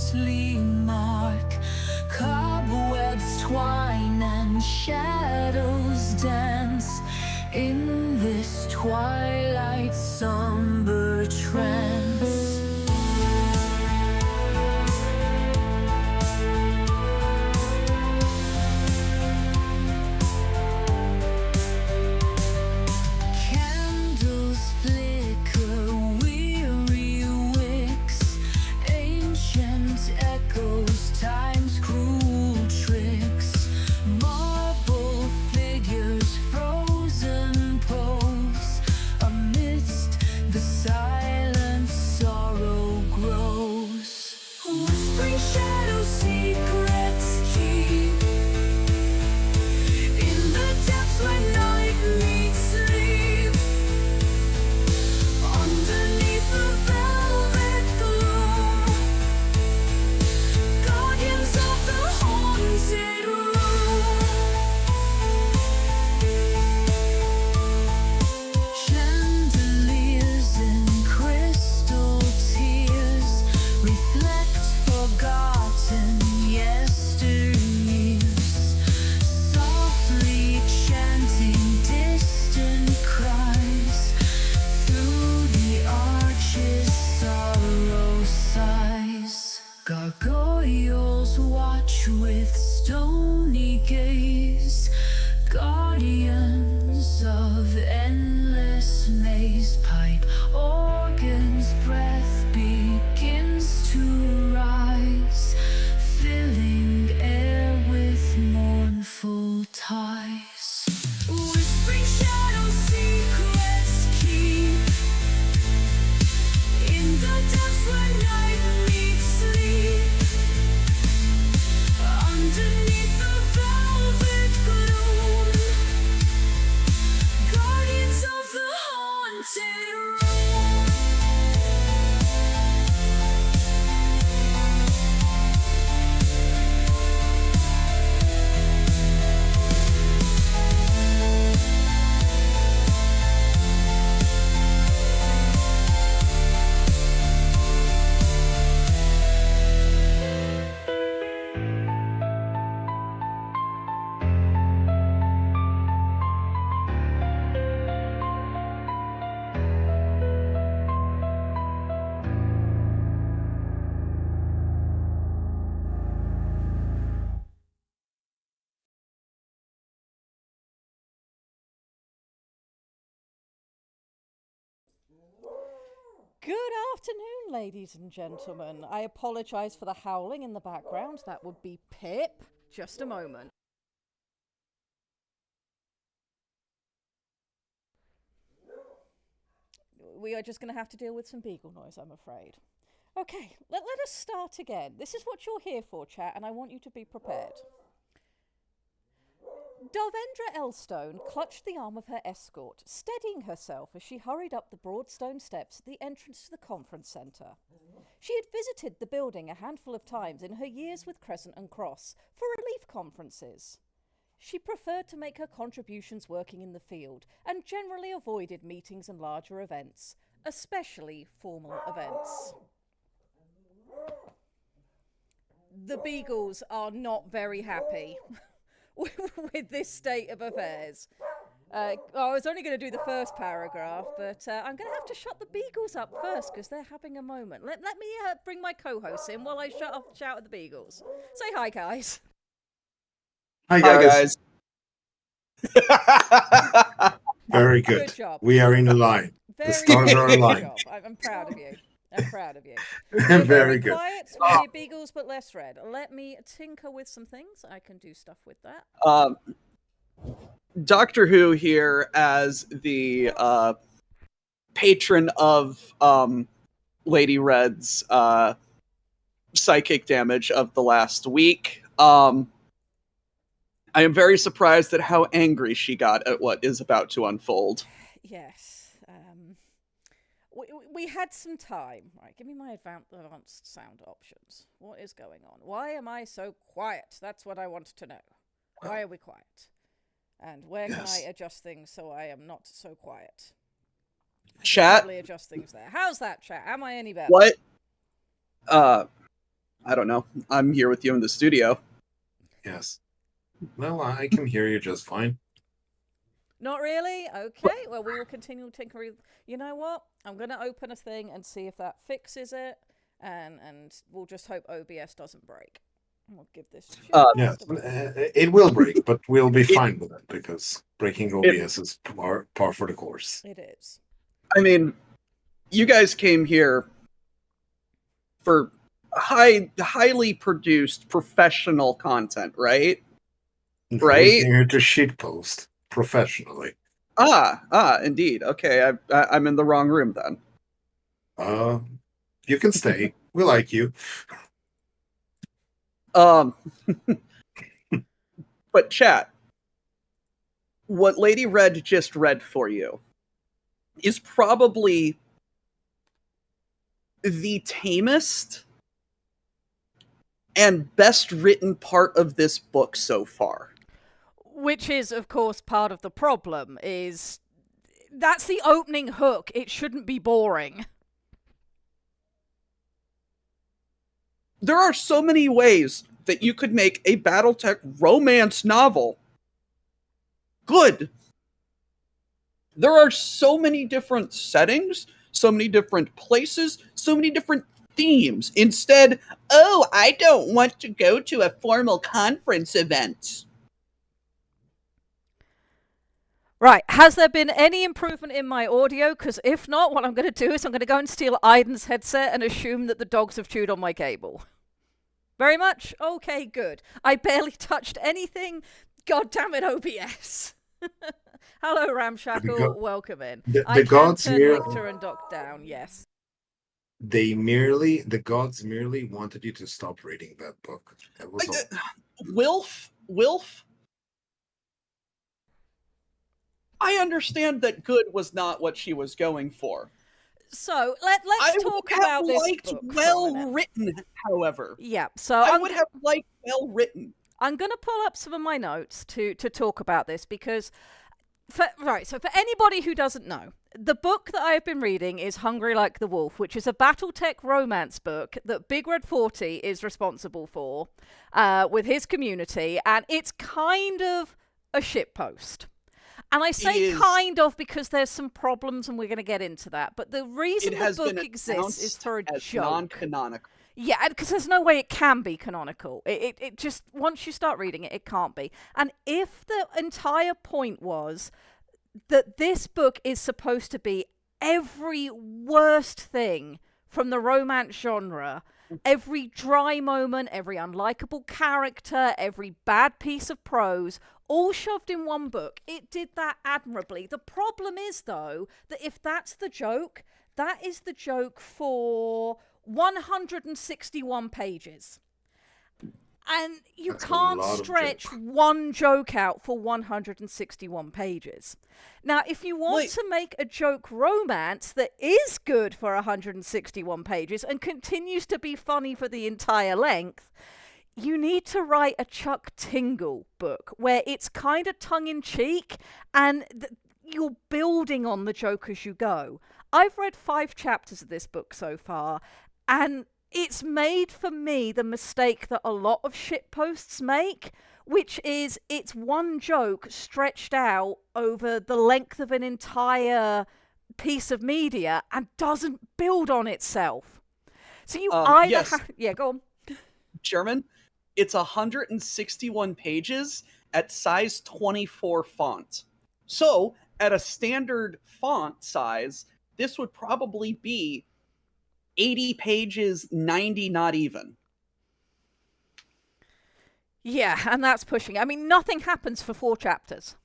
ghostly mark. Cobwebs twine and shadows dance in this twilight somber trance. Candles flicker, weary wicks, ancient echoes, time's cruel tricks. Marble figures, frozen pose, amidst the silence sorrow grows. Whispering shadows, secrets keep in the depths where night meets sleep. Underneath the velvet gloom, guardians of the haunted room. Chandeliers in crystal tears reflect forgotten yesteryears, softly chanting distant cries. Through the arches sorrow sighs. Gargoyles watch with stony gaze, guardians of endless maze. Pipe organ's breath begins to rise, filling air with mournful ties. Whispering shadows, secrets keep in the depths where night meets sleep. Underneath the velvet gloom, guardians of the haunted room. Good afternoon, ladies and gentlemen. I apologise for the howling in the background. That would be Pip. Just a moment. We are just going to have to deal with some beagle noise, I'm afraid. Okay, let us start again. This is what you're here for, chat, and I want you to be prepared. Darvendra Elstone clutched the arm of her escort, steadying herself as she hurried up the broad stone steps at the entrance to the conference centre. She had visited the building a handful of times in her years with Crescent and Cross for relief conferences. She preferred to make her contributions working in the field and generally avoided meetings and larger events, especially formal events. The Beagles are not very happy with this state of affairs. I was only going to do the first paragraph, but I'm going to have to shut the Beagles up first because they're having a moment. Let me bring my co-hosts in while I shout at the Beagles. Say hi, guys. Hi, guys. Very good. Good job. We are in a line. The stars are aligned. Job. I'm proud of you. I'm proud of you. Very good. Quiet, sweaty Beagles, but less red. Let me tinker with some things. I can do stuff with that. Doctor Who here as the patron of Lady Red's psychic damage of the last week. I am very surprised at how angry she got at what is about to unfold. Yes. We had some time. Right, give me my advanced sound options. What is going on? Why am I so quiet? That's what I want to know. Why are we quiet? And where can I adjust things so I am not so quiet? Chat? Probably adjust things there. How's that, chat? Am I any better? What? I don't know. I'm here with you in the studio. Yes. Well, I can hear you just fine. Not really? Okay, well, we will continue tinkering. You know what? I'm going to open a thing and see if that fixes it, and we'll just hope OBS doesn't break. We'll give this just Yes, a moment. it will break, but we'll be fine with it because breaking It- OBS is par for the course. It is. I mean, you guys came here for highly produced professional content, right? Right? We came here to shitpost professionally. Indeed. Okay, I'm in the wrong room then. You can stay. We like you. But chat, what Lady Red just read for you is probably the tamest and best written part of this book so far. Which is, of course, part of the problem, is that's the opening hook. It shouldn't be boring. There are so many ways that you could make a Battletech romance novel good. There are so many different settings, so many different places, so many different themes. Instead, oh, I don't want to go to a formal conference event. Right, has there been any improvement in my audio? Because if not, what I'm going to do is I'm going to go and steal Aiden's headset and assume that the dogs have chewed on my cable. Very much? Okay, good. I barely touched anything. God damn it, OBS. Hello, Ramshackle. Welcome in. The gods turn here. Lictor and Doc down, yes. The gods merely wanted you to stop reading that book. That was all. Wilf. I understand that good was not what she was going for. So let's talk about this book. Well written, however. Yeah. So I would have liked well written. I'm going to pull up some of my notes to talk about this because, for anybody who doesn't know, the book that I've been reading is Hungry Like the Wolf, which is a Battletech romance book that Big Red 40 is responsible for with his community, and it's kind of a shitpost. And I say kind of because there's some problems, and we're going to get into that. But the reason the book exists is for a joke. Non-canonical. Yeah, because there's no way it can be canonical. It just, once you start reading it, it can't be. And if the entire point was that this book is supposed to be every worst thing from the romance genre, every dry moment, every unlikable character, every bad piece of prose, all shoved in one book, it did that admirably. The problem is, though, that if that's the joke, that is the joke for 161 pages. And you can't stretch one joke out for 161 pages. Now, if you want to make a joke romance that is good for 161 pages and continues to be funny for the entire length, you need to write a Chuck Tingle book where it's kind of tongue-in-cheek and you're building on the joke as you go. I've read 5 chapters of this book so far, and it's made for me the mistake that a lot of shitposts make, which is it's one joke stretched out over the length of an entire piece of media and doesn't build on itself. So you either have... Yeah, go on. German, it's 161 pages at size 24 font. So, at a standard font size, this would probably be 80 pages, 90 not even. Yeah, and that's pushing. I mean, nothing happens for 4 chapters.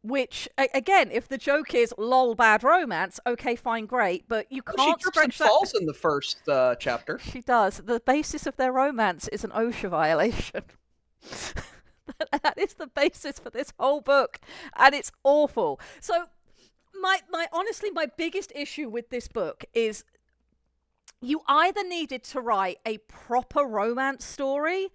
Which, again, if the joke is lol bad romance, okay, fine, great, but you can't stretch that. She falls in the first chapter. She does. The basis of their romance is an OSHA violation. That is the basis for this whole book, and it's awful. So, honestly, my biggest issue with this book is you either needed to write a proper romance story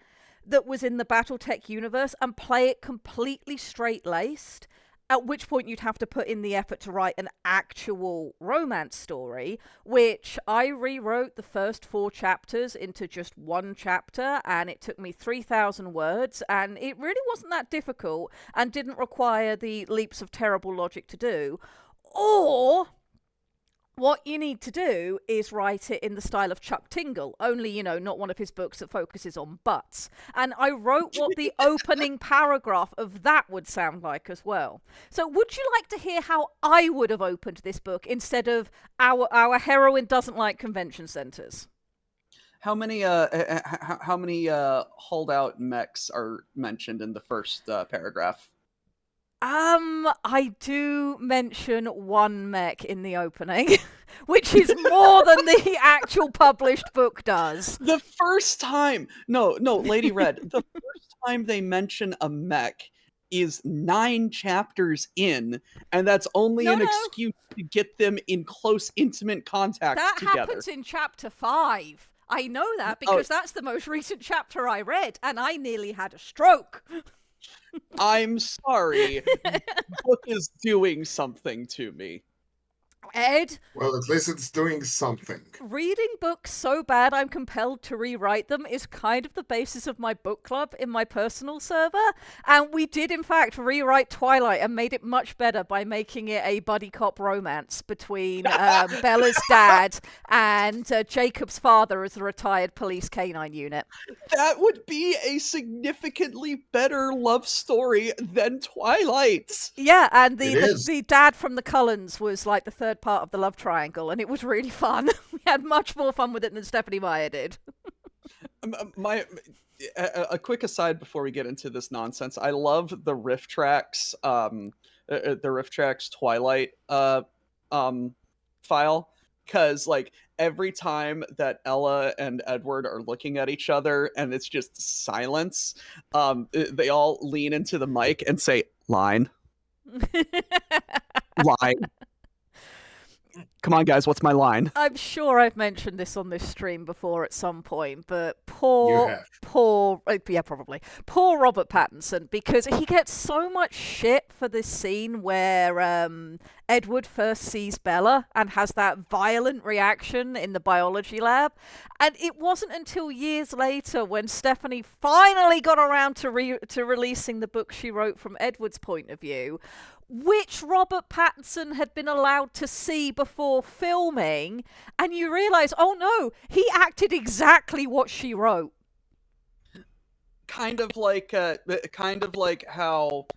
that was in the Battletech universe and play it completely straight-laced at which point you'd have to put in the effort to write an actual romance story, which I rewrote the first 4 chapters into just 1 chapter, and it took me 3,000 words, and it really wasn't that difficult and didn't require the leaps of terrible logic to do. Or what you need to do is write it in the style of Chuck Tingle, only, not one of his books that focuses on butts. And I wrote what the opening paragraph of that would sound like as well. So would you like to hear how I would have opened this book instead of our heroine doesn't like convention centers? How many holdout mechs are mentioned in the first paragraph? I do mention 1 mech in the opening, which is more than the actual published book does. The first time, no, Lady Red, the first time they mention a mech is 9 chapters in, and that's only an excuse to get them in close, intimate contact together. That happens in chapter 5. I know that because that's the most recent chapter I read, and I nearly had a stroke. I'm sorry. The book is doing something to me. Ed? Well, at least it's doing something. Reading books so bad I'm compelled to rewrite them is kind of the basis of my book club in my personal server. And we did, in fact, rewrite Twilight and made it much better by making it a buddy cop romance between Bella's dad and Jacob's father as a retired police canine unit. That would be a significantly better love story than Twilight. Yeah, and the dad from the Cullens was like the third part of the love triangle, and it was really fun. We had much more fun with it than Stephanie Meyer did. A quick aside before we get into this nonsense. I love the riff tracks, Twilight file, because like every time that Ella and Edward are looking at each other and it's just silence, they all lean into the mic and say line. Line. Come on, guys, what's my line? I'm sure I've mentioned this on this stream before at some point, but poor Robert Pattinson, because he gets so much shit for this scene where Edward first sees Bella and has that violent reaction in the biology lab. And it wasn't until years later when Stephanie finally got around to releasing the book she wrote from Edward's point of view, which Robert Pattinson had been allowed to see before filming, and you realise, oh no, he acted exactly what she wrote. Kind of like how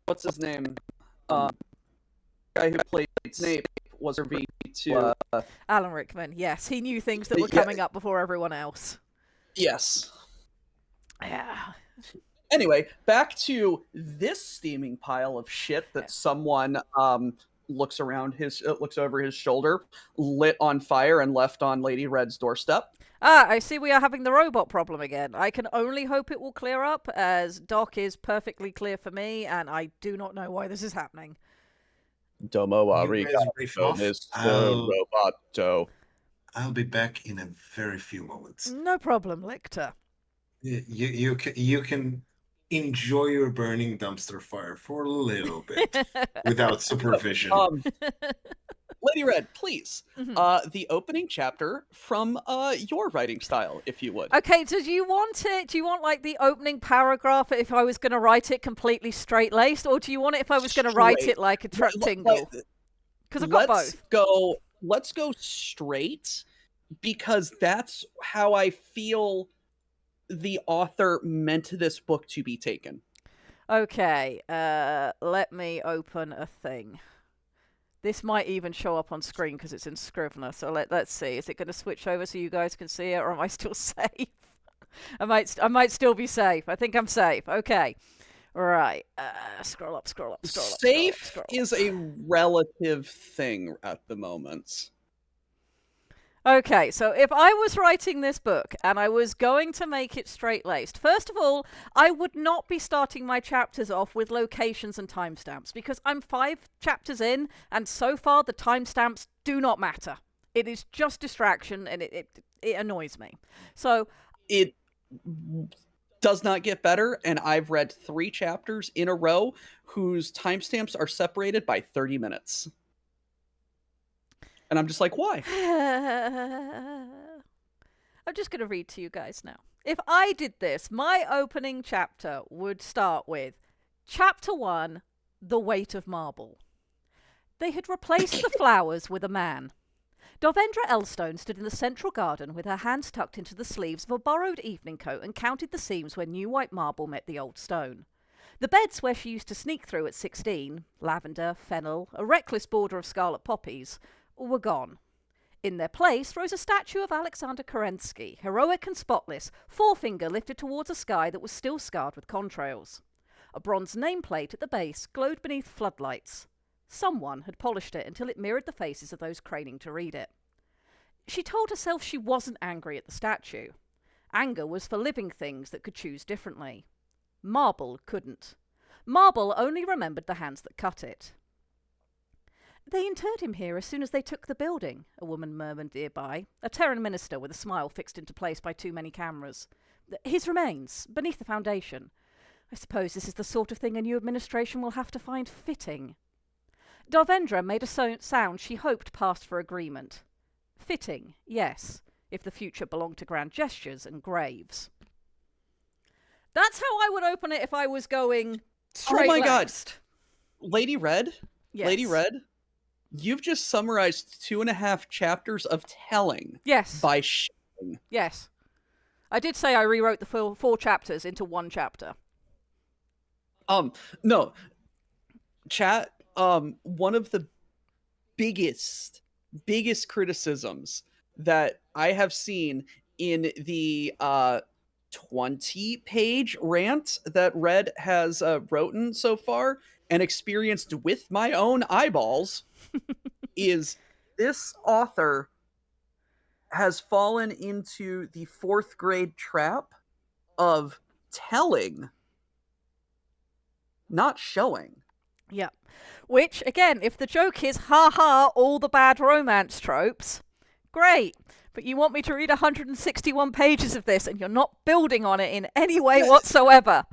what's his name? Guy who played Snape was revealed to Alan Rickman. Yes, he knew things that were coming up before everyone else. Yes. Yeah. Anyway, back to this steaming pile of shit that someone looks over his shoulder, lit on fire and left on Lady Red's doorstep. I see we are having the robot problem again. I can only hope it will clear up, as Doc is perfectly clear for me, and I do not know why this is happening. Domo arigato, Mr. Roboto. I'll be back in a very few moments. No problem, Lictor. You can enjoy your burning dumpster fire for a little bit without supervision. Lady Red, please, the opening chapter from your writing style, if you would. Okay, so do you want like the opening paragraph if I was going to write it completely straight-laced, or do you want it if I was going to write it like a truck tingle? Because I've got both. Let's go straight, because that's how I feel the author meant this book to be taken. Okay, let me open a thing. This might even show up on screen because it's in Scrivener. So let's see. Is it going to switch over so you guys can see it, or am I still safe? I might still be safe. I think I'm safe. Okay. Right. Scroll up. Safe is a relative thing at the moment. Okay, so if I was writing this book and I was going to make it straight-laced, first of all, I would not be starting my chapters off with locations and timestamps, because I'm 5 chapters in, and so far the timestamps do not matter. It is just distraction, and it annoys me. So it does not get better, and I've read 3 chapters in a row whose timestamps are separated by 30 minutes. And I'm just like, why? I'm just going to read to you guys now. If I did this, my opening chapter would start with Chapter 1, The Weight of Marble. They had replaced the flowers with a man. Dorvendra Elstone stood in the central garden with her hands tucked into the sleeves of a borrowed evening coat and counted the seams where new white marble met the old stone. The beds where she used to sneak through at 16, lavender, fennel, a reckless border of scarlet poppies, were gone. In their place rose a statue of Alexander Kerensky, heroic and spotless, forefinger lifted towards a sky that was still scarred with contrails. A bronze nameplate at the base glowed beneath floodlights. Someone had polished it until it mirrored the faces of those craning to read it. She told herself she wasn't angry at the statue. Anger was for living things that could choose differently. Marble couldn't. Marble only remembered the hands that cut it. They interred him here as soon as they took the building, a woman murmured nearby, a Terran minister with a smile fixed into place by too many cameras. His remains, beneath the foundation. I suppose this is the sort of thing a new administration will have to find fitting. Dorvendra made a sound she hoped passed for agreement. Fitting, yes, if the future belonged to grand gestures and graves. That's how I would open it if I was going straight left. God. Lady Red? Yes. Lady Red? You've just summarized 2.5 chapters of telling. Yes. By showing. Yes. I did say I rewrote the full 4 chapters into 1 chapter. No. Chat, one of the biggest criticisms that I have seen in the 20-page rant that Red has written so far and experienced with my own eyeballs is this author has fallen into the 4th grade trap of telling, not showing. Yeah. Which, again, if the joke is, ha, all the bad romance tropes, great. But you want me to read 161 pages of this and you're not building on it in any way whatsoever.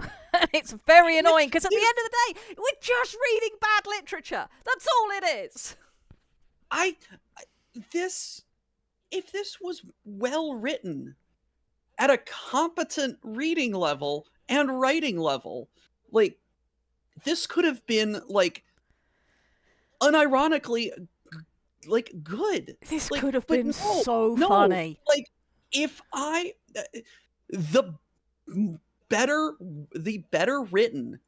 It's very annoying because at the end of the day, we're just reading bad literature. That's all it is. If this was well written at a competent reading level and writing level, like, this could have been, like, unironically, like, good. This like, could have been so no, funny. Like, if the better written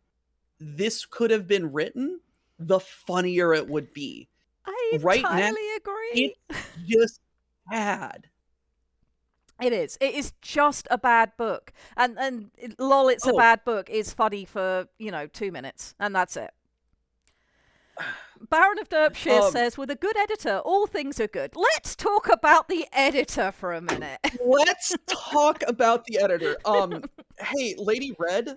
this could have been written, the funnier it would be. I right entirely now, agree. It's just bad. It is. It is just a bad book. And lol, it's a bad book is funny for, 2 minutes. And that's it. Baron of Derpshire says, with a good editor, all things are good. Let's talk about the editor for a minute. Let's talk about the editor. Hey, Lady Red,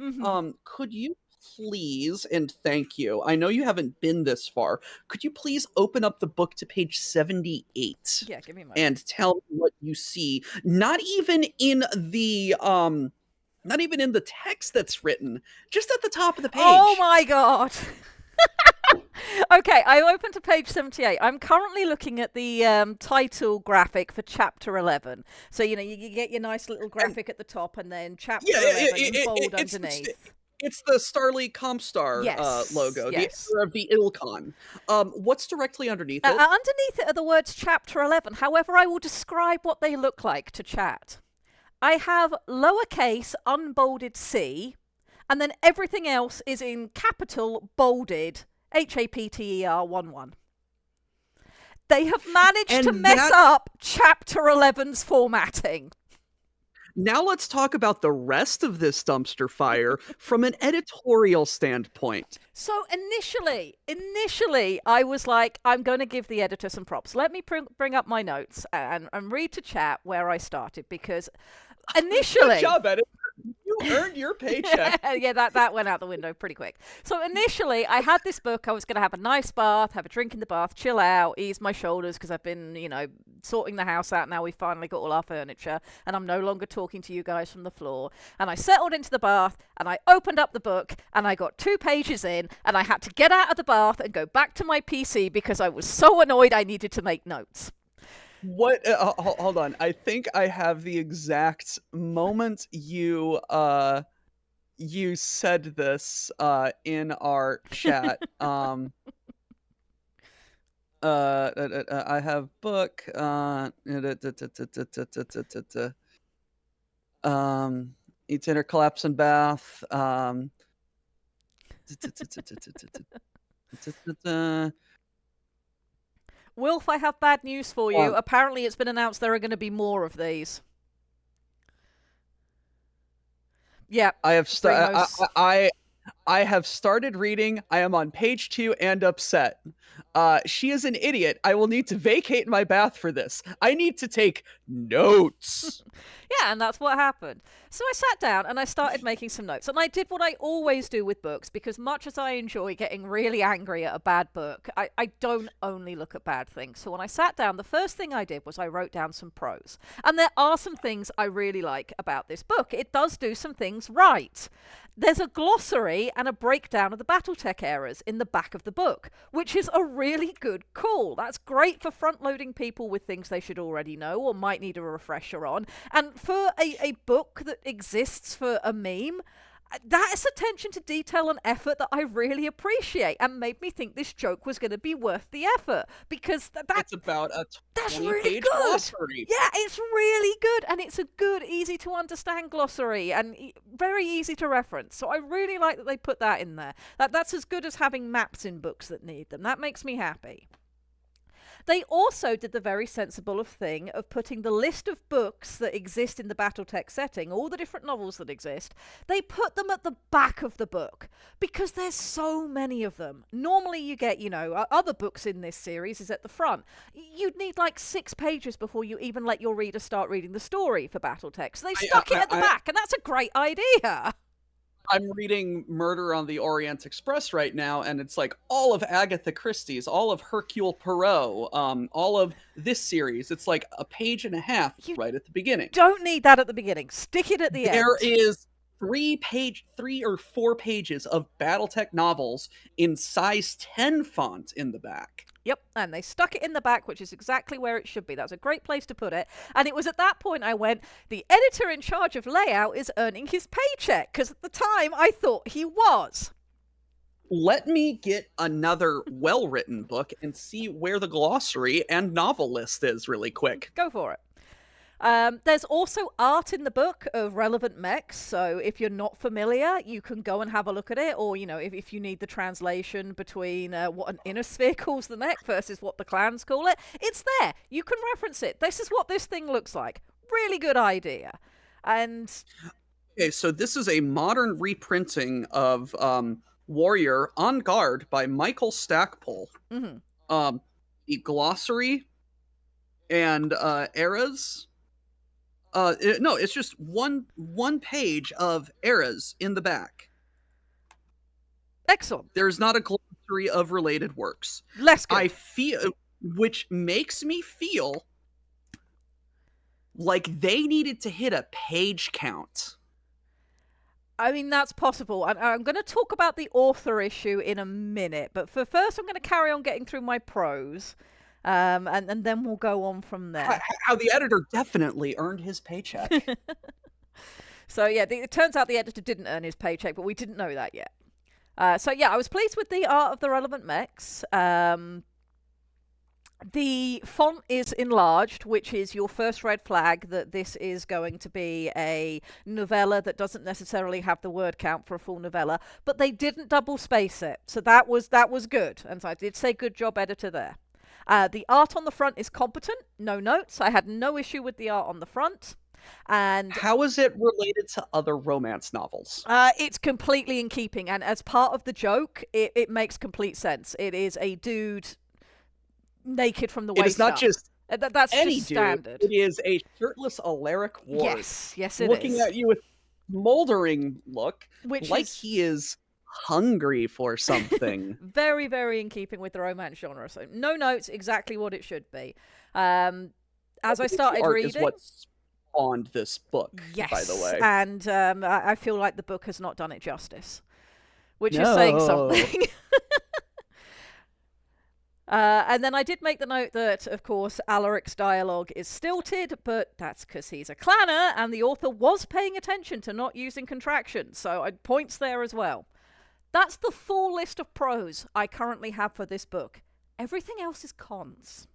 could you please, and thank you, I know you haven't been this far, could you please open up the book to page 78? Yeah, give me a moment. And tell me what you see. Not even in the text that's written, just at the top of the page. Oh my god. Okay, I opened to page 78. I'm currently looking at the title graphic for chapter 11. So, you get your nice little graphic at the top and then chapter 11 in bold underneath. It's the Starly Compstar logo, yes. the editor of the Ilcon. What's directly underneath it? Underneath it are the words chapter 11. However, I will describe what they look like to chat. I have lowercase unbolded C, and then everything else is in capital bolded HAPTER 11. They have managed to mess up chapter 11's formatting. Now let's talk about the rest of this dumpster fire from an editorial standpoint. So initially, I was like, I'm going to give the editor some props. Let me bring up my notes and read to chat where I started, because initially... Good job, editor. You earned your paycheck. Yeah, that went out the window pretty quick. So initially, I had this book. I was going to have a nice bath, have a drink in the bath, chill out, ease my shoulders because I've been, sorting the house out. Now we've finally got all our furniture, and I'm no longer talking to you guys from the floor. And I settled into the bath, and I opened up the book, and I got 2 pages in, and I had to get out of the bath and go back to my PC because I was so annoyed I needed to make notes. What? Hold on. I think I have the exact moment you said this in our chat. I have book. Eat dinner, collapse in bath. Wilf, I have bad news for you. Apparently, it's been announced there are going to be more of these. Yeah, I have started reading. I am on page 2 and upset. She is an idiot. I will need to vacate my bath for this. I need to take notes. Yeah, and that's what happened. So I sat down and I started making some notes. And I did what I always do with books, because much as I enjoy getting really angry at a bad book, I don't only look at bad things. So when I sat down, the first thing I did was I wrote down some prose. And there are some things I really like about this book. It does do some things right. There's a glossary and a breakdown of the Battletech errors in the back of the book, which is a really good call. That's great for front-loading people with things they should already know or might need a refresher on. And for a book that exists for a meme, that is attention to detail and effort that I really appreciate, and made me think this joke was going to be worth the effort, because it's about a 20-page really good. glossary. Yeah, it's really good, and it's a good, easy to understand glossary, and very easy to reference. So I really like that they put that in there. That's as good as having maps in books that need them. That makes me happy. They also did the very sensible thing of putting the list of books that exist in the Battletech setting, all the different novels that exist, they put them at the back of the book, because there's so many of them. Normally you get, other books in this series is at the front. You'd need like 6 pages before you even let your reader start reading the story for Battletech. So they stuck it at the back, and that's a great idea. I'm reading Murder on the Orient Express right now, and it's like all of Agatha Christie's, all of Hercule Poirot, all of this series. It's like a page and a half right at the beginning. Don't need that at the beginning. Stick it at the end. There is 3 or 4 pages of Battletech novels in size 10 font in the back. Yep, and they stuck it in the back, which is exactly where it should be. That's a great place to put it. And it was at that point I went, the editor in charge of layout is earning his paycheck, because at the time I thought he was. Let me get another well-written book and see where the glossary and novel list is really quick. Go for it. There's also art in the book of relevant mechs, so if you're not familiar, you can go and have a look at it, or, if you need the translation between what an Innisphere calls the mech versus what the clans call it, it's there. You can reference it. This is what this thing looks like. Really good idea. And... Okay, so this is a modern reprinting of Warrior On Guard by Michael Stackpole. Mm-hmm. The glossary and eras... no, it's just one page of eras in the back. Excellent. There's not a glossary of related works. Less good. Which makes me feel like they needed to hit a page count. I mean, that's possible. I'm going to talk about the author issue in a minute, but first I'm going to carry on getting through my prose. And then we'll go on from there. How the editor definitely earned his paycheck. So yeah, it turns out the editor didn't earn his paycheck, but we didn't know that yet. So yeah, I was pleased with the art of the relevant mechs. The font is enlarged, which is your first red flag that this is going to be a novella that doesn't necessarily have the word count for a full novella, but they didn't double space it, so that was good. And so I did say good job, editor, there. The art on the front is competent, no notes. I had no issue with the art on the front. And how is it related to other romance novels? It's completely in keeping, and as part of the joke, it makes complete sense. It is a dude naked from the waist up. It is not just that's any just standard. Dude. It is a shirtless Alaric Ward. Yes, it looking is. at you with smoldering look, Which like is he is hungry for something. very, very in keeping with the romance genre. So no notes, exactly what it should be. As I started art reading, is what spawned this book, yes, by the way. and I feel like the book has not done it justice, which is saying something. And then I did make the note that, of course, Alaric's dialogue is stilted, but that's because he's a clanner, and the author was paying attention to not using contractions, so points there as well. That's the full list of pros I currently have for this book. Everything else is cons.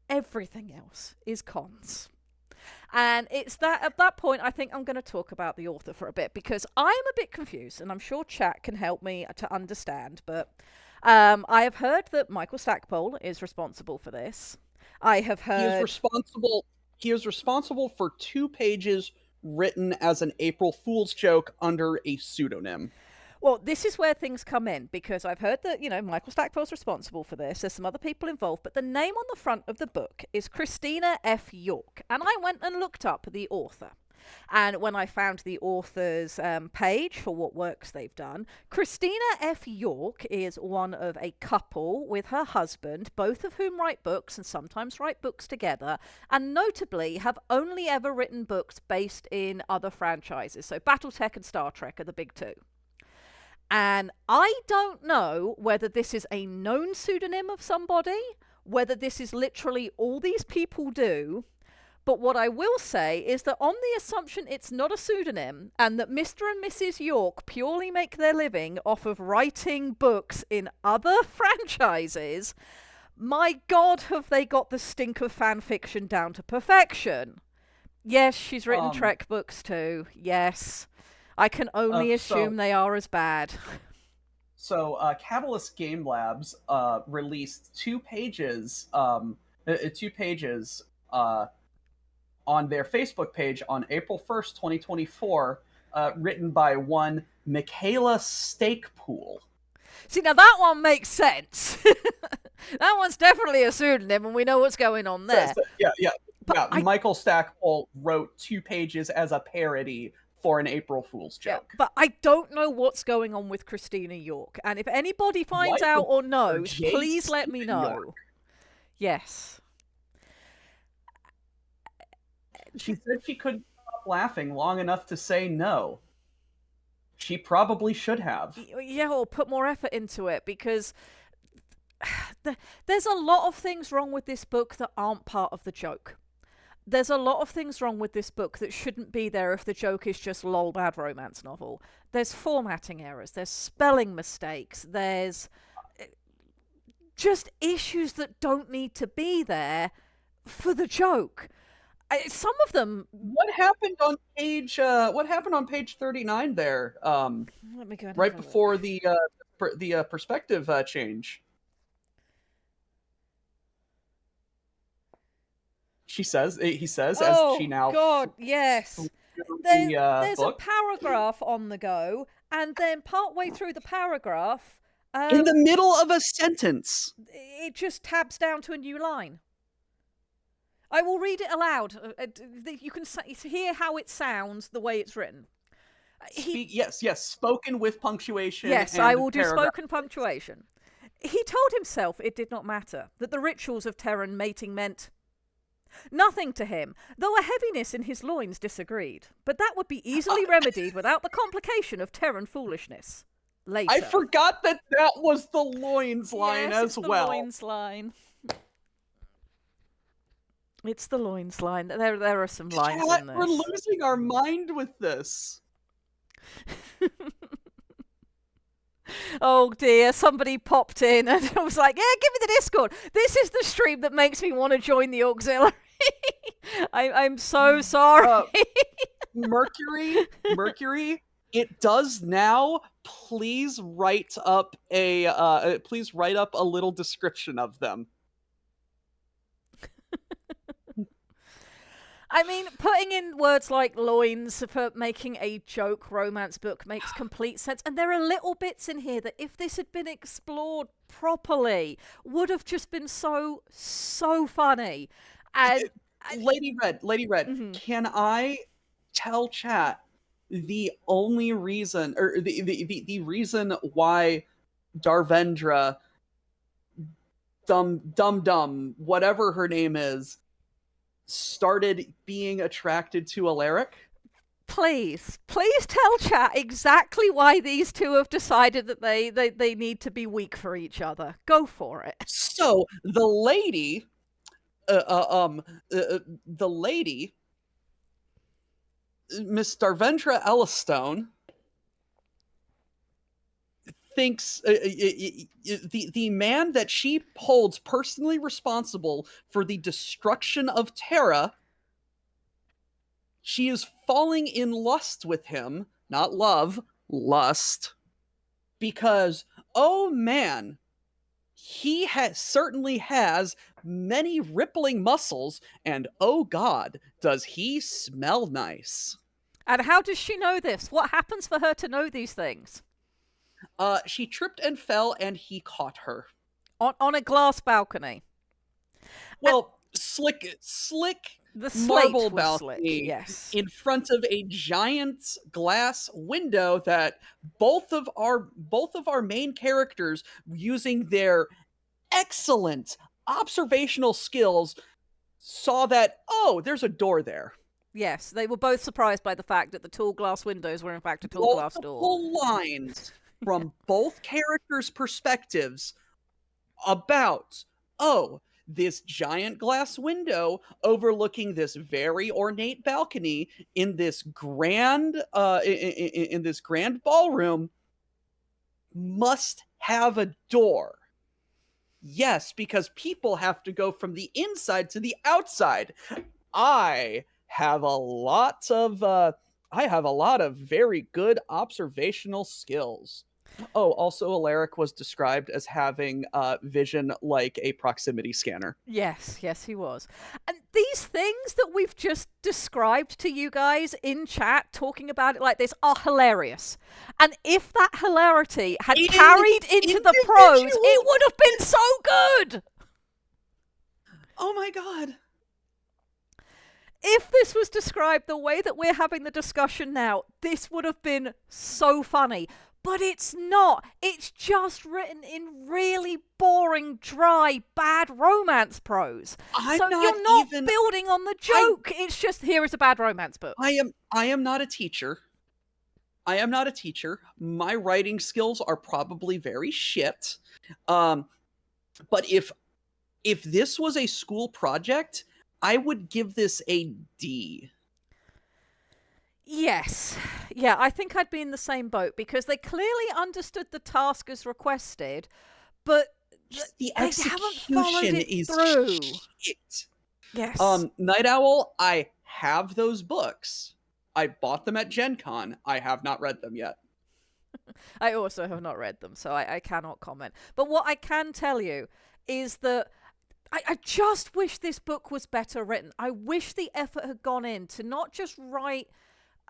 Everything else is cons. And it's that at that point I think I'm going to talk about the author for a bit, because I'm a bit confused, and I'm sure chat can help me to understand, but I have heard that Michael Stackpole is responsible for this. I have heard he is responsible for 2 pages written as an April Fool's joke under a pseudonym. Well, this is where things come in, because I've heard that, Michael Stackpole's responsible for this. There's some other people involved, but the name on the front of the book is Christina F. York. And I went and looked up the author. And when I found the author's page for what works they've done, Christina F. York is one of a couple with her husband, both of whom write books and sometimes write books together, and notably have only ever written books based in other franchises. So Battletech and Star Trek are the big two. And I don't know whether this is a known pseudonym of somebody, whether this is literally all these people do. But what I will say is that on the assumption it's not a pseudonym, and that Mr. and Mrs. York purely make their living off of writing books in other franchises, my God, have they got the stink of fan fiction down to perfection. Yes, she's written Trek books too. Yes. I can only assume they are as bad. So, Catalyst Game Labs released 2 pages, on their Facebook page on April 1st, 2024, written by one Michaela Stakepool. See, now that one makes sense. That one's definitely a pseudonym, and we know what's going on there. Yeah. Michael Stackpole wrote 2 pages as a parody for an April Fool's joke. Yeah, but I don't know what's going on with Christina York. And if anybody finds out or knows, please let me know. York. Yes. She said she couldn't stop laughing long enough to say no. She probably should have. Yeah, or put more effort into it, because there's a lot of things wrong with this book that aren't part of the joke. There's a lot of things wrong with this book that shouldn't be there if the joke is just lol bad romance novel. There's formatting errors, there's spelling mistakes, there's just issues that don't need to be there for the joke. Some of them. What happened on page 39 there? Let me go right before the perspective change. He says, as she now. God, yes. There's a paragraph on the go, and then partway through the paragraph, in the middle of a sentence, it just tabs down to a new line. I will read it aloud. You can hear how it sounds the way it's written. Yes, spoken with punctuation. Yes, I will do spoken punctuation. He told himself it did not matter, that the rituals of Terran mating meant nothing to him, though a heaviness in his loins disagreed. But that would be easily remedied without the complication of Terran foolishness. Later. I forgot that was the loins line as well. The loins line. It's the loins line. There are some lines in this. We're losing our mind with this. Oh dear, somebody popped in and I was like, yeah, give me the Discord. This is the stream that makes me want to join the auxiliary. I'm so sorry. Mercury, it does now. Please write up a little description of them. I mean, putting in words like loins for making a joke romance book makes complete sense. And there are little bits in here that, if this had been explored properly, would have just been so funny. And Lady Red, mm-hmm. Can I tell chat the only reason, or the reason why Darvendra, Dum, whatever her name is, started being attracted to Alaric? Please tell chat exactly why these two have decided that they need to be weak for each other. Go for it. So the lady, the lady, Miss Darvendra Ellistone, thinks the man that she holds personally responsible for the destruction of Terra, she is falling in lust with him, not love, lust, because, oh man, he certainly has many rippling muscles, and oh god, does he smell nice. And how does she know this? What happens for her to know these things? She tripped and fell, and he caught her. On a glass balcony. Well, slick The marble slate was balcony, slick, yes. in front of a giant glass window that both of our main characters, using their excellent observational skills, saw that, oh, there's a door there. Yes, they were both surprised by the fact that the tall glass windows were in fact a tall glass door. Multiple lines from both characters' perspectives about, oh, this giant glass window overlooking this very ornate balcony in this grand in this grand ballroom must have a door. Yes, because people have to go from the inside to the outside. I have a lot of very good observational skills. Oh, also Alaric was described as having vision like a proximity scanner. Yes, he was. And these things that we've just described to you guys in chat, talking about it like this, are hilarious. And if that hilarity had carried into the prose, it would have been so good! Oh my god. If this was described the way that we're having the discussion now, this would have been so funny. But it's not. It's just written in really boring, dry, bad romance prose. You're not building on the joke. It's just, here is a bad romance book. I am not a teacher. My writing skills are probably very shit. But if this was a school project, I would give this a D. Yes. Yeah, I think I'd be in the same boat because they clearly understood the task as requested, but the they haven't followed it through. Shit. Yes. Night Owl, I have those books. I bought them at Gen Con. I have not read them yet. I also have not read them, so I cannot comment. But what I can tell you is that I just wish this book was better written. I wish the effort had gone in to not just write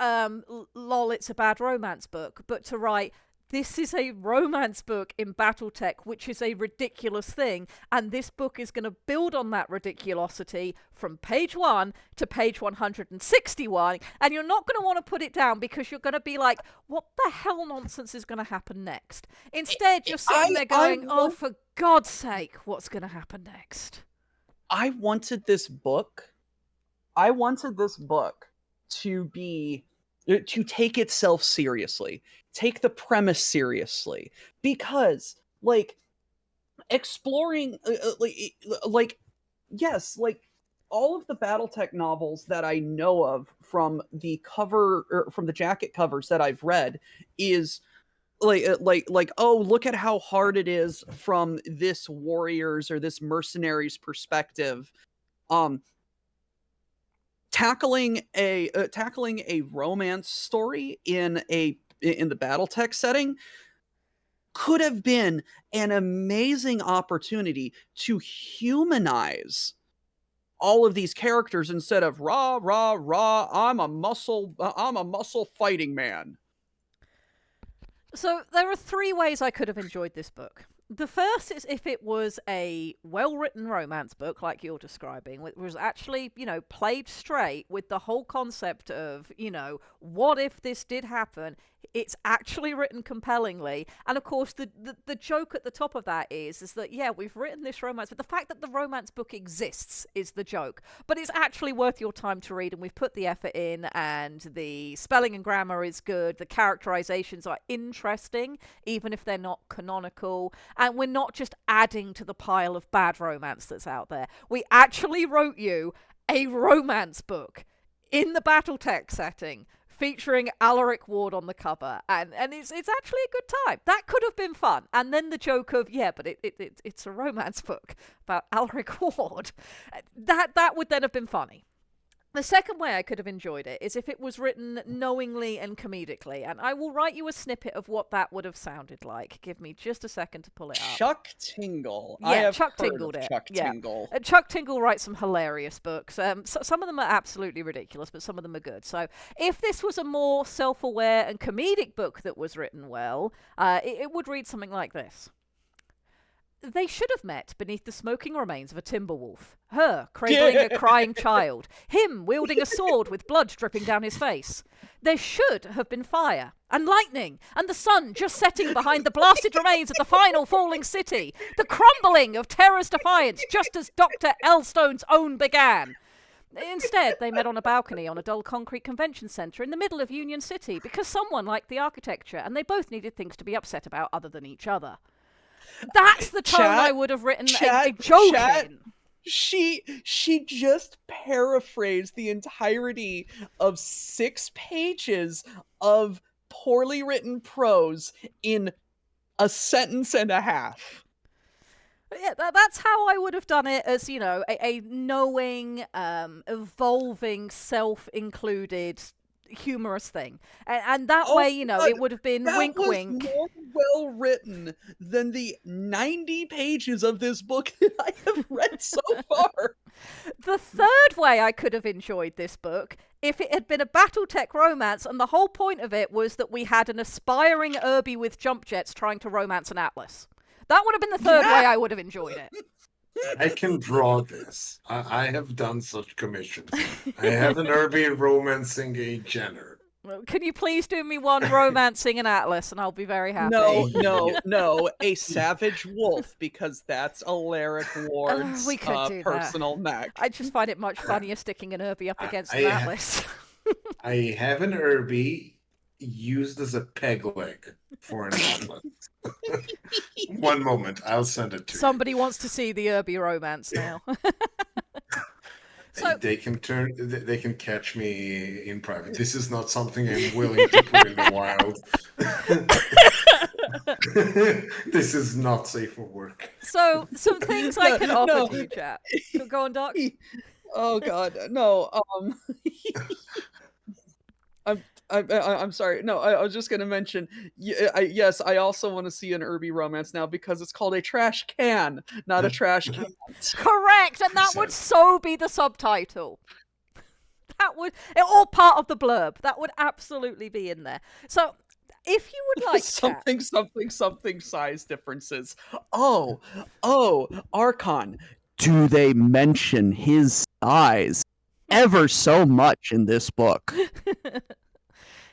lol, it's a bad romance book, but to write, this is a romance book in Battletech, which is a ridiculous thing, and this book is going to build on that ridiculosity from page 1 to page 161, and you're not going to want to put it down because you're going to be like, what the hell nonsense is going to happen next? Instead, you're sitting there going, oh, for God's sake, what's going to happen next? I wanted this book to take itself seriously, take the premise seriously, because like exploring yes, like all of the Battletech novels that I know of from the cover or from the jacket covers that I've read is like oh, look at how hard it is from this warrior's or this mercenary's perspective. Tackling a romance story in the Battletech setting could have been an amazing opportunity to humanize all of these characters instead of rah rah rah, I'm a muscle fighting man. So there are 3 ways I could have enjoyed this book. The first is if it was a well-written romance book like you're describing, which was actually, played straight with the whole concept of, what if this did happen? It's actually written compellingly. And of course, the joke at the top of that is that, yeah, we've written this romance, but the fact that the romance book exists is the joke. But it's actually worth your time to read, and we've put the effort in, and the spelling and grammar is good. The characterizations are interesting, even if they're not canonical. And we're not just adding to the pile of bad romance that's out there. We actually wrote you a romance book in the Battletech setting, featuring Alaric Ward on the cover, and it's actually a good time. That could have been fun. And then the joke of, yeah, but it's a romance book about Alaric Ward. That would then have been funny. The second way I could have enjoyed it is if it was written knowingly and comedically, and I will write you a snippet of what that would have sounded like. Give me just a second to pull it up. Chuck Tingle. Yeah, I have Chuck heard Tingled of it. Chuck Yeah. Tingle. Chuck Tingle writes some hilarious books. Some of them are absolutely ridiculous, but some of them are good. So if this was a more self-aware and comedic book that was written well, it would read something like this. They should have met beneath the smoking remains of a timber wolf. Her cradling a crying child. Him wielding a sword with blood dripping down his face. There should have been fire and lightning and the sun just setting behind the blasted remains of the final falling city. The crumbling of terror's defiance just as Dr. Elstone's own began. Instead, they met on a balcony on a dull concrete convention centre in the middle of Union City because someone liked the architecture and they both needed things to be upset about other than each other. That's the tone I would have written a joke in. She just paraphrased the entirety of 6 pages of poorly written prose in a sentence and a half. Yeah, that's how I would have done it, as, a knowing, evolving, self-included humorous thing. And that way, God, it would have been wink wink. More well written than the 90 pages of this book that I have read so far. The third way I could have enjoyed this book, if it had been a Battletech romance and the whole point of it was that we had an aspiring Irby with jump jets trying to romance an Atlas. That would have been the third way I would have enjoyed it. I can draw this. I have done such commissions. I have an Irby romancing a Jenner. Can you please do me one romancing an Atlas, and I'll be very happy. No, a savage wolf, because that's Alaric Ward's we could do personal mech. I just find it much funnier sticking an Irby up against an Atlas. I have an Irby used as a peg leg for an Atlas. One moment, I'll send it to you. Somebody wants to see the Irby romance now. So, they can catch me in private. This is not something I'm willing to put in the wild. This is not safe for work. So some things I can offer to you, chat. Go on, Doc. Oh God, no. I'm sorry. No, I was just going to mention, yes, I also want to see an Irby romance now because it's called a trash can, not a trash can. Correct, and that would so be the subtitle. That would, all part of the blurb. That would absolutely be in there. So, if you would like something size differences. Oh, Archon. Do they mention his size ever so much in this book?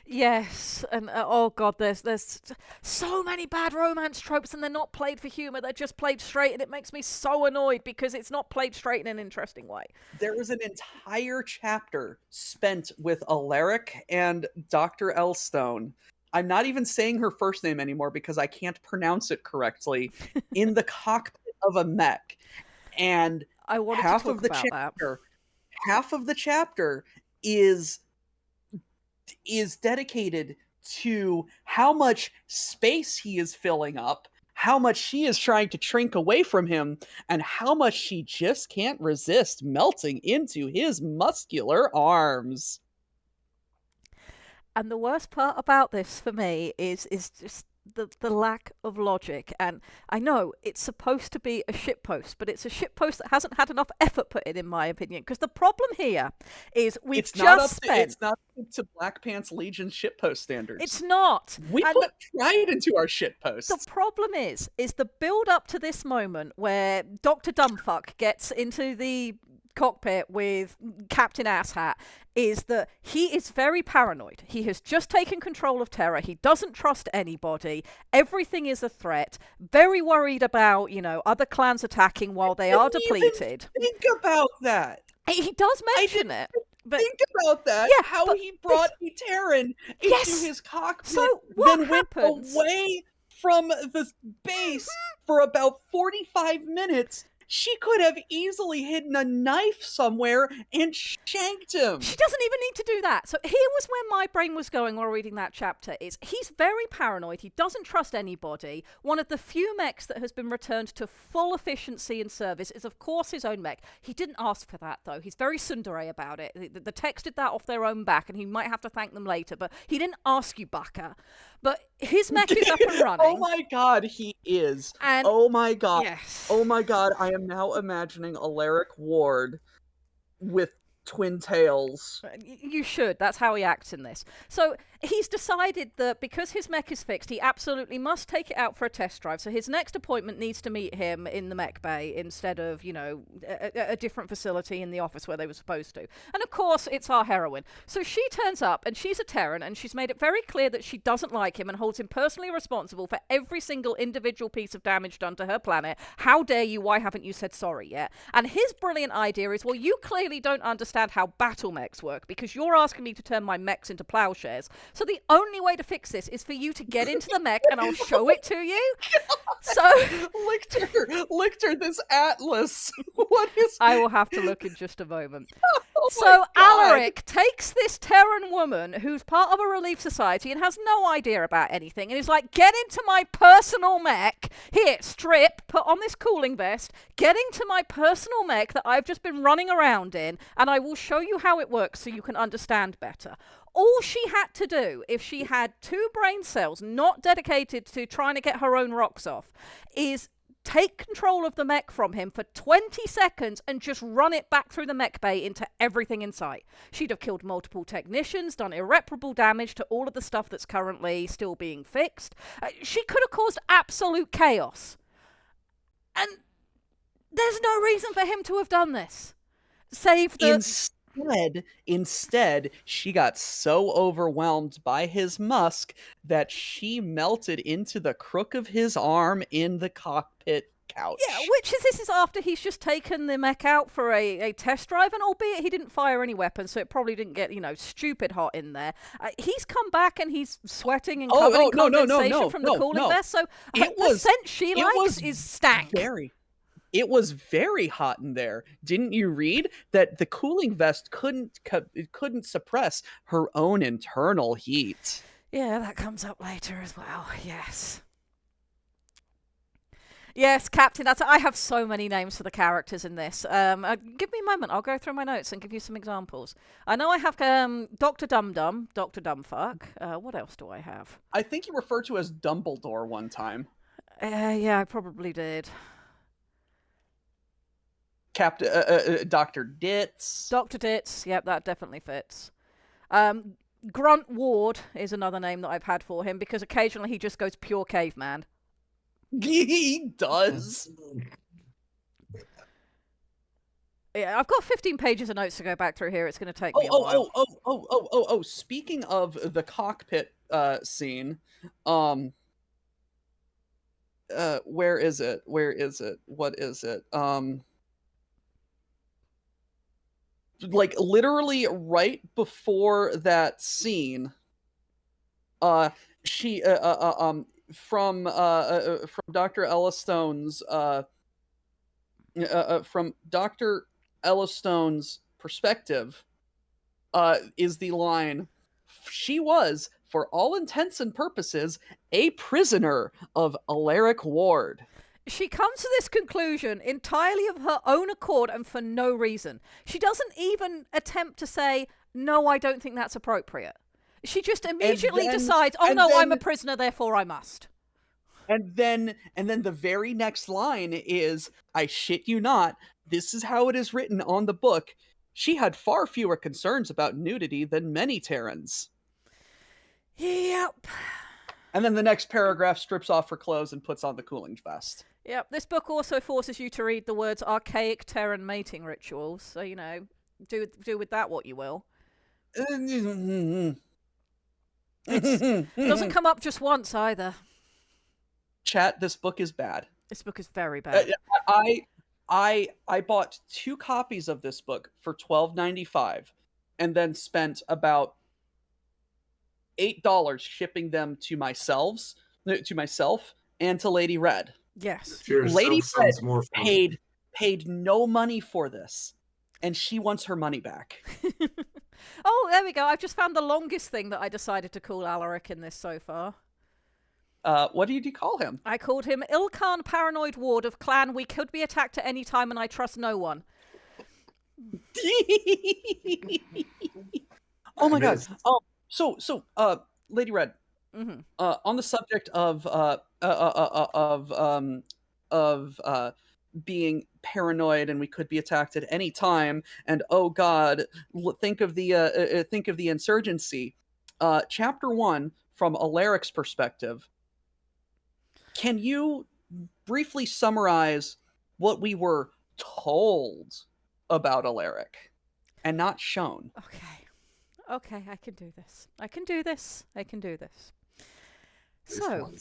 Yes, and oh God, there's so many bad romance tropes, and they're not played for humor. They're just played straight, and it makes me so annoyed because it's not played straight in an interesting way. There is an entire chapter spent with Alaric and Dr. Elstone. I'm not even saying her first name anymore because I can't pronounce it correctly. In the cockpit of a mech, and half of the chapter is dedicated to how much space he is filling up, how much she is trying to shrink away from him, and how much she just can't resist melting into his muscular arms. And the worst part about this for me is just the lack of logic. And I know it's supposed to be a shitpost, but it's a shitpost that hasn't had enough effort put in my opinion. Because the problem here is it's not up to Black Pants Legion shitpost standards. It's not. We put pride into our shitposts. The problem is the build up to this moment where Dr. Dumbfuck gets into the cockpit with Captain Asshat is that he is very paranoid. He has just taken control of Terra. He doesn't trust anybody. Everything is a threat. Very worried about, other clans attacking while they are depleted. Think about that. He does mention it. But think about that. Yeah, how he brought a Terran into his cockpit, so what went away from the base for about 45 minutes. She could have easily hidden a knife somewhere and shanked him. She doesn't even need to do that. So here was where my brain was going while reading that chapter. Is he's very paranoid. He doesn't trust anybody. One of the few mechs that has been returned to full efficiency and service is, of course, his own mech. He didn't ask for that, though. He's very tsundere about it. The techs did that off their own back, and he might have to thank them later. But he didn't ask you, Baka. But his mech is up and running. Oh my god, he is. And oh my god. Yes. Oh my god, I am now imagining Alaric Ward with twin tails. You should. That's how he acts in this. So he's decided that because his mech is fixed, he absolutely must take it out for a test drive. So his next appointment needs to meet him in the mech bay instead of, a different facility in the office where they were supposed to. And of course, it's our heroine. So she turns up and she's a Terran and she's made it very clear that she doesn't like him and holds him personally responsible for every single individual piece of damage done to her planet. How dare you? Why haven't you said sorry yet? And his brilliant idea is, well, you clearly don't understand how battle mechs work because you're asking me to turn my mechs into plowshares. So the only way to fix this is for you to get into the mech and I'll show it to you. So Lictor, this atlas. What is I will have to look in just a moment. Oh so Alaric takes this Terran woman who's part of a relief society and has no idea about anything and is like, get into my personal mech. Here, strip, put on this cooling vest, get into my personal mech that I've just been running around in, and I will show you how it works so you can understand better. All she had to do, if she had 2 brain cells not dedicated to trying to get her own rocks off, is take control of the mech from him for 20 seconds and just run it back through the mech bay into everything in sight. She'd have killed multiple technicians, done irreparable damage to all of the stuff that's currently still being fixed. She could have caused absolute chaos. And there's no reason for him to have done this. Save the... Instead, she got so overwhelmed by his musk that she melted into the crook of his arm in the cockpit couch. Yeah, this is after he's just taken the mech out for a test drive, and albeit he didn't fire any weapons, so it probably didn't get, stupid hot in there. He's come back and he's sweating and covered in condensation from the cooling vest, so the scent she likes is stank. It was very hot in there. Didn't you read that the cooling vest couldn't suppress her own internal heat? Yeah, that comes up later as well. Yes. Yes, Captain. I have so many names for the characters in this. Give me a moment. I'll go through my notes and give you some examples. I know I have Dr. Dum-Dum, Dr. Dumbfuck. What else do I have? I think you referred to as Dumbledore one time. Yeah, I probably did. Dr. Ditz. Dr. Ditz, yep, that definitely fits. Grunt Ward is another name that I've had for him because occasionally he just goes pure caveman. He does. Yeah, I've got 15 pages of notes to go back through here. It's going to take me a while. Oh! Speaking of the cockpit scene, where is it? What is it? Like literally right before that scene, she from Dr. Ellistone's from Dr. Ellistone's perspective, is the line, she was, for all intents and purposes, a prisoner of Alaric Ward. She comes to this conclusion entirely of her own accord and for no reason. She doesn't even attempt to say, no, I don't think that's appropriate. She just immediately decides, I'm a prisoner, therefore I must. And then the very next line is, I shit you not, this is how it is written on the book. She had far fewer concerns about nudity than many Terrans. Yep. And then the next paragraph strips off her clothes and puts on the cooling vest. Yep. This book also forces you to read the words archaic Terran mating rituals. So, you know, do with that what you will. It doesn't come up just once either. Chat, this book is bad. This book is very bad. I bought 2 copies of this book for $12.95 and then spent about $8 shipping them to myself and to Lady Red. Yes. Lady Red paid no money for this, and she wants her money back. Oh, there we go. I've just found the longest thing that I decided to call Alaric in this so far. What did you call him? I called him Ilkhan Paranoid Ward of Clan We Could Be Attacked at Any Time and I Trust No One. Oh my god. So, Lady Red, on the subject of being paranoid and we could be attacked at any time, and oh god, think of the insurgency. Chapter 1, from Alaric's perspective. Can you briefly summarize what we were told about Alaric and not shown? Okay, I can do this. So,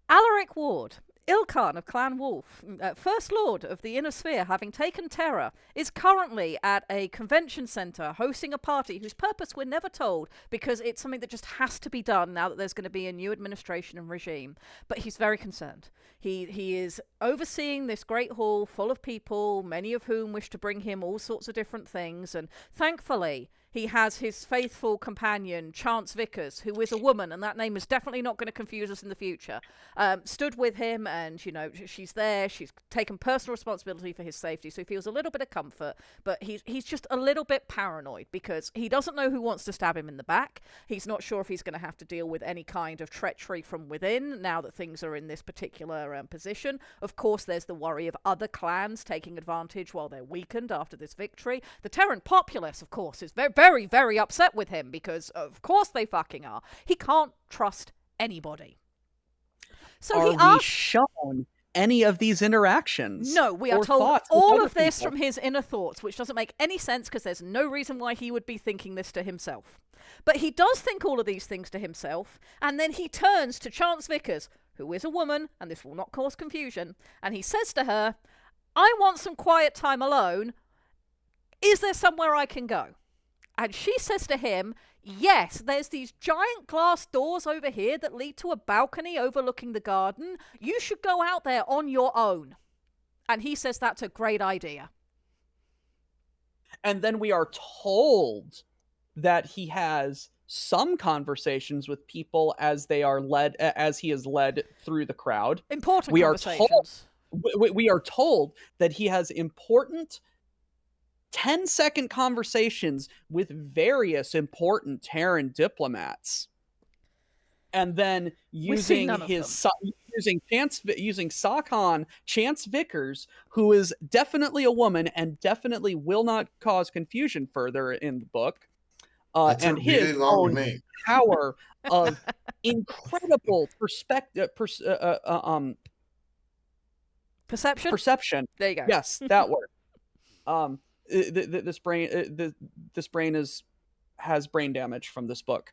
Alaric Ward, Ilkhan of Clan Wolf, First Lord of the Inner Sphere, having taken Terra, is currently at a convention centre hosting a party whose purpose we're never told because it's something that just has to be done now that there's going to be a new administration and regime. But he's very concerned. He is overseeing this great hall full of people, many of whom wish to bring him all sorts of different things, and thankfully he has his faithful companion, Chance Vickers, who is a woman, and that name is definitely not going to confuse us in the future, stood with him, and, you know, she's there. She's taken personal responsibility for his safety, so he feels a little bit of comfort, but he's just a little bit paranoid because he doesn't know who wants to stab him in the back. He's not sure if he's going to have to deal with any kind of treachery from within now that things are in this particular position. Of course, there's the worry of other clans taking advantage while they're weakened after this victory. The Terran populace, of course, is very, very, very upset with him because, of course, they fucking are. He can't trust anybody. So are he asks, we shown any of these interactions? No, we are told all of this from his inner thoughts, which doesn't make any sense because there's no reason why he would be thinking this to himself. But he does think all of these things to himself, and then he turns to Chance Vickers, who is a woman, and this will not cause confusion, and he says to her, I want some quiet time alone. Is there somewhere I can go? And she says to him, yes, there's these giant glass doors over here that lead to a balcony overlooking the garden. You should go out there on your own. And he says that's a great idea. And then we are told that he has some conversations with people as he is led through the crowd. Important conversations. We are told that he has important 10-second conversations with various important Terran diplomats, and then using Sakhan Chance Vickers, who is definitely a woman and definitely will not cause confusion further in the book, and his own power of incredible perception. There you go. Yes, that word. This brain has brain damage from this book.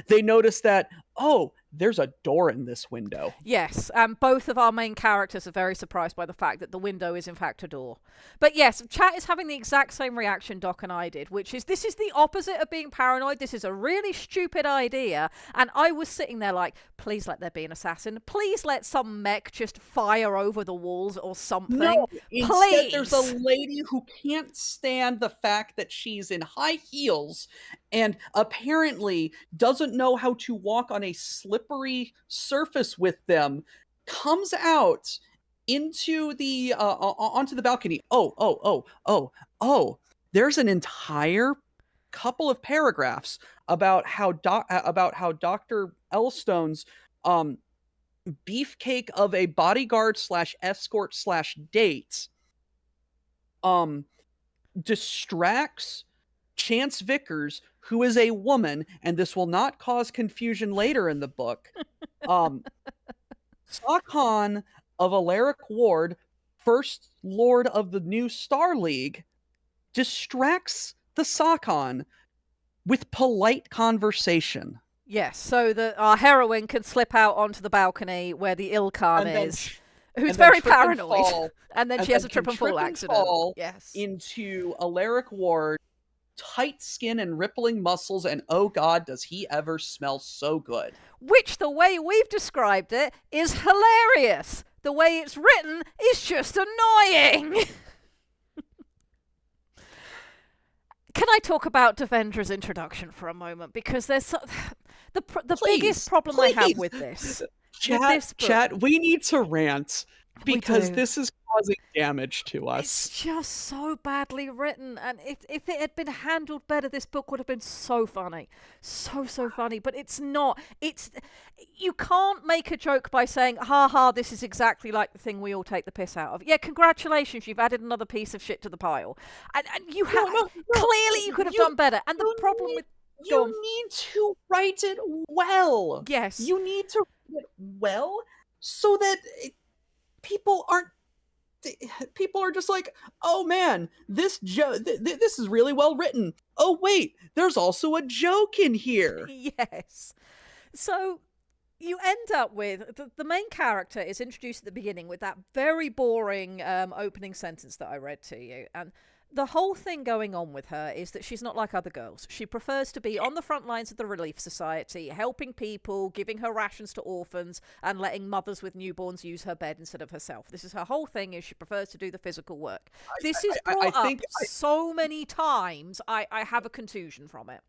They notice that, oh, there's a door in this window. Yes, and both of our main characters are very surprised by the fact that the window is in fact a door. But yes, chat is having the exact same reaction Doc and I did, which is this is the opposite of being paranoid. This is a really stupid idea, and I was sitting there like, please let there be an assassin. Please let some mech just fire over the walls or something. No, please. Instead, there's a lady who can't stand the fact that she's in high heels and apparently doesn't know how to walk on a slippery surface with them, comes out into the onto the balcony. Oh, there's an entire couple of paragraphs about how Dr. Elstone's beefcake of a bodyguard / escort / date distracts Chance Vickers, who is a woman, and this will not cause confusion later in the book. Sakhan of Alaric Ward, First Lord of the new Star League, distracts the Sakhan with polite conversation. Yes, so that our heroine can slip out onto the balcony where the Ilkhan is, who's very paranoid. And then she has a trip and fall accident. Yes. Into Alaric Ward, tight skin and rippling muscles, and oh god, does he ever smell so good. Which, the way we've described it, is hilarious. The way it's written is just annoying. Can I talk about Devendra's introduction for a moment? Because there's the biggest problem I have with this. Chat, we need to rant because this is causing damage to us. It's just so badly written, and if it had been handled better, this book would have been so funny. So funny, but it's not. You can't make a joke by saying, ha ha, this is exactly like the thing we all take the piss out of. Yeah, congratulations, you've added another piece of shit to the pile. And you have, clearly you could have done better. And the problem with... You need to write it well. Yes. You need to write it well so that people are just like, oh man, this is really well written. Oh wait, there's also a joke in here. Yes. So you end up with the main character is introduced at the beginning with that very boring opening sentence that I read to you, and the whole thing going on with her is that she's not like other girls. She prefers to be on the front lines of the Relief Society, helping people, giving her rations to orphans, and letting mothers with newborns use her bed instead of herself. This is her whole thing, is she prefers to do the physical work. This is brought up so many times, I have a contusion from it.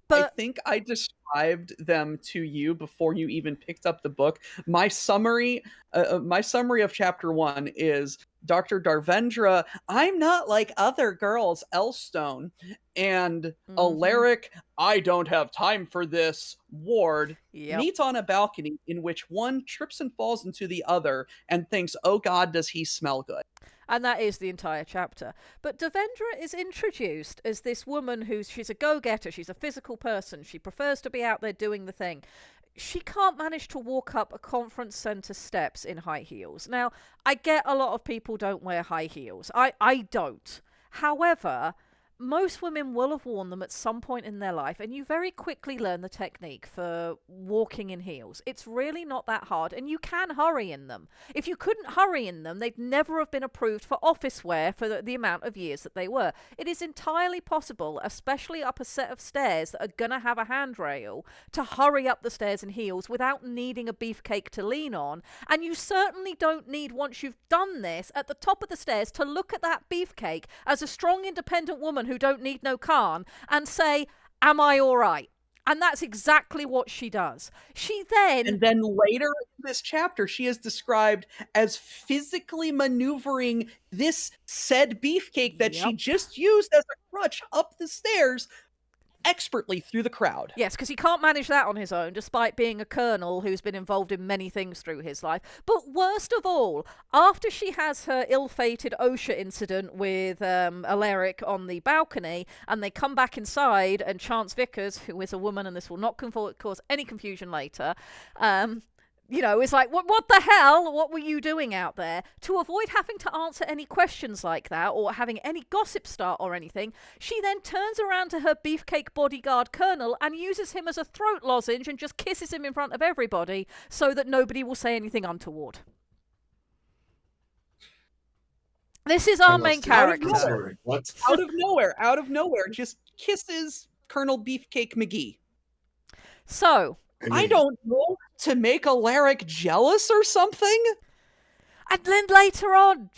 But I think I described them to you before you even picked up the book. My summary of chapter 1 is Dr. Darvendra, I'm not like other girls, Elstone, and Alaric, I don't have time for this, Ward, meet on a balcony in which one trips and falls into the other and thinks, oh god, does he smell good. And that is the entire chapter. But Devendra is introduced as this woman she's a go-getter, she's a physical person, she prefers to be out there doing the thing. She can't manage to walk up a conference centre steps in high heels. Now, I get a lot of people don't wear high heels. I don't. However, most women will have worn them at some point in their life, and you very quickly learn the technique for walking in heels. It's really not that hard, and you can hurry in them. If you couldn't hurry in them, they'd never have been approved for office wear for the amount of years that they were. It is entirely possible, especially up a set of stairs that are going to have a handrail, to hurry up the stairs in heels without needing a beefcake to lean on. And you certainly don't need, once you've done this, at the top of the stairs, to look at that beefcake as a strong, independent woman who don't need no Khan and say, am I all right? And that's exactly what she does. And then later in this chapter, she is described as physically maneuvering this said beefcake that she just used as a crutch up the stairs expertly through the crowd. Yes, because he can't manage that on his own, despite being a colonel who's been involved in many things through his life. But worst of all, after she has her ill-fated OSHA incident with Alaric on the balcony, and they come back inside, and Chance Vickers, who is a woman, and this will not cause any confusion later, it's like, what the hell? What were you doing out there? To avoid having to answer any questions like that or having any gossip start or anything, she then turns around to her beefcake bodyguard colonel and uses him as a throat lozenge and just kisses him in front of everybody so that nobody will say anything untoward. This is our main character. What? Out of nowhere, just kisses Colonel Beefcake McGee. So... I don't know, to make Alaric jealous or something? And then later on,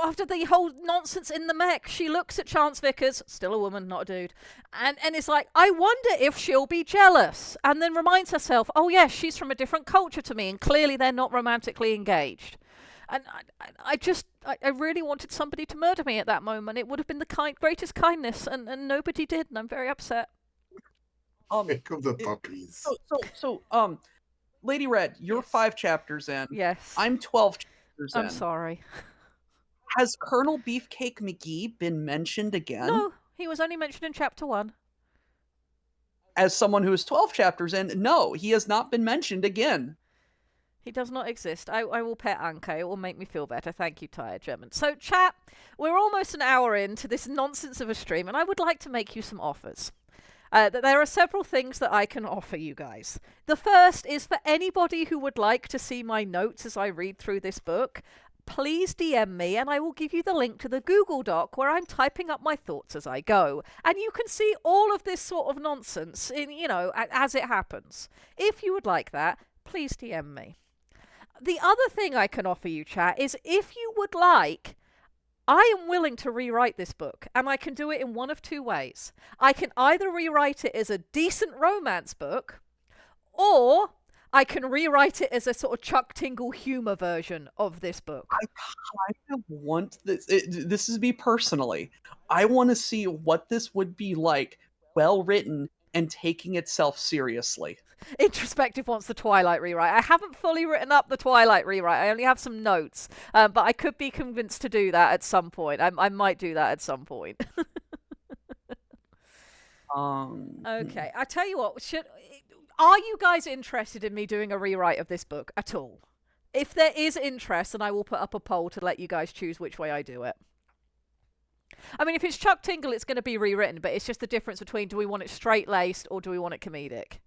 after the whole nonsense in the mech, she looks at Chance Vickers, still a woman, not a dude, and it's like, I wonder if she'll be jealous. And then reminds herself, oh yes, she's from a different culture to me, and clearly they're not romantically engaged. And I really wanted somebody to murder me at that moment. It would have been the greatest kindness, and nobody did, and I'm very upset. Here come the puppies. Lady Red, you're Yes. 5 chapters in. Yes. I'm 12 chapters in. I'm sorry. Has Colonel Beefcake McGee been mentioned again? No, he was only mentioned in chapter 1. As someone who is 12 chapters in, no, he has not been mentioned again. He does not exist. I will pet Anka. It will make me feel better. Thank you, Tired German. So, chat, we're almost an hour into this nonsense of a stream, and I would like to make you some offers. There are several things that I can offer you guys. The first is for anybody who would like to see my notes as I read through this book, please DM me and I will give you the link to the Google Doc where I'm typing up my thoughts as I go. And you can see all of this sort of nonsense in, as it happens. If you would like that, please DM me. The other thing I can offer you, chat, is if you would like, I am willing to rewrite this book, and I can do it in one of two ways. I can either rewrite it as a decent romance book, or I can rewrite it as a sort of Chuck Tingle humor version of this book. I kind of want this. This is me personally. I want to see what this would be like, well written and taking itself seriously. Introspective wants the Twilight rewrite. I haven't fully written up the Twilight rewrite. I only have some notes, but I could be convinced to do that at some point. I might do that at some point. Okay, I tell you what. Are you guys interested in me doing a rewrite of this book at all? If there is interest, then I will put up a poll to let you guys choose which way I do it. I mean, if it's Chuck Tingle, it's going to be rewritten, but it's just the difference between do we want it straight-laced or do we want it comedic?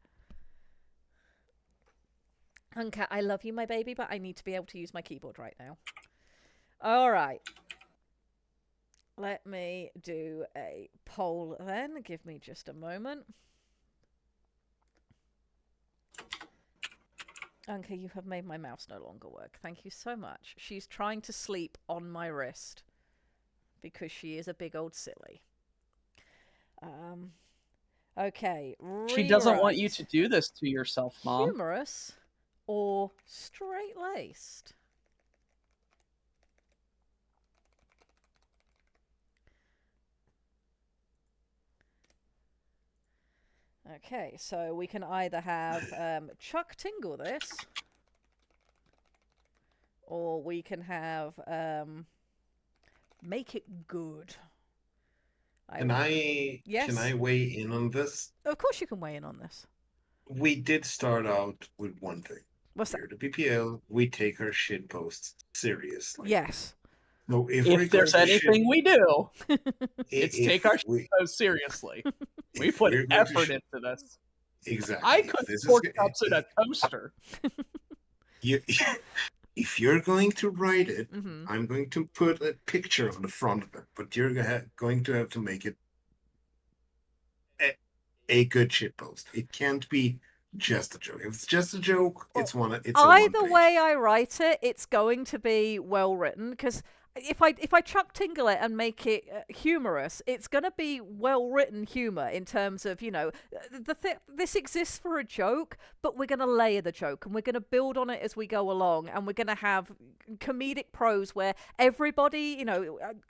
Uncat, I love you, my baby, but I need to be able to use my keyboard right now. All right. Let me do a poll then. Give me just a moment. Anka, you have made my mouse no longer work. Thank you so much. She's trying to sleep on my wrist because she is a big old silly. Okay. She doesn't want you to do this to yourself, Mom. Humorous or straight-laced? Okay, so we can either have Chuck Tingle this, or we can have make it good. Can I weigh in on this? Of course you can weigh in on this. We did start out with one thing. What's We're the PPL. We take our shit posts seriously. Yes. No, if there's anything we do, it's take our shit posts seriously. We put effort into this. Exactly. I could pork chops in a toaster. If you're going to write it, I'm going to put a picture on the front of it, but you're going to have to make it a good shit post. It can't be just a joke. If it's just a joke, it's either way I write it, it's going to be well written, because if I Chuck Tingle it and make it humorous, it's going to be well written humor in terms of, this exists for a joke, but we're going to layer the joke and we're going to build on it as we go along, and we're going to have comedic prose where everybody,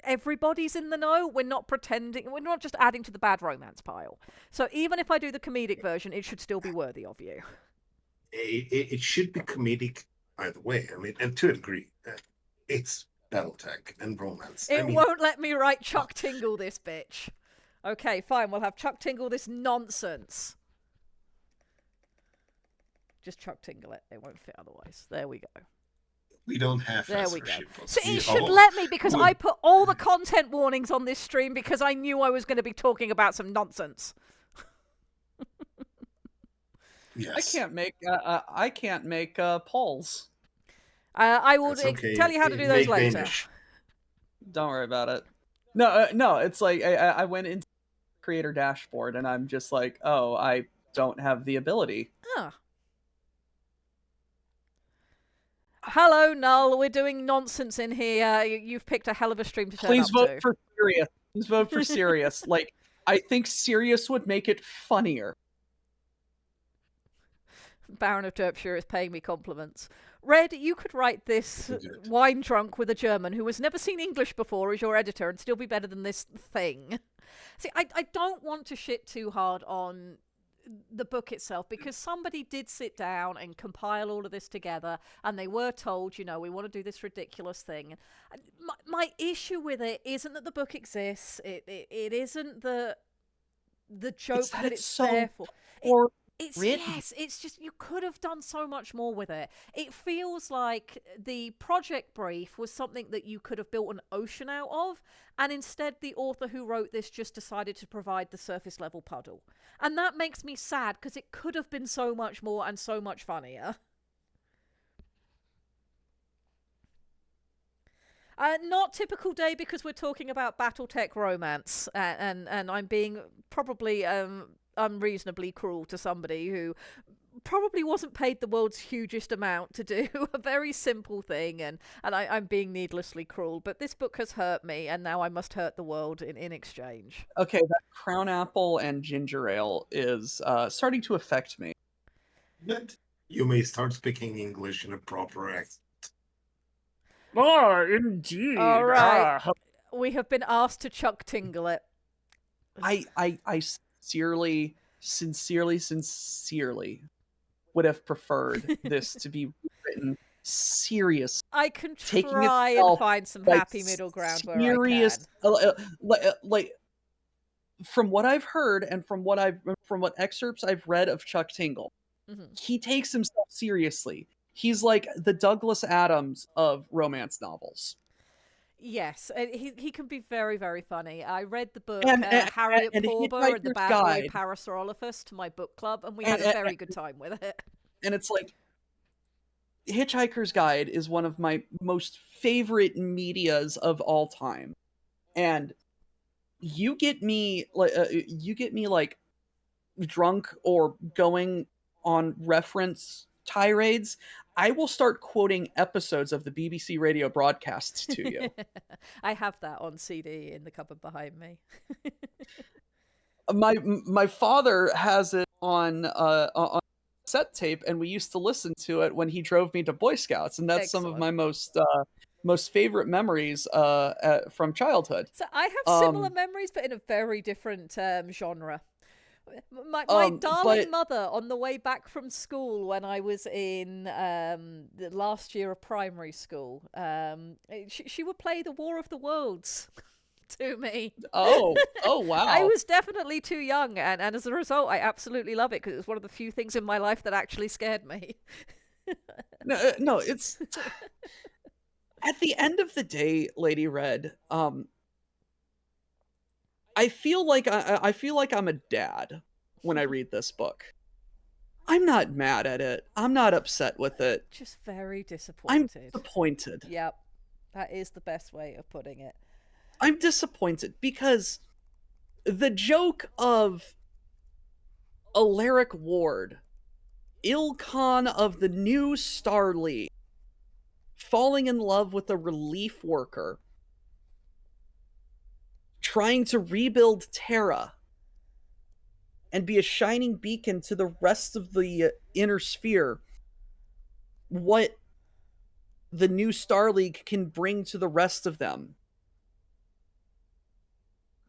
everybody's in the know. We're not pretending, we're not just adding to the bad romance pile. So even if I do the comedic version, it should still be worthy of you. It should be comedic either way. I mean, and to a degree, it's Battletech and Romance. It won't let me write Chuck Tingle this bitch. Okay, fine. We'll have Chuck Tingle this nonsense. Just Chuck Tingle it. It won't fit otherwise. There we go. We don't have there we go. So it should let me, because I put all the content warnings on this stream because I knew I was going to be talking about some nonsense. Yes. I can't make polls. I will tell you how to do those later. Danish. Don't worry about it. No, it's like I went into creator dashboard and I'm just like, oh, I don't have the ability. Ah. Hello, Null. We're doing nonsense in here. You've picked a hell of a stream to turn Please up vote to. for serious. Please vote for serious. Like, I think serious would make it funnier. Baron of Derpshire is paying me compliments. Red, you could write this wine drunk with a German who has never seen English before as your editor and still be better than this thing. See, I don't want to shit too hard on the book itself, because somebody did sit down and compile all of this together, and they were told, we want to do this ridiculous thing. And my issue with it isn't that the book exists. It isn't the joke that it's so there for. It's written. yes, it's just you could have done so much more with it. It feels like the project brief was something that you could have built an ocean out of, and instead the author who wrote this just decided to provide the surface level puddle. And that makes me sad because it could have been so much more and so much funnier. Not typical day because we're talking about Battletech Romance, and I'm being probably unreasonably cruel to somebody who probably wasn't paid the world's hugest amount to do a very simple thing, and I'm being needlessly cruel, but this book has hurt me, and now I must hurt the world in exchange. Okay, that crown apple and ginger ale is starting to affect me. You may start speaking English in a proper accent. Oh, indeed. All right. We have been asked to Chuck Tingle it. I sincerely would have preferred this to be written serious. I can taking try and itself, find some like, happy middle ground serious, where I can. like from what I've heard and from what excerpts I've read of Chuck Tingle, he takes himself seriously. He's like the Douglas Adams of romance novels. Yes, he can be very, very funny. I read the book Harriet and Porber and the Hitchhiker's Bad Boy Guide. Parasaurolophus to my book club, and we had a very good time with it. And it's like, Hitchhiker's Guide is one of my most favorite medias of all time, and you get me like drunk or going on reference tirades, I will start quoting episodes of the BBC radio broadcasts to you. I have that on CD in the cupboard behind me. My father has it on cassette tape, and we used to listen to it when he drove me to Boy Scouts, and that's some of my most favorite memories from childhood. So I have similar memories, but in a very different genre. My darling mother, on the way back from school when I was in the last year of primary school, she would play The War of the Worlds to me. Oh wow. I was definitely too young, and as a result, I absolutely love it because it was one of the few things in my life that actually scared me. No, it's at the end of the day, Lady Red, I feel like I'm a dad when I read this book. I'm not mad at it. I'm not upset with it. Just very disappointed. I'm disappointed. Yep. That is the best way of putting it. I'm disappointed because the joke of Alaric Ward, Ilkhan of the New Star League, falling in love with a relief worker, trying to rebuild Terra and be a shining beacon to the rest of the inner sphere, what the New Star League can bring to the rest of them,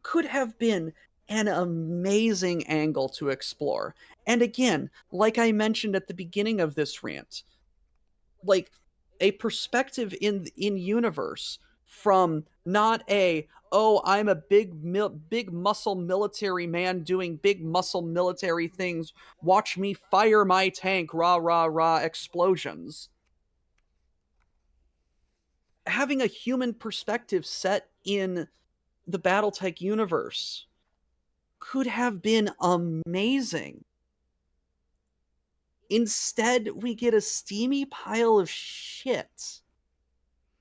could have been an amazing angle to explore. And again, like I mentioned at the beginning of this rant, like a perspective in universe from not I'm a big muscle military man doing big muscle military things, watch me fire my tank, rah rah rah explosions. Having a human perspective set in the Battletech universe could have been amazing. Instead, we get a steamy pile of shit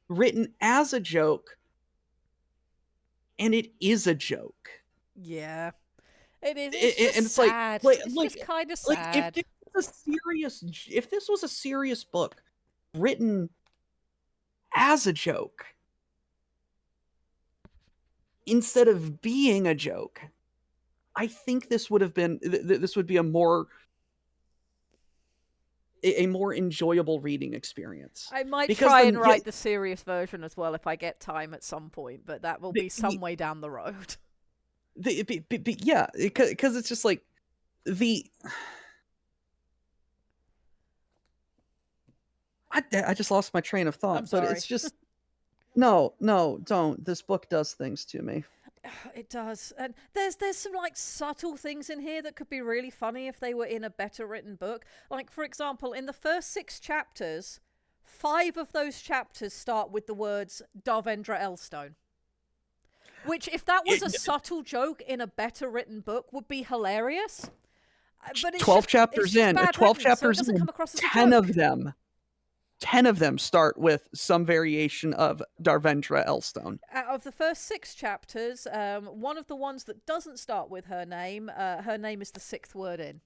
written as a joke, and it is a joke. Yeah, it is. It's sad. It's just kind of sad. If this was a serious book written as a joke instead of being a joke, I think this would be a more enjoyable reading experience. I might try and write the serious version as well if I get time at some point, but that will be some way down the road. Yeah, because it's just like the I just lost my train of thought. I'm sorry. But it's just no, don't. This book does things to me. It does, and there's some like subtle things in here that could be really funny if they were in a better written book. Like, for example, in the first 6 chapters, 5 of those chapters start with the words Darvendra Elstone, which, if that was a subtle joke in a better written book, would be hilarious. But it's 12 just, chapters it's just in, bad 12 written, so it chapters doesn't in, come across as a 10 joke. of them 10 of them start with some variation of Darvendra Elstone. Out of the first 6 chapters, one of the ones that doesn't start with her name is the 6th word in.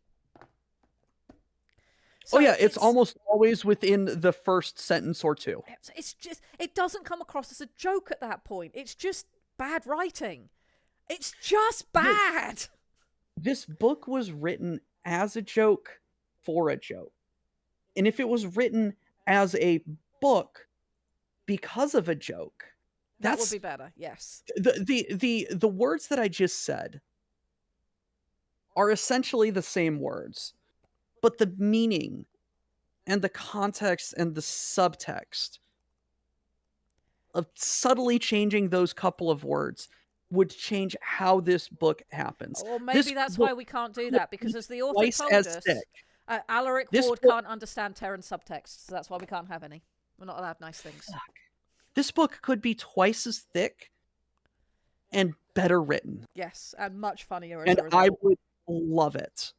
So oh yeah, it's almost always within the first sentence or two. It's just, it doesn't come across as a joke at that point. It's just bad writing. It's just bad. This book was written as a joke for a joke. And if it was written as a book because of a joke, that would be better. Yes. The words that I just said are essentially the same words, but the meaning and the context and the subtext of subtly changing those couple of words would change how this book happens. Or maybe that's why we can't do that, because as the author told us, Alaric Ward can't understand Terran subtext, so that's why we can't have any. We're not allowed nice things. This book could be twice as thick and better written. Yes, and much funnier as and a result. I would love it.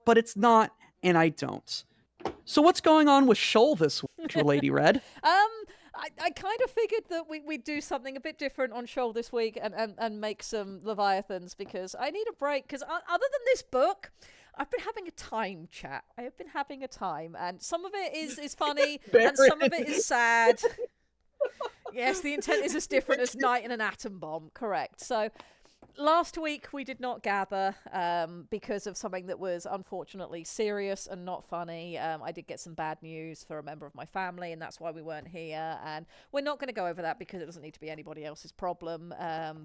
But it's not, and I don't. So what's going on with Shoal this week, Lady Red? I kind of figured that we'd do something a bit different on Shoal this week and make some Leviathans, because I need a break. Because other than this book, I've been having a time chat. I have been having a time, and some of it is funny, and some of it is sad. Yes, the intent is as different as night in an atom bomb, correct. So last week we did not gather because of something that was unfortunately serious and not funny. I did get some bad news for a member of my family, and that's why we weren't here. And we're not going to go over that because it doesn't need to be anybody else's problem.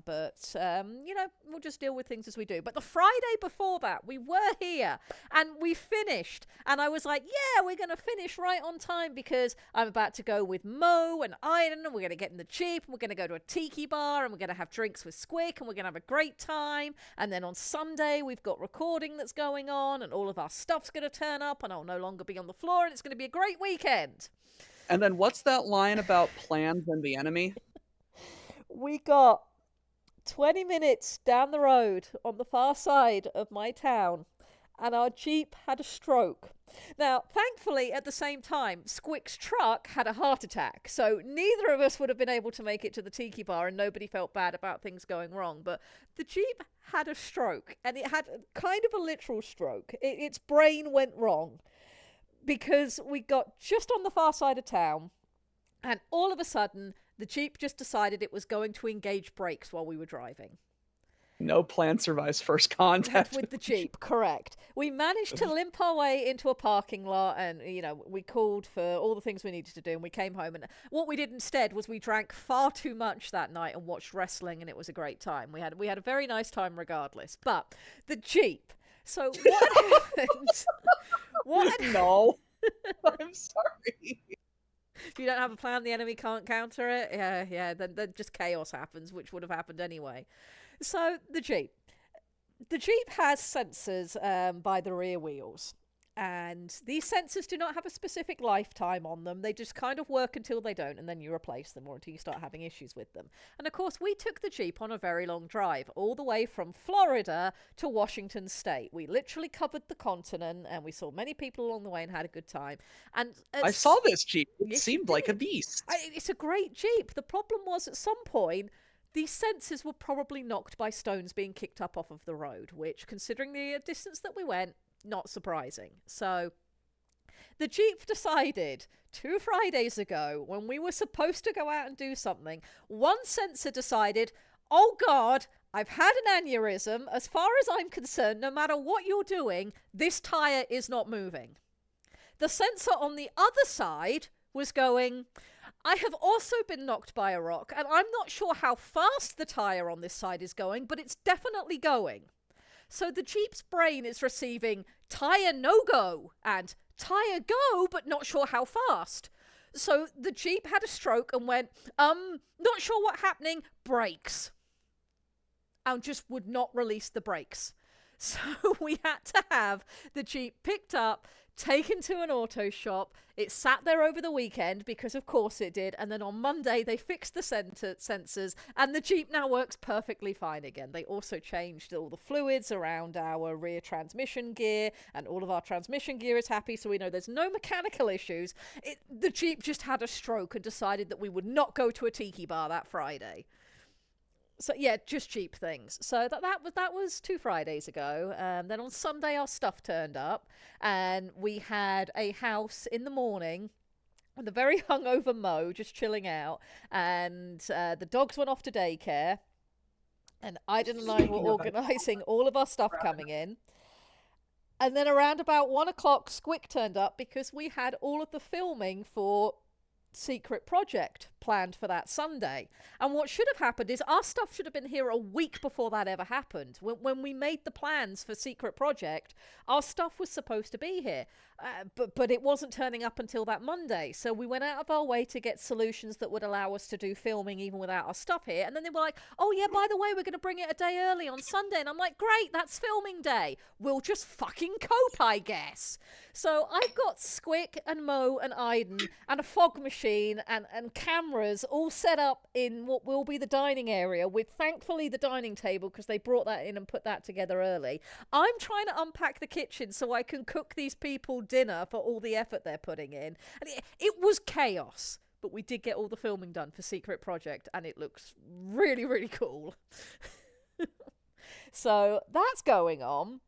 But you know, we'll just deal with things as we do. But the Friday before that, we were here and we finished. And I was like, yeah, we're going to finish right on time because I'm about to go with Mo and Iden, and we're going to get in the Jeep, and we're going to go to a tiki bar, and we're going to have drinks with Squick, and we're going to have a great time. And then on Sunday we've got recording that's going on, and all of our stuff's going to turn up, and I'll no longer be on the floor, and it's going to be a great weekend. And then what's that line about plans and the enemy? We got 20 minutes down the road on the far side of my town, and our Jeep had a stroke. Now, thankfully, at the same time, Squick's truck had a heart attack, so neither of us would have been able to make it to the tiki bar, and nobody felt bad about things going wrong. But the Jeep had a stroke, and it had kind of a literal stroke. Its brain went wrong because we got just on the far side of town, and all of a sudden, the Jeep just decided it was going to engage brakes while we were driving. No plan survives first contact with the Jeep, correct. We managed to limp our way into a parking lot, and, you know, we called for all the things we needed to do, and we came home. And what we did instead was we drank far too much that night and watched wrestling, and it was a great time. We had a very nice time regardless. But the Jeep. So what happened? No. I'm sorry. If you don't have a plan, the enemy can't counter it. Yeah. Then just chaos happens, which would have happened anyway. So the Jeep has sensors by the rear wheels, and these sensors do not have a specific lifetime on them. They just kind of work until they don't, and then you replace them, or until you start having issues with them. And of course, we took the Jeep on a very long drive, all the way from Florida to Washington State. We literally covered the continent, and we saw many people along the way and had a good time. And I saw this Jeep. It Yes, seemed like a beast. It's a great Jeep. The problem was, at some point, these sensors were probably knocked by stones being kicked up off of the road, which, considering the distance that we went, not surprising. So the Jeep decided 2 Fridays ago, when we were supposed to go out and do something, one sensor decided, oh God, I've had an aneurysm. As far as I'm concerned, no matter what you're doing, this tire is not moving. The sensor on the other side was going, I have also been knocked by a rock, and I'm not sure how fast the tire on this side is going, but it's definitely going. So the Jeep's brain is receiving tyre no-go and tyre go, but not sure how fast. So the Jeep had a stroke and went, not sure what happening, brakes. And just would not release the brakes. So we had to have the Jeep picked up, taken to an auto shop. It sat there over the weekend because of course it did. And then on Monday they fixed the sensors and the Jeep now works perfectly fine again. They also changed all the fluids around our rear transmission gear and all of our transmission gear is happy. So we know there's no mechanical issues. The Jeep just had a stroke and decided that we would not go to a tiki bar that Friday. So yeah, just cheap things. So that was 2 Fridays ago. Then on Sunday our stuff turned up, and we had a house in the morning with a very hungover Mo just chilling out, and the dogs went off to daycare, and Iden and I were organising all of our stuff coming in. And then around about 1 o'clock, Squick turned up because we had all of the filming for Secret Project planned for that Sunday. And what should have happened is our stuff should have been here a week before that ever happened. When we made the plans for Secret Project, our stuff was supposed to be here. But it wasn't turning up until that Monday. So we went out of our way to get solutions that would allow us to do filming even without our stuff here. And then they were like, oh yeah, by the way, we're going to bring it a day early on Sunday. And I'm like, great, that's filming day. We'll just fucking cope, I guess. So I've got Squick and Mo and Iden and a fog machine and cameras all set up in what will be the dining area with thankfully the dining table because they brought that in and put that together early. I'm trying to unpack the kitchen so I can cook these people dinner for all the effort they're putting in. And it was chaos, but we did get all the filming done for Secret Project and it looks really, really cool. So that's going on.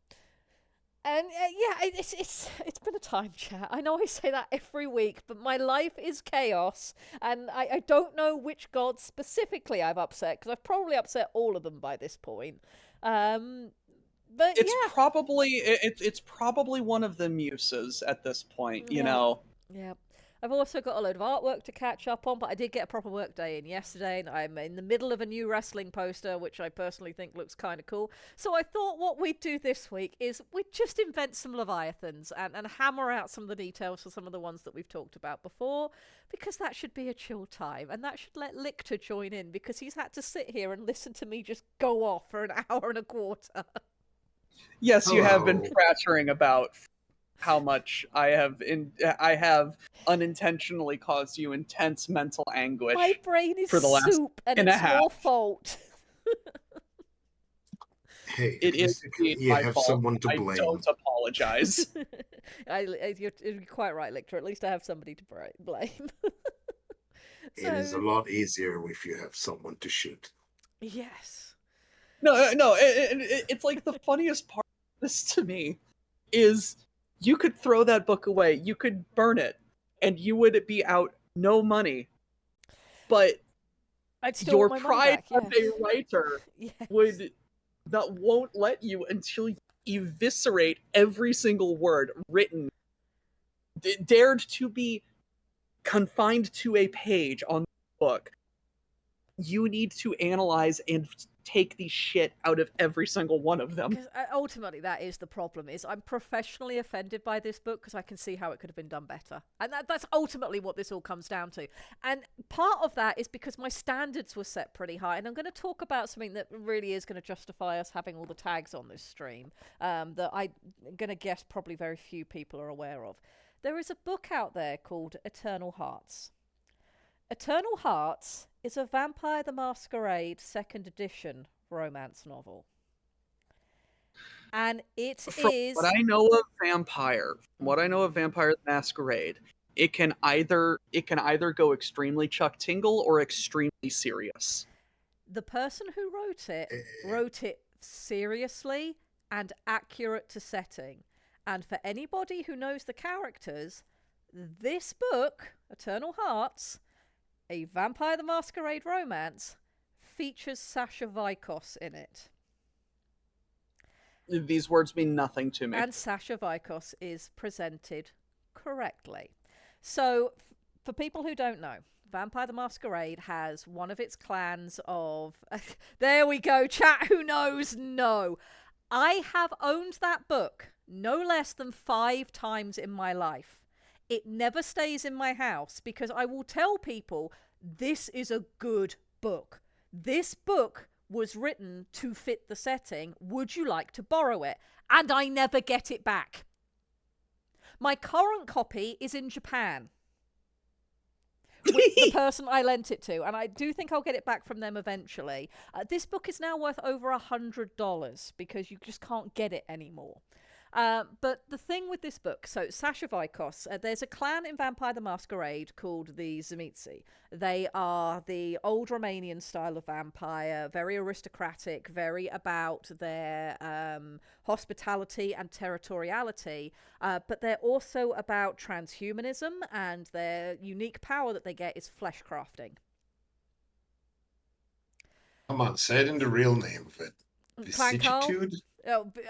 And yeah, it's been a time, chat. I know I say that every week, but my life is chaos, and I don't know which god specifically I've upset, because I've probably upset all of them by this point. But It's yeah. probably one of the muses at this point, you know. Yeah. I've also got a load of artwork to catch up on, but I did get a proper work day in yesterday, and I'm in the middle of a new wrestling poster, which I personally think looks kind of cool. So I thought what we'd do this week is we'd just invent some Leviathans and hammer out some of the details for some of the ones that we've talked about before, because that should be a chill time, and that should let Lictor join in, because he's had to sit here and listen to me just go off for an hour and a quarter. Yes, you have been prattering about how much I have unintentionally caused you intense mental anguish. My brain is for the last soup, and it's your fault. Hey, It is you my have fault. someone to blame. I don't apologize. You're quite right, Lictor. At least I have somebody to blame. It is a lot easier if you have someone to shoot. Yes. No. It's like the funniest part of this to me is you could throw that book away, you could burn it, and you would be out no money. But your pride as a writer won't let you until you eviscerate every single word written, dared to be confined to a page on the book. You need to analyze and take the shit out of every single one of them. Because ultimately that is the problem, is I'm professionally offended by this book because I can see how it could have been done better. And that's ultimately what this all comes down to. And part of that is because my standards were set pretty high. And I'm going to talk about something that really is going to justify us having all the tags on this stream that I'm going to guess probably very few people are aware of. There is a book out there called Eternal Hearts. Eternal Hearts is a Vampire the Masquerade 2nd edition romance novel. And What I know of Vampire the Masquerade, it can either go extremely Chuck Tingle or extremely serious. The person who wrote it seriously and accurate to setting. And for anybody who knows the characters, this book, Eternal Hearts, a Vampire the Masquerade romance, features Sasha Vikos in it. These words mean nothing to me. And Sasha Vikos is presented correctly. So, for people who don't know, Vampire the Masquerade has one of its clans of... There we go, chat who knows, no. I have owned that book no less than 5 times in my life. It never stays in my house because I will tell people this is a good book. This book was written to fit the setting. Would you like to borrow it? And I never get it back. My current copy is in Japan with the person I lent it to, and I do think I'll get it back from them eventually. This book is now worth over $100 because you just can't get it anymore. But the thing with this book, so Sasha Vikos, there's a clan in Vampire the Masquerade called the Zamitsi. They are the old Romanian style of vampire, very aristocratic, very about their hospitality and territoriality, but they're also about transhumanism, and their unique power that they get is flesh crafting. Come on, say it in the real name of it. Clan Carl? Vicissitude?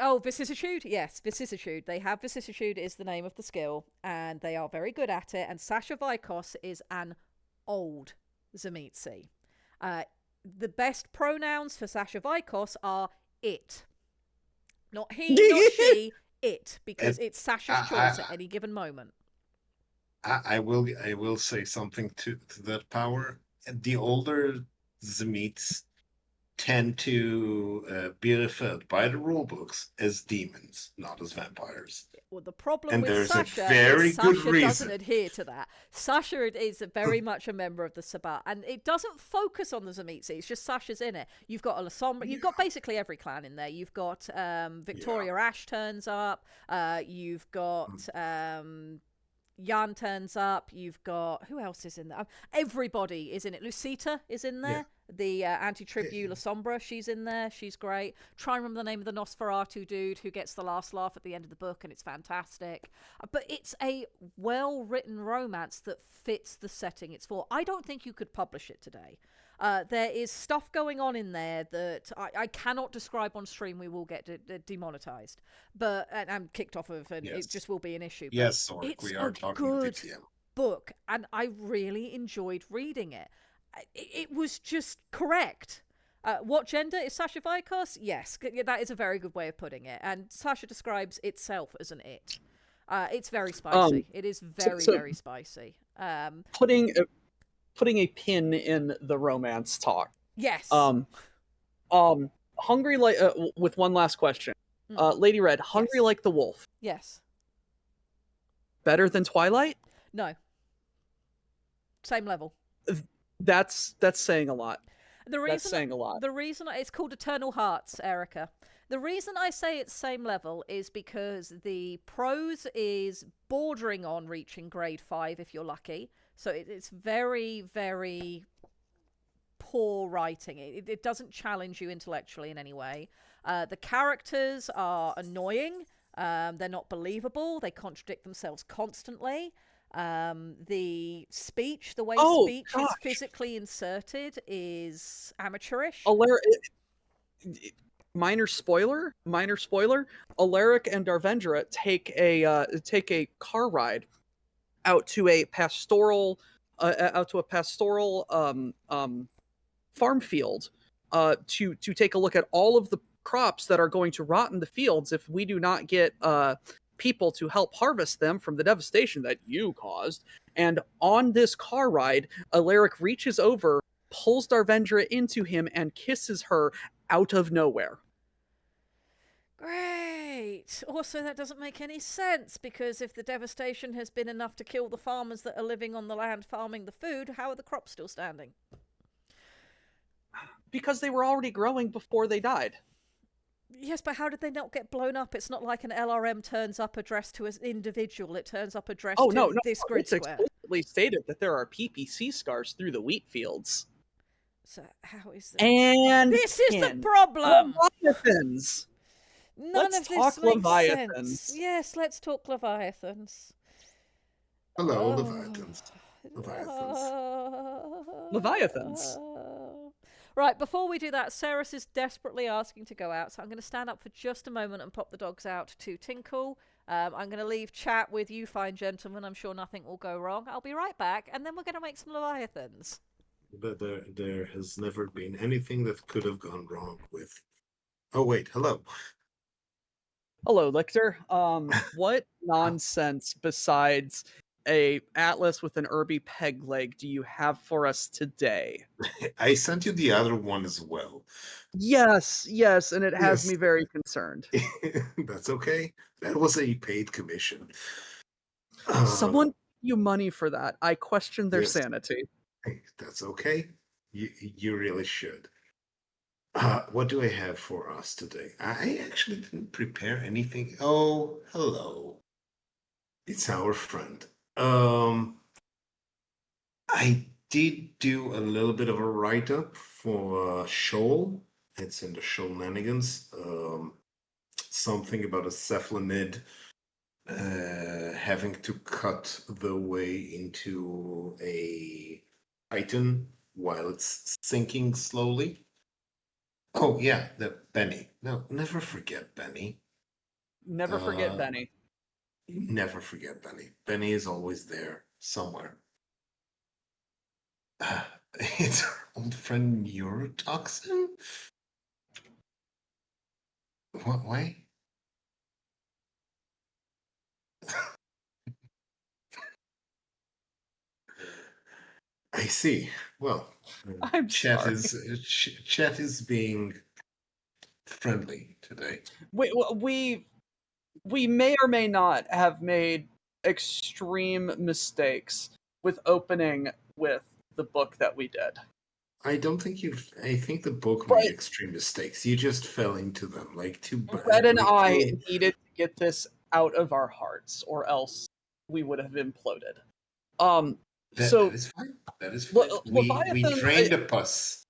Oh, vicissitude? Yes, vicissitude. They have vicissitude is the name of the skill, and they are very good at it. And Sasha Vikos is an old Zamitsi. The best pronouns for Sasha Vikos are it. Not he, not she, it, because it's Sasha's choice at any given moment. I will say something to that power. The older Zamits tend to be referred by the rule books as demons, not as vampires. Well, the problem And with there's a Sasha very is good Sasha reason. doesn't adhere to that. Sasha is very much a member of the Sabbat, and it doesn't focus on the Zamitsi. It's just Sasha's in it. You've got a Sombra. You've got basically every clan in there. You've got Victoria Ash turns up. You've got Jan turns up. You've got, who else is in there? Everybody is in it. Lucita is in there. Yeah. The anti-tribu La Sombra, she's in there. She's great. Try and remember the name of the Nosferatu dude who gets the last laugh at the end of the book, and it's fantastic. But it's a well-written romance that fits the setting it's for. I don't think you could publish it today. There is stuff going on in there that I cannot describe on stream. We will get demonetized, and kicked off of, and Yes. it just will be an issue. Yes, but Sork, it's we are a talking good DTM. book, and I really enjoyed reading it. It was just correct. What gender is Sasha Vikos? Yes, that is a very good way of putting it. And Sasha describes itself as an it. It's very spicy. It is very, very spicy. Putting a pin in the romance talk. Yes. Hungry like with one last question. Lady Red, Hungry Yes. Like the Wolf. Yes. Better than Twilight? No. Same level. That's saying a lot. That's saying a lot. The reason it's called Eternal Hearts, Erica. The reason I say it's same level is because the prose is bordering on reaching grade 5 if you're lucky. So it's very, very poor writing. It doesn't challenge you intellectually in any way. The characters are annoying. They're not believable. They contradict themselves constantly. The speech, the way speech is physically inserted is amateurish. Minor spoiler. Alaric and Darvendra take a car ride out to a pastoral farm field to take a look at all of the crops that are going to rot in the fields if we do not get people to help harvest them from the devastation that you caused. And on this car ride, Alaric reaches over, pulls Darvendra into him, and kisses her out of nowhere. Great. Also, that doesn't make any sense, because if the devastation has been enough to kill the farmers that are living on the land farming the food, how are the crops still standing? Because they were already growing before they died. Yes, but how did they not get blown up? It's not like an LRM turns up addressed to an individual. It turns up addressed to this grid it's square. explicitly stated that there are PPC scars through the wheat fields. So how is that? And this is the problem! Leviathans! None of this makes sense. Yes, let's talk Leviathans. Hello, Leviathans. Leviathans. Right, before we do that, Ceres is desperately asking to go out, so I'm going to stand up for just a moment and pop the dogs out to Tinkle. I'm going to leave chat with you fine gentlemen. I'm sure nothing will go wrong. I'll be right back, and then we're going to make some Leviathans. But there has never been anything that could have gone wrong with... Oh, wait, hello. Hello, Lictor. What nonsense besides a atlas with an Irby peg leg do you have for us today? I sent you the other one as well. Yes, yes, and it has Yes, me very concerned. that's okay. That was a paid commission. Uh, Someone paid you money for that. I question their yes, sanity. that's okay. You really should. What do I have for us today? I actually didn't prepare anything. Oh, hello. It's our friend. I did do a little bit of a write up for Shoal. It's in the Shoal-nanigans. Something about a cephalonid having to cut the way into a Titan while it's sinking slowly. Oh yeah, the Benny. No, never forget Benny. Never forget Uh, Benny. never forget Benny. Benny is always there somewhere. It's our old friend Neurotoxin. What way? I see. Well, I'm chat sorry. is chat is being friendly today. We may or may not have made extreme mistakes with opening with the book that we did. I don't think you've. I think the book But made extreme mistakes. You just fell into them, Red and like I two. needed to get this out of our hearts, or else we would have imploded. Um, That so is fine. That is fine. We Leviathan. drained a pus.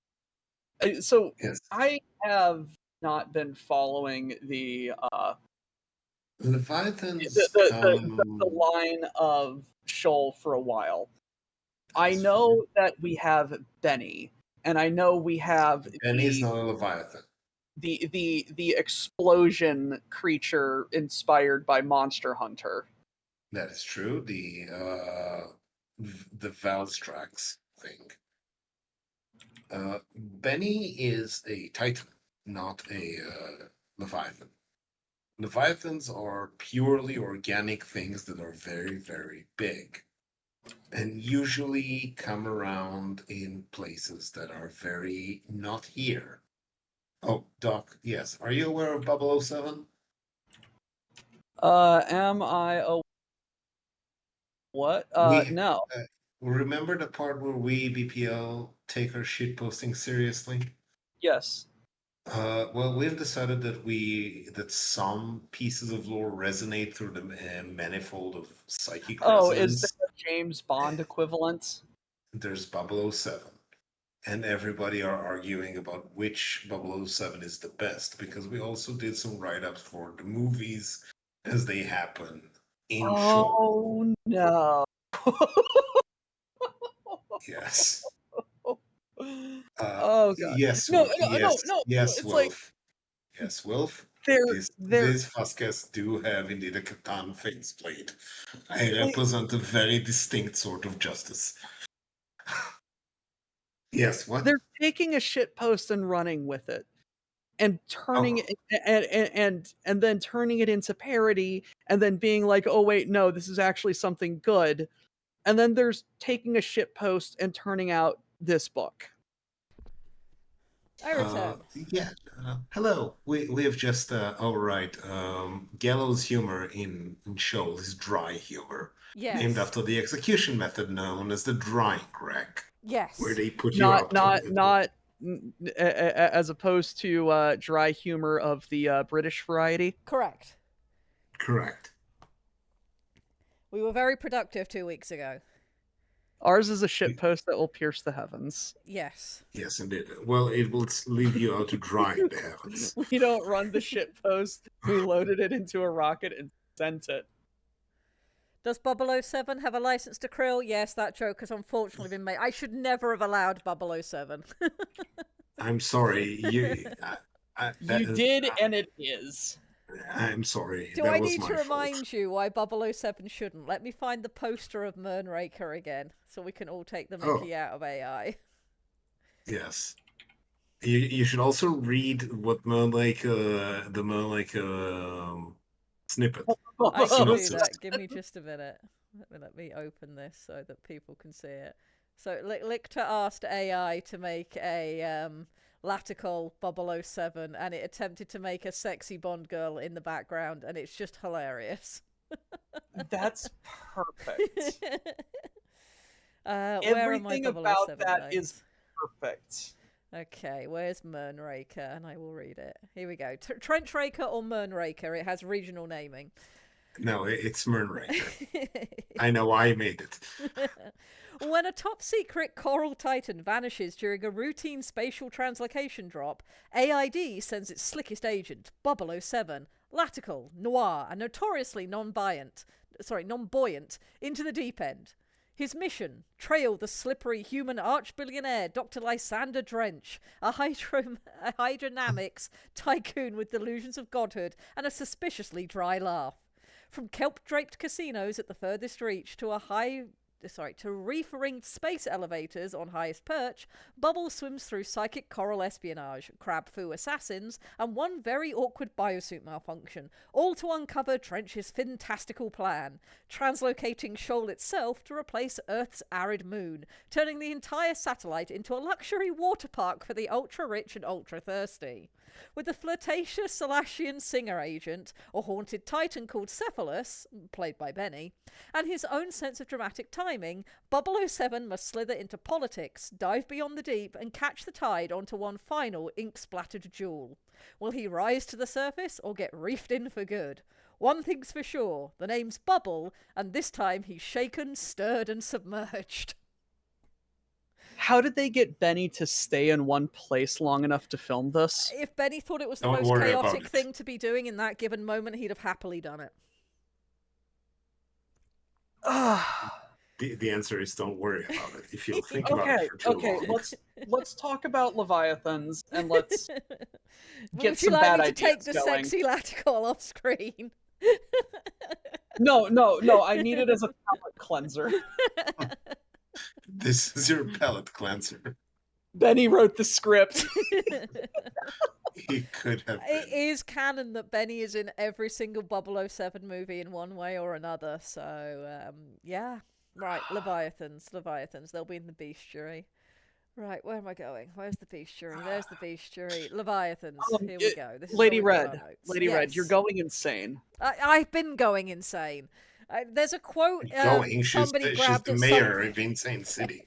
So Yes, I have not been following Leviathans the come. line of Shoal for a while. That I is fine. know that we have Benny, and I know we have Benny is not a Leviathan. the explosion creature inspired by Monster Hunter. That is true. The Valstrax thing. Benny is a Titan, not a Leviathan. Leviathans are purely organic things that are very, very big and usually come around in places that are very not here. Oh, Doc, yes. Are you aware of Bubble 07? Am I a what? We No. remember the part where we BPL take our shit posting seriously? Yes. Well, we've decided that some pieces of lore resonate through the manifold of psychic Oh, is there resonance. a James Bond equivalent? There's Bubble 07, and everybody are arguing about which Bubble 07 is the best because we also did some write-ups for the movies as they happen in Shoal. Oh no. Yes. Oh god. Yes, No, no, no, yes, no. yes, It's like Wilf. Yes, Wilf. they're These Vasquez do have indeed a Catan faceplate. I like represent a very distinct sort of justice. Yes, what? they're taking a shit post and running with it and turning Oh, it and then turning it into parody and then being like, "Oh wait, no, this is actually something good." And then there's taking a shit post and turning out this book. I return. yeah. Hello. We have just all right. Gallows humor in Shoal is dry humor, named Yes. after the execution method known as the drying rack, where Yes. they put you Not up to. as opposed to dry humor of the British variety. Correct. Correct. We were very productive 2 weeks ago. Ours is a shit post that will pierce the heavens. Yes. Yes, indeed. Well, it will leave you out to dry in the heavens. We don't run the shit post. We loaded it into a rocket and sent it. Does Bubble 07 have a license to krill? Yes, that joke has unfortunately been made. I should never have allowed Bubble 07. I'm sorry. You did, and it is. I'm sorry. Do That I was need my to fault. remind you why Bubble 07 shouldn't? Let me find the poster of Mernraker again, so we can all take the Oh, mickey out of AI. yes. You should also read what Merlake the Merlake snippet. I can do Synopsis. that. Give me just a minute. Let me open this so that people can see it. So Lictor asked AI to make a Latical 007, and it attempted to make a sexy Bond girl in the background, and it's just hilarious. That's perfect. Where are my Everything 007 about that notes? is perfect. Okay, where's Mernraker? And I will read it. Here we go. Trench Raker or Mernraker? It has regional naming. No, it's Moonraker. I know I made it. When a top secret coral titan vanishes during a routine spatial translocation drop, AID sends its slickest agent, 007, Latical, Noir, and notoriously non-buoyant, into the deep end. His mission: trail the slippery human arch-billionaire Dr. Lysander Drench, a hydrodynamics tycoon with delusions of godhood and a suspiciously dry laugh. From kelp-draped casinos at the furthest reach to reef-ringed space elevators on highest perch, Bubble swims through psychic coral espionage, crab foo assassins, and one very awkward biosuit malfunction, all to uncover Trench's fantastical plan, translocating Shoal itself to replace Earth's arid moon, turning the entire satellite into a luxury water park for the ultra-rich and ultra-thirsty. With the flirtatious Salashian singer agent, a haunted titan called Cephalus, played by Benny, and his own sense of dramatic timing, 007 must slither into politics, dive beyond the deep, and catch the tide onto one final ink-splattered jewel. Will he rise to the surface or get reefed in for good? One thing's for sure, the name's Bubble, and this time he's shaken, stirred, and submerged. How did they get Benny to stay in one place long enough to film this? If Benny thought it was the Don't most worry about chaotic it. thing to be doing in that given moment, he'd have happily done it. The answer is don't worry about it. If you think about Okay, it for too okay, long. let's talk about Leviathans and let's get Would you some like bad me to take ideas the going. sexy Latical off screen? No, I need it as a palate cleanser. This is your palate cleanser. Benny wrote the script. He could have It been. is canon that Benny is in every single 007 movie in one way or another. So, yeah. Right, Leviathans. They'll be in the bestiary. Right, where am I going? Where's the bestiary? There's the bestiary. Leviathans. Here we go. This is Lady what we've got Red, on notes. Lady Red, you're Yes. going insane. I've been going insane. There's a quote somebody She's grabbed the at mayor some... of Insane City.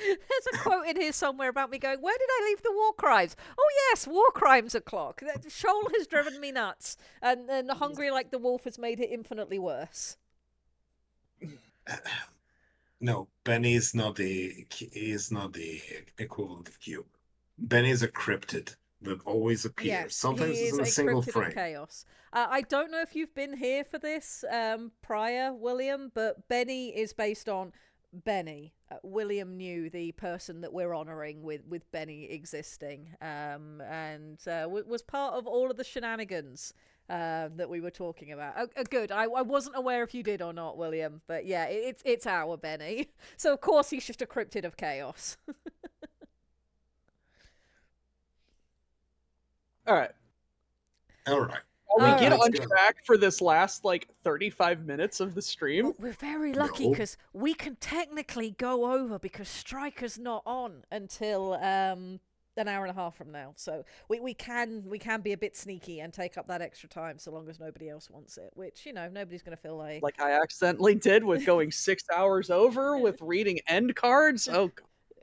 There's a quote in here somewhere about me going, where did I leave the war crimes? Oh yes, war crimes o'clock. Shoal has driven me nuts, and Hungry Like the Wolf has made it infinitely worse. No, Benny is not the equivalent of Q. Benny is a cryptid that always appears. Yes, Sometimes he it's is in a single cryptid frame. of chaos. I don't know if you've been here for this prior, William, but Benny is based on Benny. William knew the person that we're honouring with Benny existing, and was part of all of the shenanigans that we were talking about. Good. I wasn't aware if you did or not, William, but yeah, it's our Benny. So of course he's just a cryptid of chaos. All right. All right. We All get right. on track for this last 35 minutes of the stream. Well, we're very lucky No. because we can technically go over because Striker's not on until an hour and a half from now. So we can be a bit sneaky and take up that extra time so long as nobody else wants it, which, nobody's going to feel like... Like I accidentally did with going 6 hours over with reading end cards. Oh,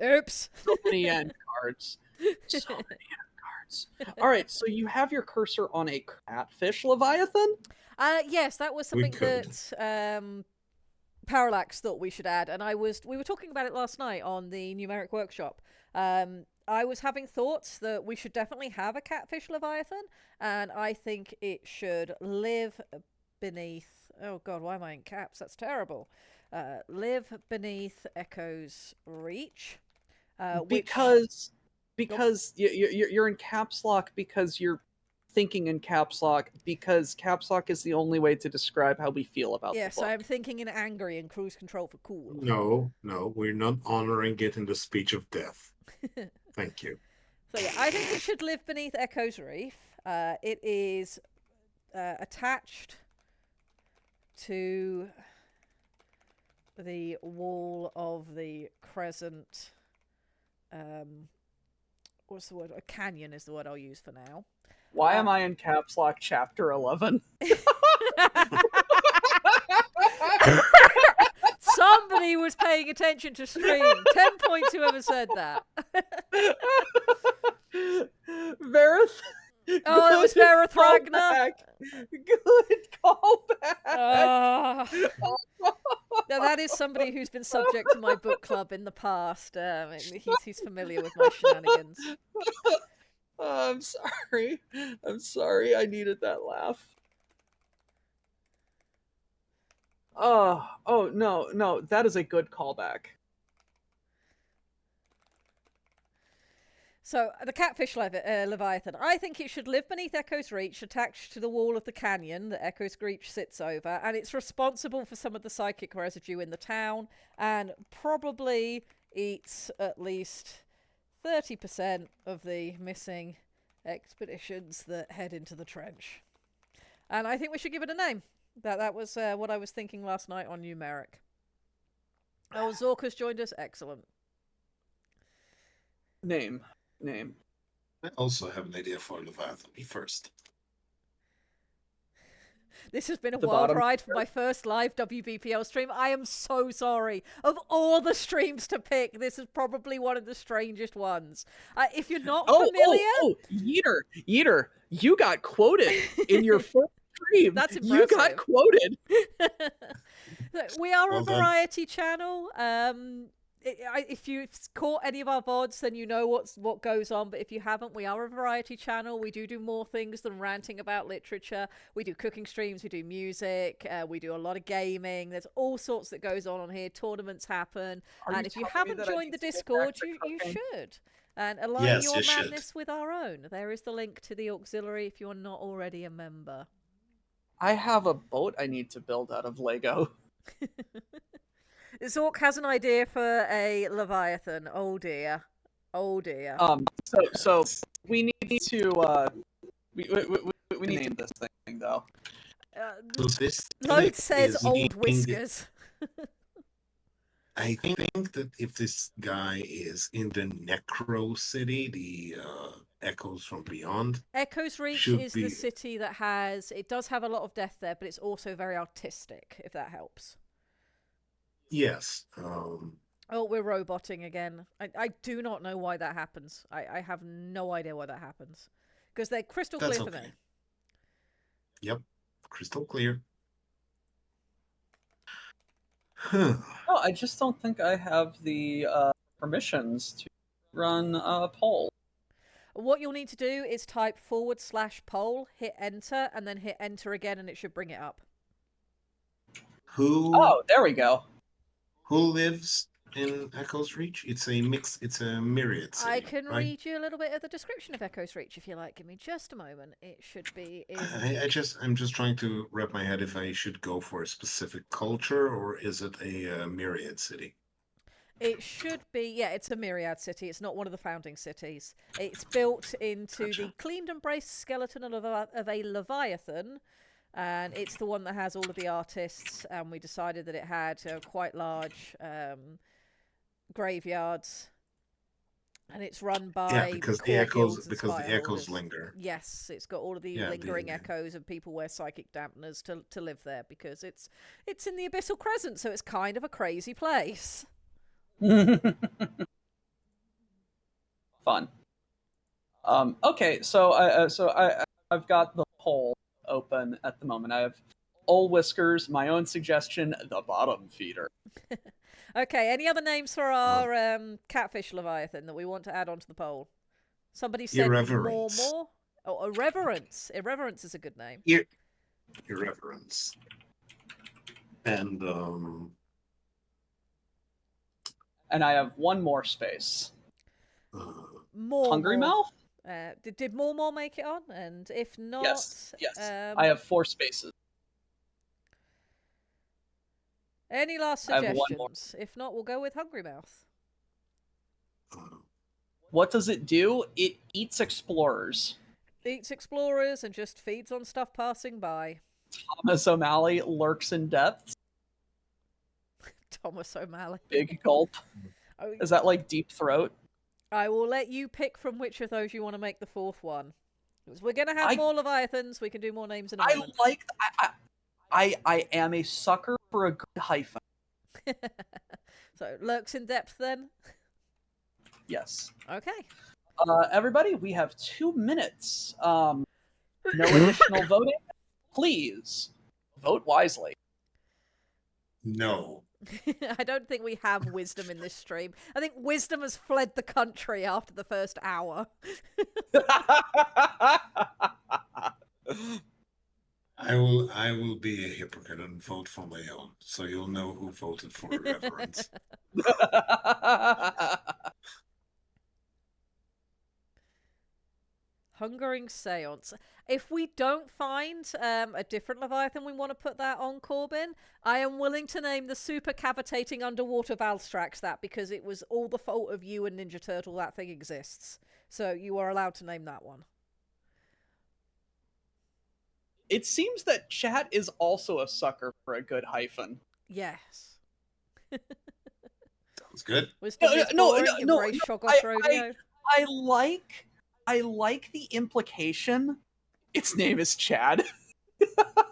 Oops. so many end cards. So many end cards. All right, so you have your cursor on a catfish Leviathan? Yes, that was something could. that Parallax thought we should add, and we were talking about it last night on the numeric workshop. I was having thoughts that we should definitely have a catfish Leviathan, and I think it should live beneath... Oh god, why am I in caps? That's terrible. Live beneath Echo's reach. Because you're in caps lock because you're thinking in caps lock because caps lock is the only way to describe how we feel about Yes, the book. I'm thinking in angry and cruise control for cool. No, we're not honoring it in the speech of death. Thank you. So yeah, I think it should live beneath Echo's reef. It is attached to the wall of the crescent. What's the word? A canyon is the word I'll use for now. Why am I in caps lock chapter 11? Somebody was paying attention to stream. 10 points whoever said that. Verith. Oh, it was Verith Ragnar. Good callback. Now that is somebody who's been subject to my book club in the past. He's familiar with my shenanigans. I'm sorry. I'm sorry. I needed that laugh. Oh, no. That is a good callback. So, the catfish Leviathan. I think it should live beneath Echo's Reach, attached to the wall of the canyon that Echo's Reach sits over, and it's responsible for some of the psychic residue in the town, and probably eats at least 30% of the missing expeditions that head into the trench. And I think we should give it a name. That was what I was thinking last night on Numeric. Oh, Zorka's joined us. Excellent. Name. I also have an idea for Leviathan. Me first. This has been a The wild bottom ride for my first live WBPL stream. I am so sorry. Of all the streams to pick, this is probably one of the strangest ones. If you're not familiar... Yeeter, you got quoted in your first stream. That's You got impressive. quoted. We are Well a done. variety channel. If you've caught any of our VODs, then you know what goes on. But if you haven't, we are a variety channel. We do more things than ranting about literature. We do cooking streams. We do music. We do a lot of gaming. There's all sorts that goes on here. Tournaments happen. And if you haven't joined the Discord, you should. And align Yes, your you should. madness with our own. There is the link to the auxiliary if you are not already a member. I have a boat I need to build out of Lego. Zork has an idea for a Leviathan. Oh dear. So we need to we need to name this thing though. So this Load says is old in- whiskers. I think that if this guy is in the Necro City, the Echoes from Beyond, Echo's Reach should is be- the city that it does have a lot of death there, but it's also very artistic, if that helps. yes. Oh, we're roboting again. I do not know why that happens. I have no idea why that happens. Because they're crystal That's clear for okay. me. Yep, crystal clear. Huh. No, I just don't think I have the permissions to run a poll. What you'll need to do is type /poll, hit enter, and then hit enter again, and it should bring it up. Who Oh, there we go. lives in Echo's Reach? It's a mix. It's a myriad city, I can right? read you a little bit of the description of Echo's Reach if you like. Give me just a moment. It should be in... I'm just trying to wrap my head if I should go for a specific culture or is it a myriad city? It should be, yeah, it's a myriad city. It's not one of the founding cities. It's built into Gotcha. the cleaned and braced skeleton of a Leviathan, and it's the one that has all of the artists, and we decided that it had quite large graveyards, and it's run by because core the echoes guilds and because the spire echoes holders. linger. Yes, it's got all of the Yeah, lingering the- echoes, and people wear psychic dampeners to live there because it's in the Abyssal Crescent, so it's kind of a crazy place. Fun. Okay, so I've got the poll open at the moment. I have Old Whiskers, my own suggestion, the bottom feeder. Okay, any other names for our catfish Leviathan that we want to add onto the poll? Somebody said Irreverence. more. Oh, Irreverence. Irreverence is a good name. Irreverence. And And I have one more space. More. Hungry Mouth? Did more make it on? And if not, Yes. I have 4 spaces. any last I have one more. suggestions? If not, we'll go with Hungry Mouth. What does it do? It eats explorers. Eats explorers and just feeds on stuff passing by. Thomas O'Malley lurks in depths. Thomas O'Malley. Big gulp. Oh, Is that like deep throat? I will let you pick from which of those you want to make the fourth one. Because we're going to have I- more Leviathans, we can do more names in a I moment. like. I am a sucker for a good hyphen. So, lurks in depth then? Yes. Okay. Everybody, we have 2 minutes. No additional voting. Please vote wisely. No. I don't think we have wisdom in this stream. I think wisdom has fled the country after the first hour. I will be a hypocrite and vote for my own, so you'll know who voted for irreverence. Hungering Seance. If we don't find a different Leviathan we want to put that on, Corbin, I am willing to name the super cavitating underwater Valstrax that, because it was all the fault of you and Ninja Turtle that thing exists. So you are allowed to name that one. It seems that chat is also a sucker for a good hyphen. Yes. Sounds good. Wisdom is boring, no, embrace Shoggoth Rodeo. I like the implication. Its name is Chad. That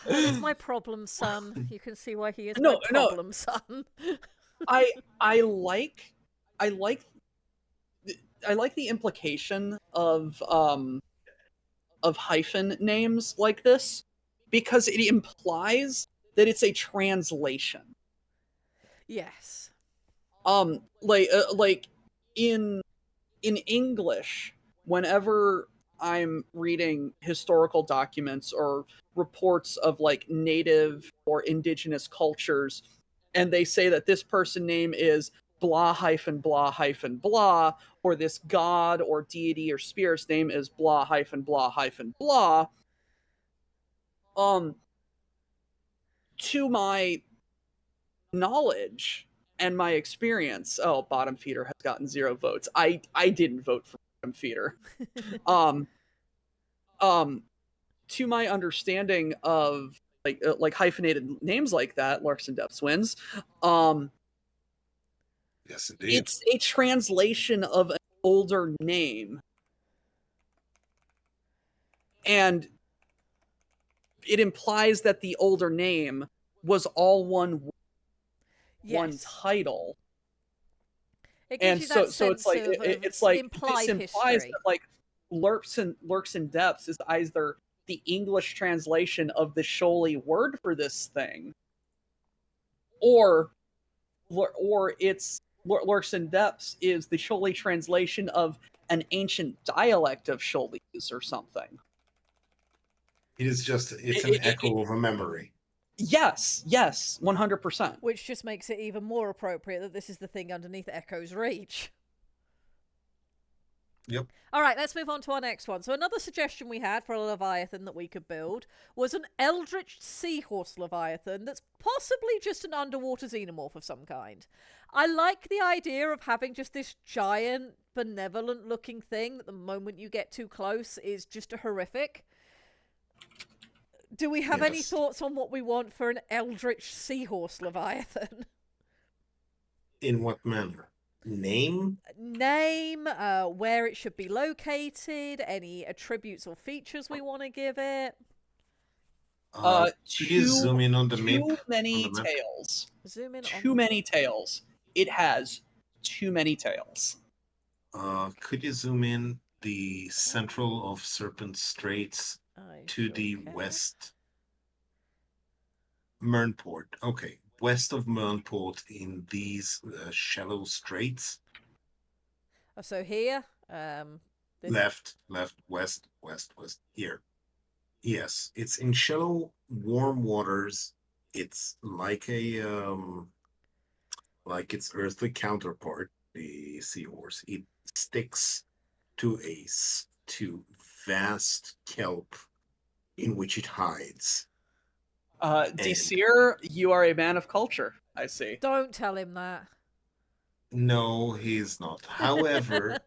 is my problem son. You can see why he is No, my no. problem son. I like the implication of hyphen names like this, because it implies that it's a translation. Yes. Like in English, whenever I'm reading historical documents or reports of like native or indigenous cultures, and they say that this person name is blah hyphen blah hyphen blah, or this god or deity or spirit's name is blah hyphen blah hyphen blah, to my knowledge and my experience, bottom feeder has gotten 0 votes. I didn't vote for bottom feeder. To my understanding of like hyphenated names like that, Larks and Depths wins. Yes, indeed. It's a translation of an older name, and it implies that the older name was all one title. It gives And you so that sense it's like of it's like implied this implies history. that like lurks in depths is either the English translation of the Sholi word for this thing, or it's lurks in depths is the Sholi translation of an ancient dialect of Sholis or something. It's an echo of a memory. Yes, 100%. Which just makes it even more appropriate that this is the thing underneath Echo's reach. Yep. All right, let's move on to our next one. So another suggestion we had for a Leviathan that we could build was an Eldritch Seahorse Leviathan that's possibly just an underwater xenomorph of some kind. I like the idea of having just this giant, benevolent-looking thing that the moment you get too close is just horrific. Do we have any thoughts on what we want for an Eldritch Seahorse Leviathan? In what manner? Name, where it should be located, any attributes or features we want to give it. Could you zoom in on the map? Too many tails. Zoom in. Too many tails. It has too many tails. Could you zoom in the central of Serpent Straits to the west? Mernport. Okay, west of Mernport in these shallow straits. So here, left, west. Here. Yes, it's in shallow, warm waters. It's like like its earthly counterpart, the seahorse. It sticks to vast kelp in which it hides. Desir, you are a man of culture, I see. Don't tell him that. No, he's not. However,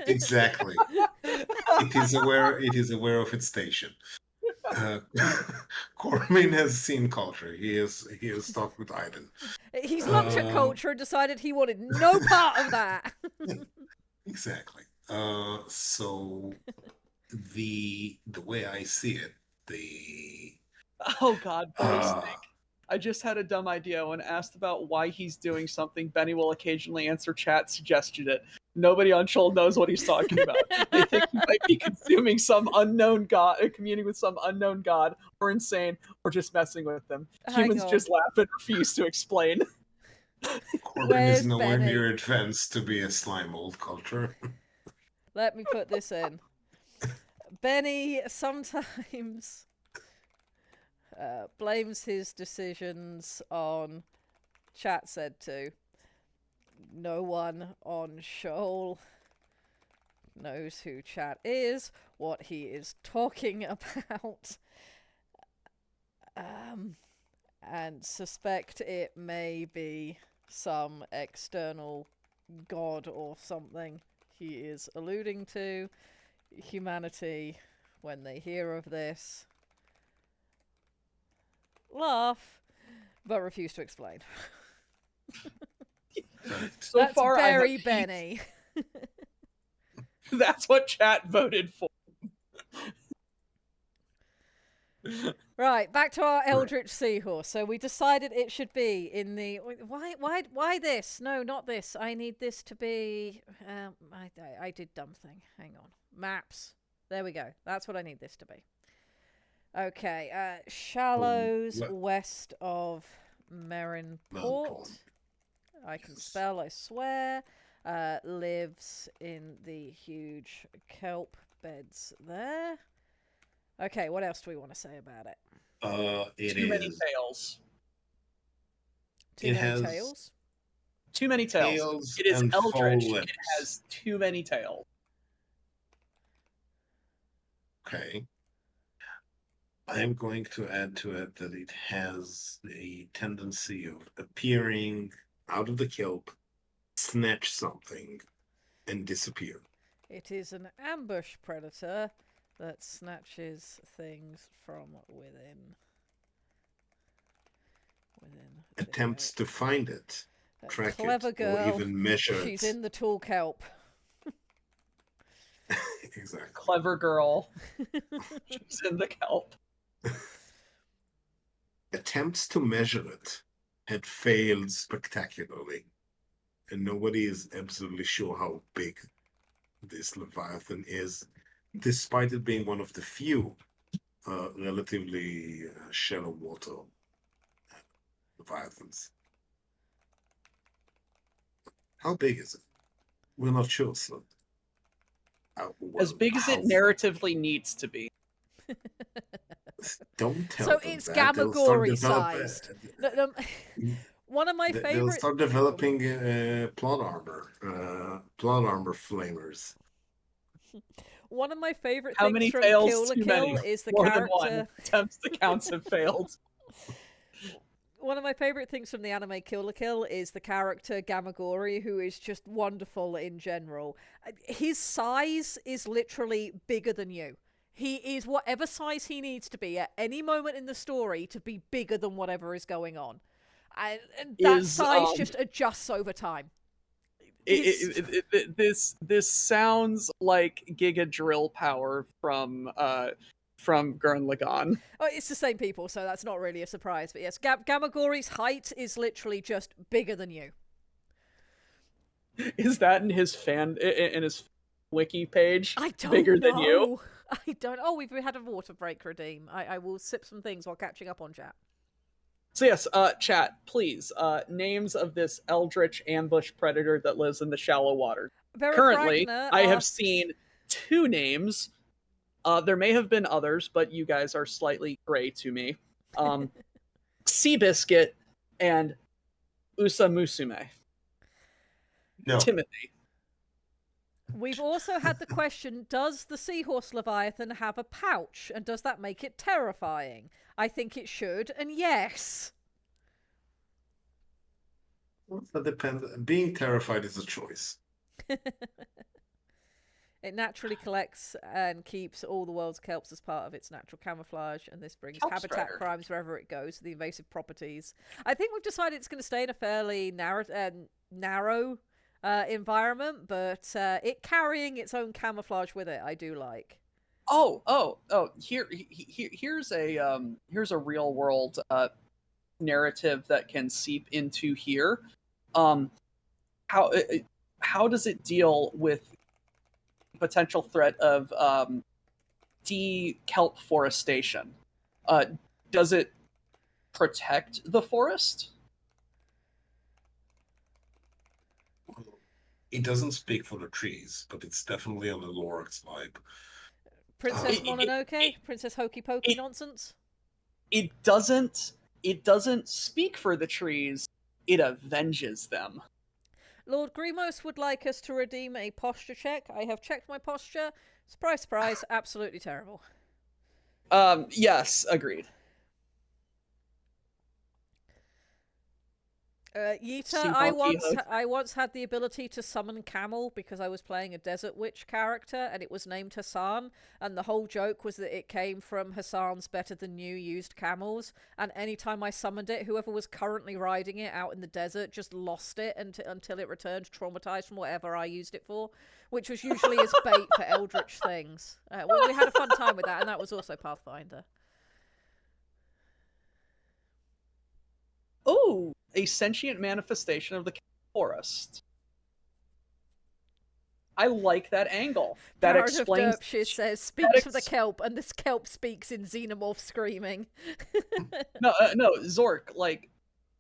Exactly. It is aware of its station. Uh, Cormin has seen culture. He is talked with Iden. He's looked at Um, culture and decided he wanted no part of that. exactly. So the way I see it, the Oh God, please uh, think. I just had a dumb idea when asked about why he's doing something. Benny will occasionally answer chat suggested it. Nobody on Shoal knows what he's talking about. They think he might be consuming some unknown god, or communing with some unknown god, or insane, or just messing with them. Hang Humans on. just laugh and refuse to explain. Corbin is Where's nowhere Benny? near advanced to be a slime old culture. Let me put this in. Benny sometimes blames his decisions on chat said to. No one on Shoal knows who chat is, what he is talking about, and suspect it may be some external god or something he is alluding to. Humanity, when they hear of this, laugh, but refuse to explain. So That's far, I have very peaked. Benny. That's what chat voted for. Right, back to our Eldritch Seahorse. So we decided it should be in the why this? No, not this. I need this to be. I did dumb thing. Hang on, maps. There we go. That's what I need this to be. Okay, shallows west of Merrinport. Melbourne. I can Yes. spell. I swear. Lives in the huge kelp beds there. Okay, what else do we want to say about it? It Too many is. tails. Too It many has tails? Too many tails. tails It is and eldritch. faux It limbs. has too many tails. Okay. I'm going to add to it that it has a tendency of appearing out of the kelp, snatch something, and disappear. It is an ambush predator that snatches things from within. the Attempts to find it, That track clever it, girl. or even measure She's it. in the tall kelp. Exactly. Clever girl. She's in the kelp. Attempts to measure it had failed spectacularly, and nobody is absolutely sure how big this Leviathan is, despite it being one of the few relatively shallow water Leviathans. How big is it? We're not sure, so. As big as it narratively needs to be. Don't tell So them it's that. They'll start Gamagori develop- sized. One of my They'll favorite. start developing plot armor flamers. One of my favorite How things many from tails? Kill la Too Kill many. is the More character. than one. Attempts to counts have failed. One of my favorite things from the anime Kill la Kill is the character Gamagori, who is just wonderful in general. His size is literally bigger than you. He is whatever size he needs to be at any moment in the story to be bigger than whatever is going on. And that size just adjusts over time. This sounds like Giga Drill power from Gurren Lagann. Oh, it's the same people, so that's not really a surprise. But yes, Gamagori's height is literally just bigger than you. Is that in his wiki page? I don't bigger know. than you? I don't. Oh, we've had a water break, Redeem. I will sip some things while catching up on chat. So yes, chat, please. Names of this eldritch ambush predator that lives in the shallow water. Currently, I have seen 2 names. There may have been others, but you guys are slightly gray to me. Seabiscuit and Usa Musume. No. Timothy. We've also had the question, does the seahorse Leviathan have a pouch, and does that make it terrifying? I think it should, and yes. That depends. Being terrified is a choice. It naturally collects and keeps all the world's kelps as part of its natural camouflage, and this brings Kelp habitat Strider. crimes wherever it goes. The invasive properties. I think we've decided it's going to stay in a fairly narrow environment, but it carrying its own camouflage with it, I do like. Oh! Here's a real world narrative that can seep into here. Um, how how does it deal with potential threat of de-kelp forestation? Uh, does it protect the forest? It doesn't speak for the trees, but it's definitely on the Lorax vibe. Princess It, it, Mononoke, it, Princess Hokey Pokey it, nonsense. it doesn't speak for the trees. It avenges them. Lord Grimos would like us to redeem a posture check. I have checked my posture. Surprise, surprise, absolutely terrible. Yes, agreed. Yita, See, Honky Hook. I once had the ability to summon Camel because I was playing a Desert Witch character, and it was named Hassan. And the whole joke was that it came from Hassan's better than new used camels. And anytime I summoned it, whoever was currently riding it out in the desert just lost it until it returned traumatized from whatever I used it for, which was usually as bait for eldritch things. We had a fun time with that, and that was also Pathfinder. Oh, a sentient manifestation of the forest. I like that angle. That Baron of explains. Derpshire says, That speaks of the kelp, and this kelp speaks in xenomorph screaming. no, Zork. Like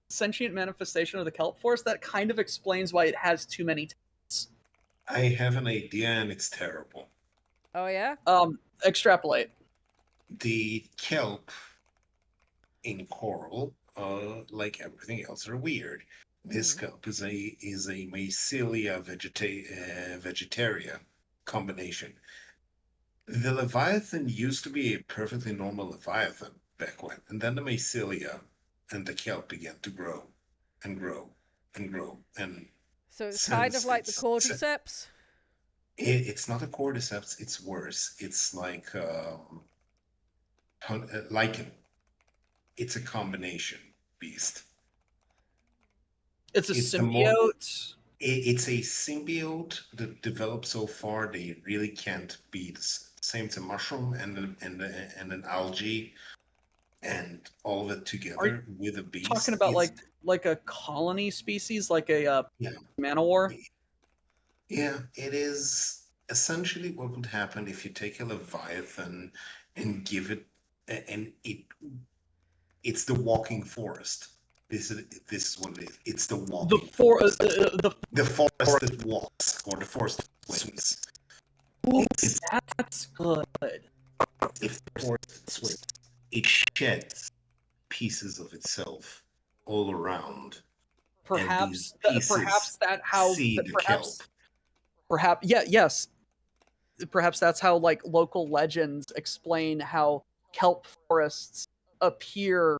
sentient manifestation of the kelp forest. That kind of explains why it has too many. I have an idea, and it's terrible. Oh, yeah? Extrapolate. The kelp in coral, like everything else, are weird. This kelp is a mycelia vegetaria combination. The leviathan used to be a perfectly normal leviathan back when, and then the mycelia and the kelp began to grow and grow and grow, and So it's kind of since like the cordyceps. it's not a cordyceps, it's worse. It's like lichen. It's a combination beast. It's a It's the more symbiote. it's a symbiote that developed so far they really can't be the same. It's a mushroom and an algae and all of it Are you together with a talking beast. about It's like a colony species, like a yeah, manowar? yeah. It is essentially what would happen if you take a leviathan and give it and it's the walking forest. This is what it is. It's the The walking for forest. the The forest that walks, or the forest that swings. It's that's good. if the forest swings, it sheds pieces of itself all around, and these pieces Perhaps that how seed the kelp. perhaps yes, perhaps that's how like local legends explain how kelp forests appear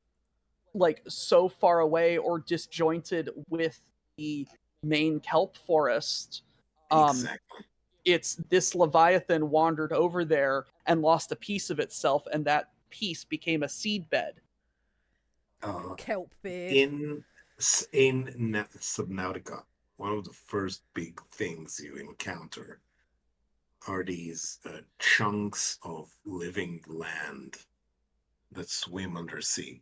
like so far away or disjointed with the main kelp forest. Um, Exactly. it's this leviathan wandered over there and lost a piece of itself, and that piece became a seedbed. Uh, Kelp beard. in Subnautica, one of the first big things you encounter are these chunks of living land that swim undersea.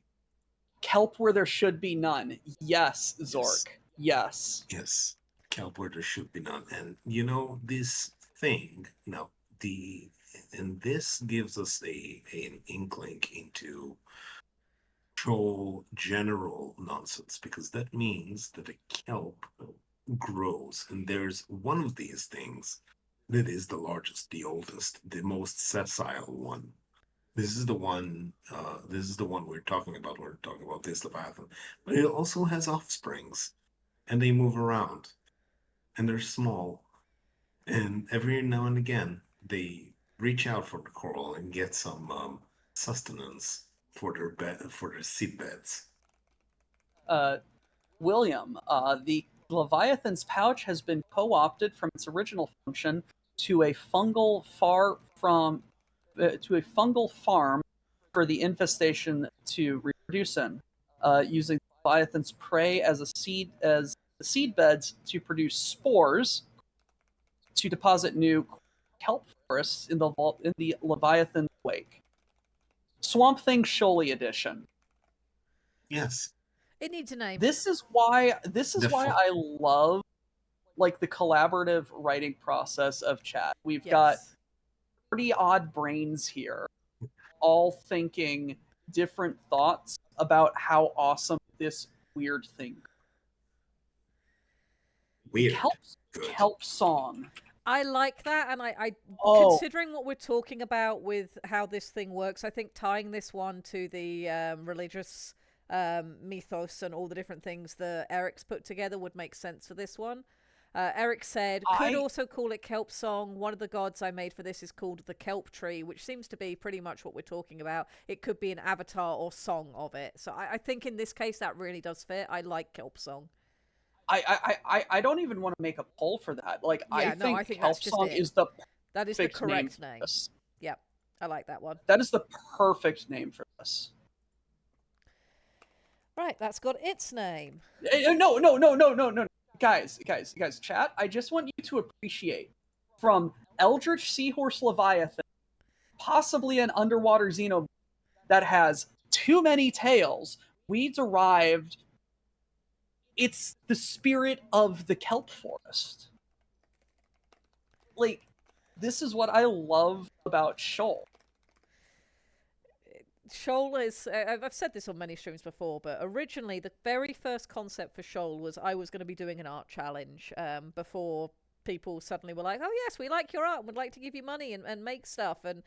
Kelp where there should be none. Yes, Yes, Zork. Yes. yes, kelp where there should be none. And you know this thing now. The and this gives us an inkling into troll general nonsense because that means that a kelp grows, and there's one of these things that is the largest, the oldest, the most sessile one. This is the one. This is the one we're talking about. We're talking about this leviathan, but it also has offsprings, and they move around, and they're small, and every now and again they reach out for the coral and get some sustenance for their seed beds. Uh, William, the Leviathan's pouch has been co-opted from its original function to a fungal farm for the infestation to reproduce in, using Leviathan's prey as the seed beds to produce spores to deposit new kelp forests in the Leviathan wake. Swamp Thing Sholey edition. Yes. It needs a name. This is why I love like the collaborative writing process of chat. We've got pretty odd brains here, all thinking different thoughts about how awesome this weird thing. Weird. Kelp song. I like that, and I considering what we're talking about with how this thing works, I think tying this one to the religious mythos and all the different things that Eric's put together would make sense for this one. Eric said, could also call it Kelp Song. One of the gods I made for this is called the Kelp Tree, which seems to be pretty much what we're talking about. It could be an avatar or song of it. So I think in this case that really does fit. I like Kelp Song. I don't even want to make a poll for that. Like, I think Kelp Song is the correct name. Yep, I like that one. That is the perfect name for this. Right, that's got its name. No. Guys, chat, I just want you to appreciate from Eldritch Seahorse Leviathan, possibly an underwater xenomorph that has too many tails, we derived it's the spirit of the kelp forest. Like, this is what I love about Shoal. Shoal is, I've said this on many streams before, but originally the very first concept for Shoal was I was going to be doing an art challenge before people suddenly were like, oh yes, we like your art and would like to give you money and make stuff and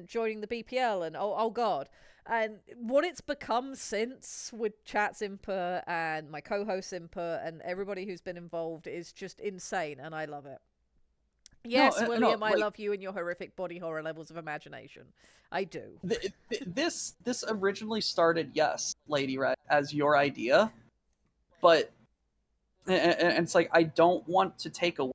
joining the BPL and oh god. And what it's become since with chat's input and my co-host's input and everybody who's been involved is just insane, and I love it. Yes, William, I love you and your horrific body horror levels of imagination. I do. This originally started, yes, Lady Red, as your idea, but and it's like I don't want to take away.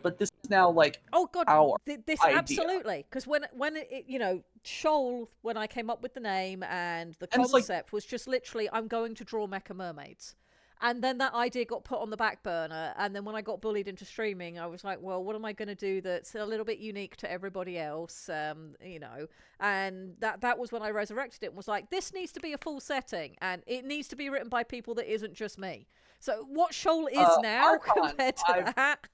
But this is now like our this idea. Absolutely, because when it, you know, Shoal, when I came up with the name and the concept was just literally I'm going to draw mecha mermaids. And then that idea got put on the back burner. And then when I got bullied into streaming, I was like, well, what am I going to do that's a little bit unique to everybody else? You know, and that was when I resurrected it and was like, this needs to be a full setting and it needs to be written by people that isn't just me. So what Shoal is now compared to that?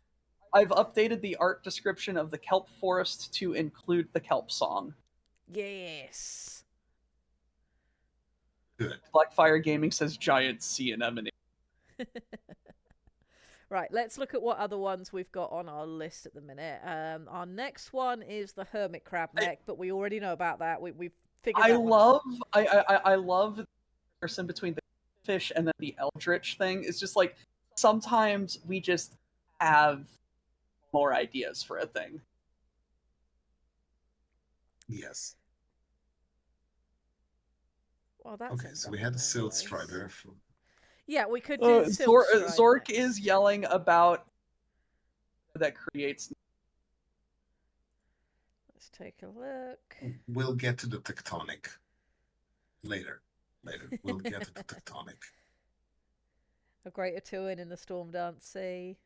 I've updated the art description of the kelp forest to include the kelp song. Yes. Good. Blackfire Gaming says giant sea anemone. Right, let's look at what other ones we've got on our list at the minute. Our next one is the hermit crab neck, but we already know about that. We've figured that one out. I love the comparison between the fish and then the eldritch thing. It's just like sometimes we just have more ideas for a thing. Yes. Well, that's okay, so we had a Silt Strider. Yeah, we could do Zork is yelling about that creates. Let's take a look. We'll get to the tectonic later. We'll get to the tectonic. A greater Tuin in the Storm Dance Sea.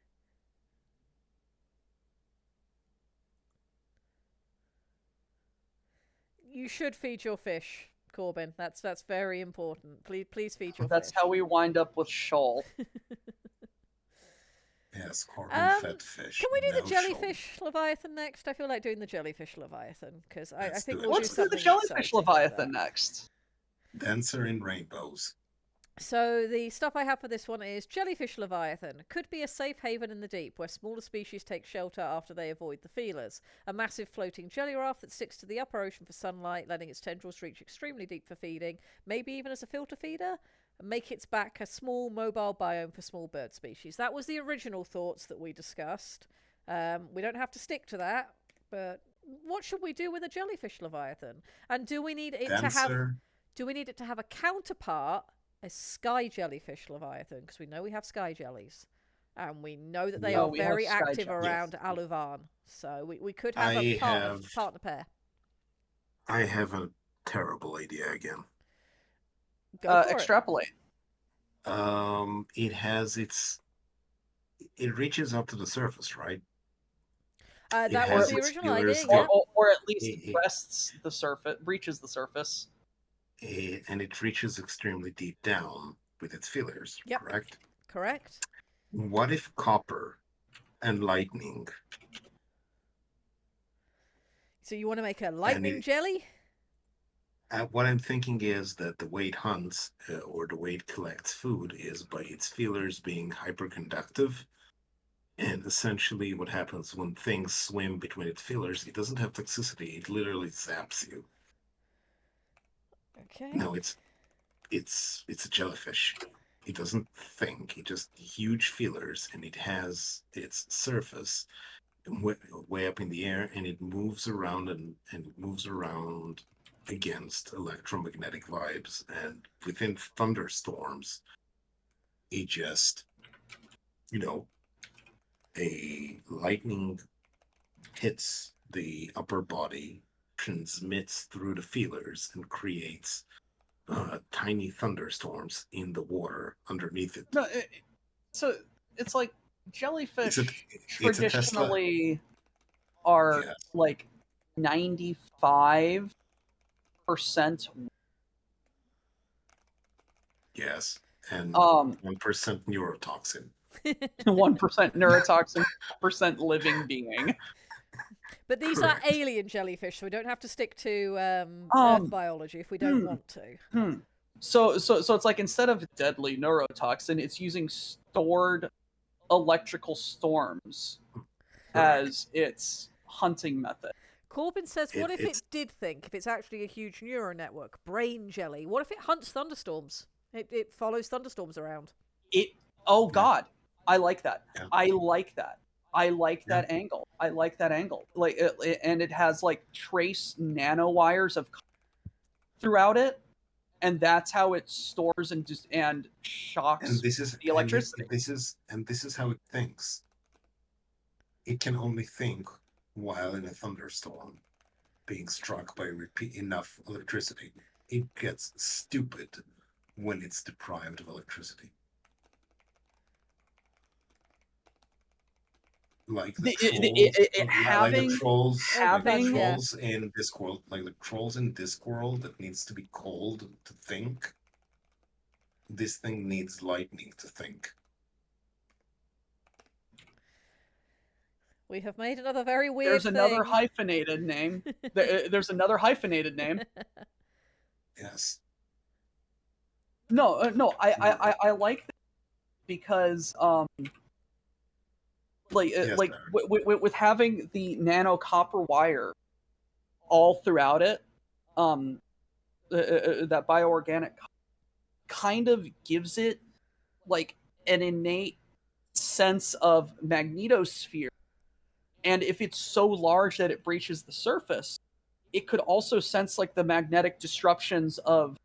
You should feed your fish, Corbin. That's very important. Please feed your fish. That's how we wind up with Shoal. Yes, Corbin fed fish. Can we do the jellyfish Leviathan next? I feel like doing the jellyfish Leviathan because I think let's do the jellyfish Leviathan next. Dancer in Rainbows. So the stuff I have for this one is Jellyfish Leviathan. Could be a safe haven in the deep where smaller species take shelter after they avoid the feelers. A massive floating jelly raft that sticks to the upper ocean for sunlight, letting its tendrils reach extremely deep for feeding, maybe even as a filter feeder. Make its back a small mobile biome for small bird species. That was the original thoughts that we discussed. We don't have to stick to that, but what should we do with a Jellyfish Leviathan? And do we need it to have... Do we need it to have a counterpart a sky jellyfish leviathan, because we know we have sky jellies. And we know that they Yeah. are we have very sky active jellies. around Aluvan. So we could have a I have partner pair. I have a terrible idea again. Go for it. Extrapolate. It has it reaches up to the surface, right? That has was the its original idea, feelers yeah. Or at least It- breasts the surface, breaches the surface. and it reaches extremely deep down with its feelers, Yep. correct? Correct. What if copper and lightning So you want to make a lightning jelly? what I'm thinking is that the way it hunts or the way it collects food is by its feelers being hyperconductive. And essentially, what happens when things swim between its feelers, it doesn't have toxicity. It literally zaps you. Okay. No, it's a jellyfish. It doesn't think. It just huge feelers, and it has its surface way up in the air, and it moves around and it moves around against electromagnetic vibes, and within thunderstorms, it just, a lightning hits the upper body, transmits through the feelers, and creates tiny thunderstorms in the water underneath it. No, so it's like jellyfish It's a Tesla. traditionally are Yes. like 95%. Yes, and 1% neurotoxin. 1% neurotoxin, percent living being. But these Correct. are alien jellyfish, so we don't have to stick to Um, Earth biology if we don't want to. So it's like instead of deadly neurotoxin, it's using stored electrical storms Correct. as its hunting method. Corbin says, what if it's it did think, if it's actually a huge neural network, brain jelly, what if it hunts thunderstorms? It follows thunderstorms around. Oh God, I like that. Yeah. I like that. I like Yeah. that angle. I like that angle. Like, and it has like trace nanowires of throughout it, and that's how it stores and shocks and this is the electricity. and this is how it thinks. It can only think while in a thunderstorm, being struck by enough electricity. It gets stupid when it's deprived of electricity. Like the trolls, trolls in Discworld, like the trolls in Discworld that needs to be cold to think. This thing needs lightning to think. We have made another very weird There's another thing. hyphenated name. There's another hyphenated name. Yes. No, I like that because with having the nano copper wire all throughout it, that bioorganic kind of gives it like an innate sense of magnetosphere. And if it's so large that it breaches the surface, it could also sense like the magnetic disruptions of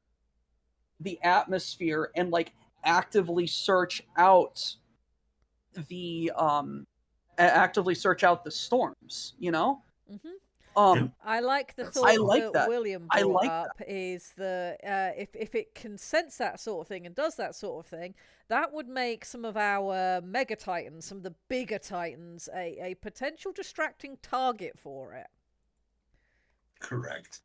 the atmosphere and like actively search out the storms, you know? I like the thought that William brought up is that if it can sense that sort of thing and does that sort of thing, that would make some of our mega titans, some of the bigger titans, a potential distracting target for it. Correct.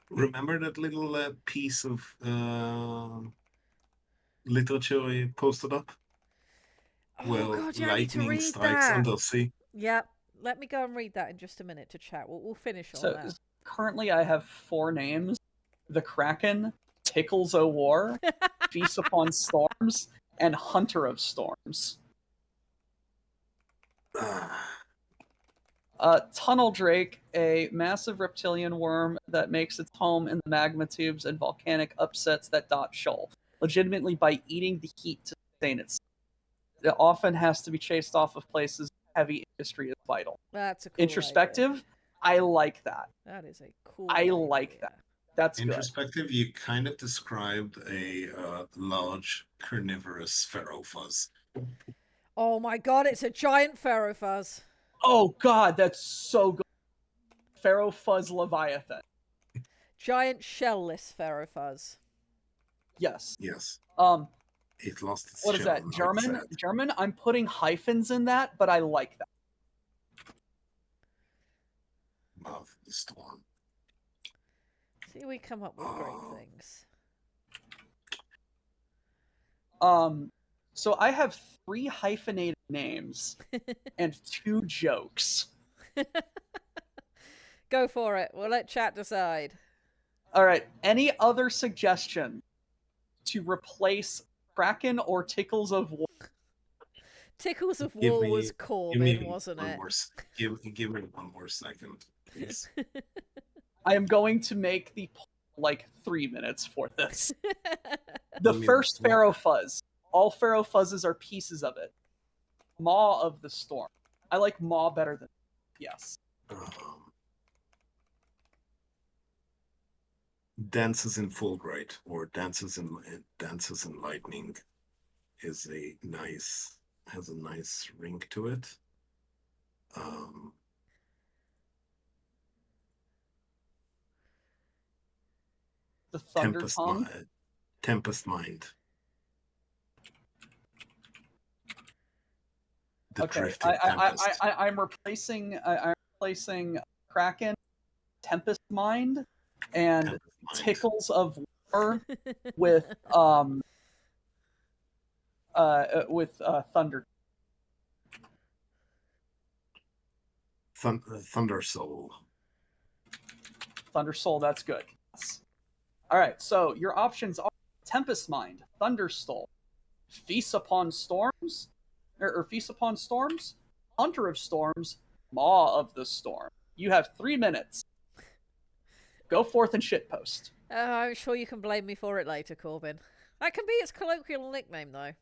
Remember that little piece of literature I posted up? Oh God, yeah, I need to lightning read strikes that. under sea. Yep. Let me go and read that in just a minute to chat. We'll finish on that. Currently, I have 4 names: the Kraken, Tickles o' War, Feast Upon Storms, and Hunter of Storms. Tunnel Drake, a massive reptilian worm that makes its home in the magma tubes and volcanic upsets that dot shoal, legitimately by eating the heat to sustain itself. It often has to be chased off of places heavy industry is vital. That's a cool introspective. Idea. I like that. That is a cool. I idea. like that. That's In good. perspective, you kind of described a large carnivorous pharaoh fuzz. Oh my god, it's a giant pharaoh fuzz. Oh God, that's so good. Pharaoh Fuzz Leviathan. Giant shellless pharaoh fuzz. Yes. Yes, Um, it lost its what is shell. that? Now it's German? sad. German? I'm putting hyphens in that, but I like that. Mouth of the storm. See, we come up with great Oh. things. So I have 3 hyphenated names and 2 jokes. Go for it. We'll let chat decide. All right. Any other suggestion to replace Kraken or Tickles of War? Tickles of Give War was me, give me Corbin, wasn't one it? more. Give me one more second, please. I am going to make the poll like 3 minutes for this. The Give me first one- Pharaoh Fuzz. All Pharaoh Fuzzes are pieces of it. Maw of the Storm. I like Maw better than yes. Dances in Fulbright or Dances in Lightning is a nice has a nice ring to it. The Thunder Tongue. Tempest Mind. The Okay, Drifting Tempest. I'm replacing Kraken, Tempest Mind, and Tempest Mind. Tickles of War with Thunder Thunder Soul. Thunder Soul. That's good. Yes. All right, so your options are Tempest Mind, Thunder Soul, Feast Upon Storms, or Feast Upon Storms, Hunter of Storms, Maw of the Storm. You have 3 minutes. Go forth and shitpost. I'm sure you can blame me for it later, Corbin. That can be its colloquial nickname, though.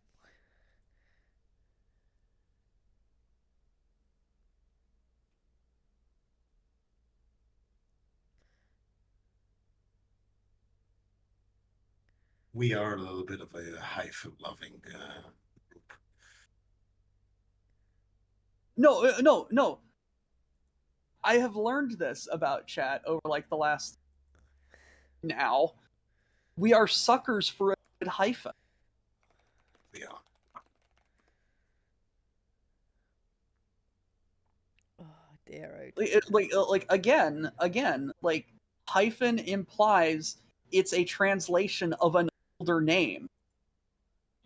We are a little bit of a hyphen-loving group. No. I have learned this about chat over like the last now. We are suckers for a good hyphen. We are. Oh dear, oh dear. Like again, like hyphen implies it's a translation of an older name.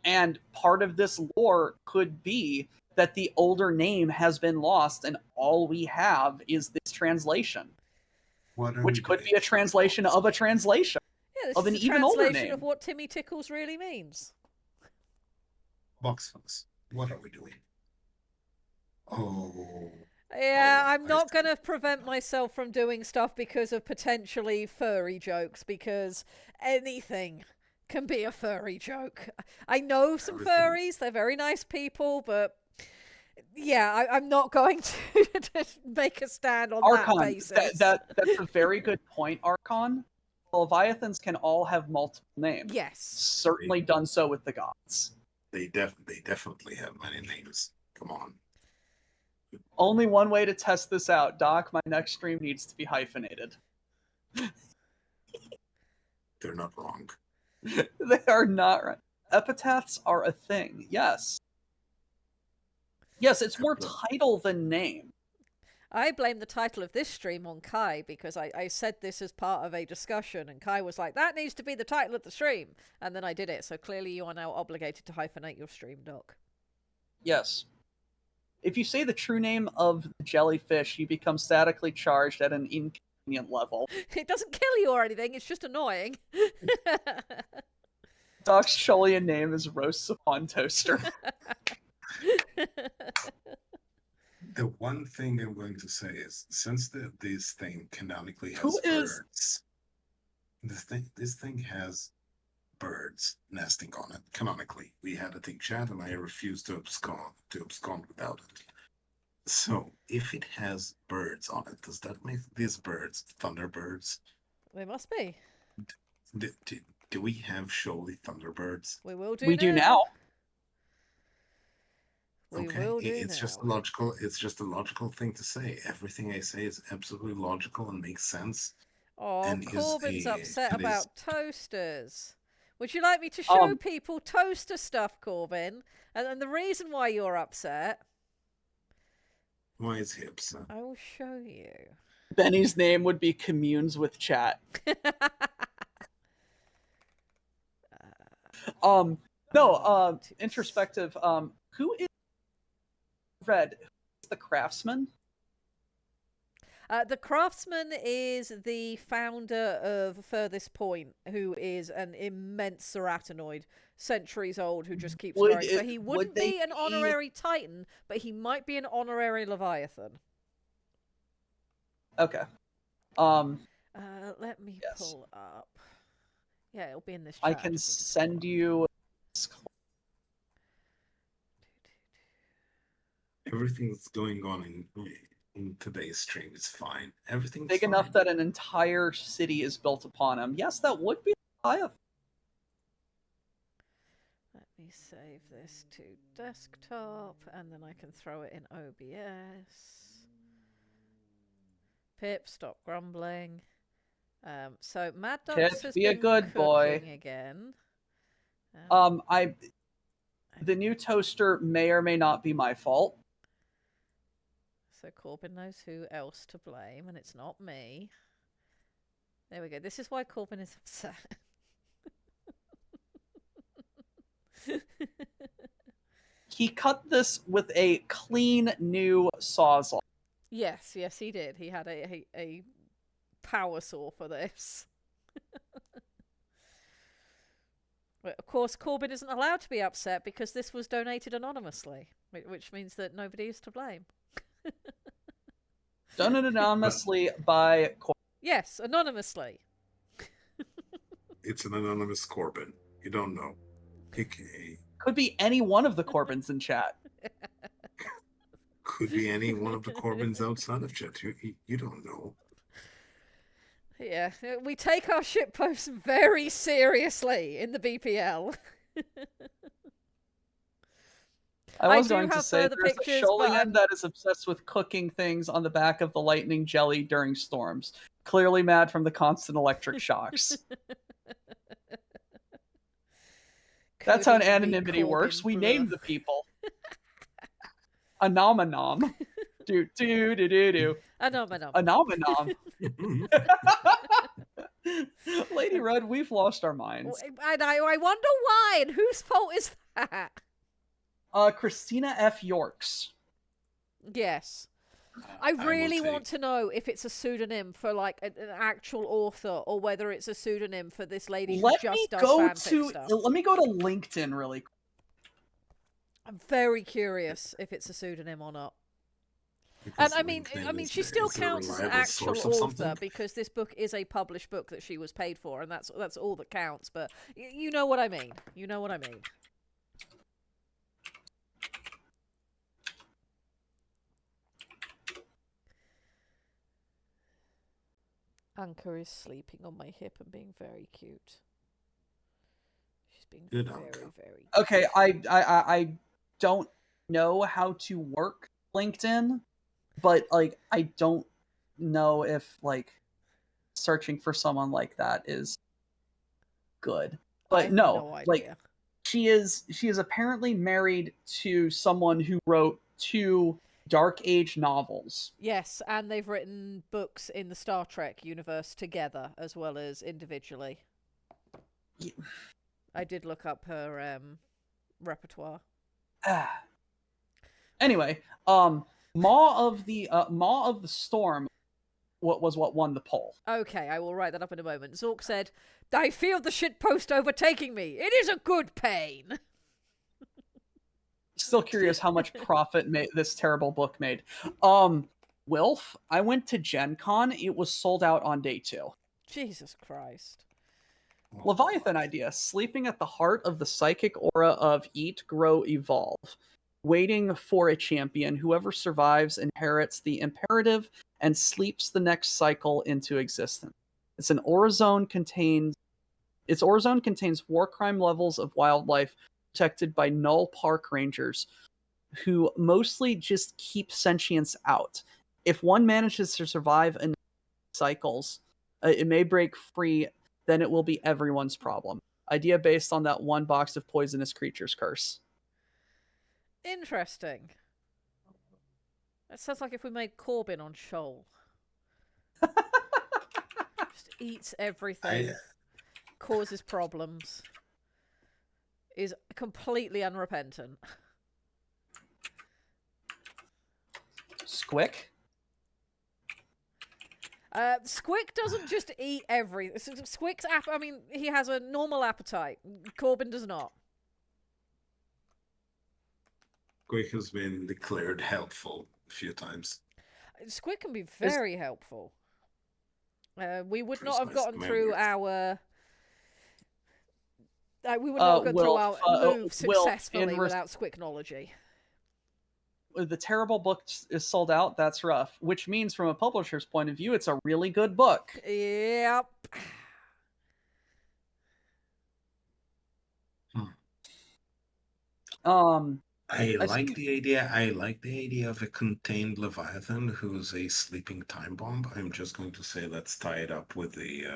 And part of this lore could be that the older name has been lost and all we have is this translation. Which could be a translation of a translation. Yeah, this Of an is a even older translation name. of what Timmy Tickles really means. Box Fox. What are we doing? Oh. Yeah, Oh, I'm I not see. going to prevent myself from doing stuff because of potentially furry jokes, because anything can be a furry joke. I know some Everything. furries, they're very nice people, but yeah, I'm not going to make a stand on that Archon, basis. that's a very good point, Archon. Leviathans can all have multiple names. Yes. Certainly done so with the gods. They definitely have many names. Come on. Only one way to test this out, Doc. My next stream needs to be hyphenated. They're not wrong. They are not right. Epitaphs are a thing. Yes. Yes, it's more title than name. I blame the title of this stream on Kai because I said this as part of a discussion, and Kai was like, that needs to be the title of the stream. And then I did it, so clearly you are now obligated to hyphenate your stream, Doc. Yes. If you say the true name of the jellyfish, you become statically charged at an inconvenient level. It doesn't kill you or anything, it's just annoying. Doc's Sholian name is Roasts Upon Toaster. The one thing I'm going to say is, since this thing canonically has Who is- birds, this thing has birds nesting on it. Canonically, we had a thing chat, and I refused to abscond without it. So, if it has birds on it, does that make these birds thunderbirds? They must be. Do we have Showy Thunderbirds? We will do We now. do now. We Okay, will do it's now. just a logical. It's just a logical thing to say. Everything I say is absolutely logical and makes sense. Oh, and Corbin's upset and about toasters. Would you like me to show Um, people toaster stuff, Corbin? And the reason why you're upset, Why is he upset? I will show you. Benny's name would be Communes with Chat. No, introspective. Who is Red? Who's the craftsman? The craftsman is the founder of Furthest Point, who is an immense ceratinoid, centuries old, who just keeps growing. So he wouldn't be an honorary Titan, but he might be an honorary Leviathan. Okay. Let me Yes. pull up. Yeah, it'll be in this chat. I can send you. Everything that's going on in today's stream is fine. Everything's Big fine. enough that an entire city is built upon him. Yes, that would be Leviathan. Let me save this to desktop, and then I can throw it in OBS. Pip, stop grumbling. So Mad Ducks has be a been good boy. cooking again. The new toaster may or may not be my fault. So Corbin knows who else to blame, and it's not me. There we go. This is why Corbin is upset. He cut this with a clean new sawzall. Yes, he did. He had a power saw for this. But of course, Corbin isn't allowed to be upset because this was donated anonymously, which means that nobody is to blame. Done it anonymously by Corbin. Yes, anonymously. It's an anonymous Corbin. You don't know. Okay. Could be any one of the Corbins in chat. Could be any one of the Corbins outside of chat. You don't know. Yeah, we take our shitposts very seriously in the BPL. I was do going to have say further there's pictures, a but Sholian that is obsessed with cooking things on the back of the lightning jelly during storms. Clearly mad from the constant electric shocks. That's how Could even be anonymity works. Corbin We Blur. name the people. Anomanom. Do do do do do. Anomanom. Anomanom. Lady Red, we've lost our minds. And I wonder why, and whose fault is that? Christina F. Yorks. Yes. I really will want to know if it's a pseudonym for like an actual author or whether it's a pseudonym for this lady who just does fanfic stuff. Let me go to LinkedIn really quick. I'm very curious if it's a pseudonym or not. And I mean, she still counts as an actual author because this book is a published book that she was paid for, and that's all that counts. But you know what I mean. You know what I mean. Anka is sleeping on my hip and being very cute. She's being Good very, Anka. very cute. Okay, I don't know how to work LinkedIn, but like I don't know if like searching for someone like that is good. But no, like she is apparently married to someone who wrote 2 Dark Age novels. Yes, and they've written books in the Star Trek universe together as well as individually. Yeah. I did look up her repertoire. Anyway, Maw of the Storm what won the poll. Okay, I will write that up in a moment. Zork said, "I feel the shitpost overtaking me. It is a good pain." Still curious how much profit this terrible book made. Wilf, I went to Gen Con. It was sold out on day 2. Jesus Christ. Leviathan idea. Sleeping at the heart of the psychic aura of Eat, Grow, Evolve. Waiting for a champion. Whoever survives inherits the imperative and sleeps the next cycle into existence. It's an aura zone contains Its ore zone contains war crime levels of wildlife protected by null park rangers who mostly just keep sentience out. If one manages to survive enough cycles, it may break free, then it will be everyone's problem. Idea based on that one box of poisonous creatures curse. Interesting. That sounds like if we made Corbin on Shoal. Just eats everything, causes problems, is completely unrepentant. Squick? Squick doesn't just eat everything. Squick's I mean, he has a normal appetite. Corbin does not. Quick has been declared helpful a few times. Squick can be very helpful. We would not have Christmas gotten through memories. our. We would not have gotten through our move successfully without Squicknology. The terrible book is sold out. That's rough. Which means, from a publisher's point of view, it's a really good book. Yep. I like the idea. I like the idea of a contained Leviathan who's a sleeping time bomb. I'm just going to say let's tie it up with the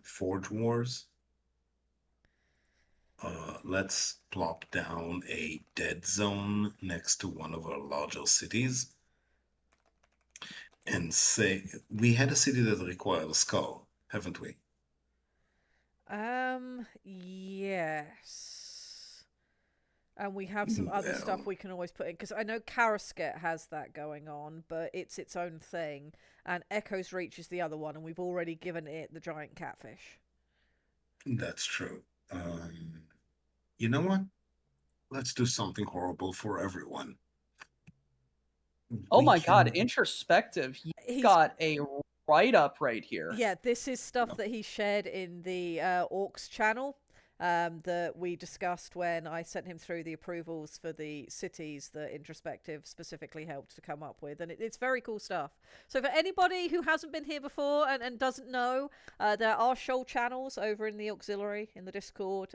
Forge Wars. Let's plop down a dead zone next to one of our larger cities and say we had a city that required a skull, haven't we? Yes. And we have some other stuff we can always put in, because I know Karasket has that going on, but it's its own thing, and Echo's Reach is the other one, and we've already given it the giant catfish. That's true. You know what? Let's do something horrible for everyone. Oh my god, introspective. He's got a write-up right here. Yeah, this is stuff that he shared in the Orcs channel that we discussed when I sent him through the approvals for the cities that Introspective specifically helped to come up with. And it's very cool stuff. So for anybody who hasn't been here before and doesn't know, there are shoal channels over in the auxiliary, in the Discord,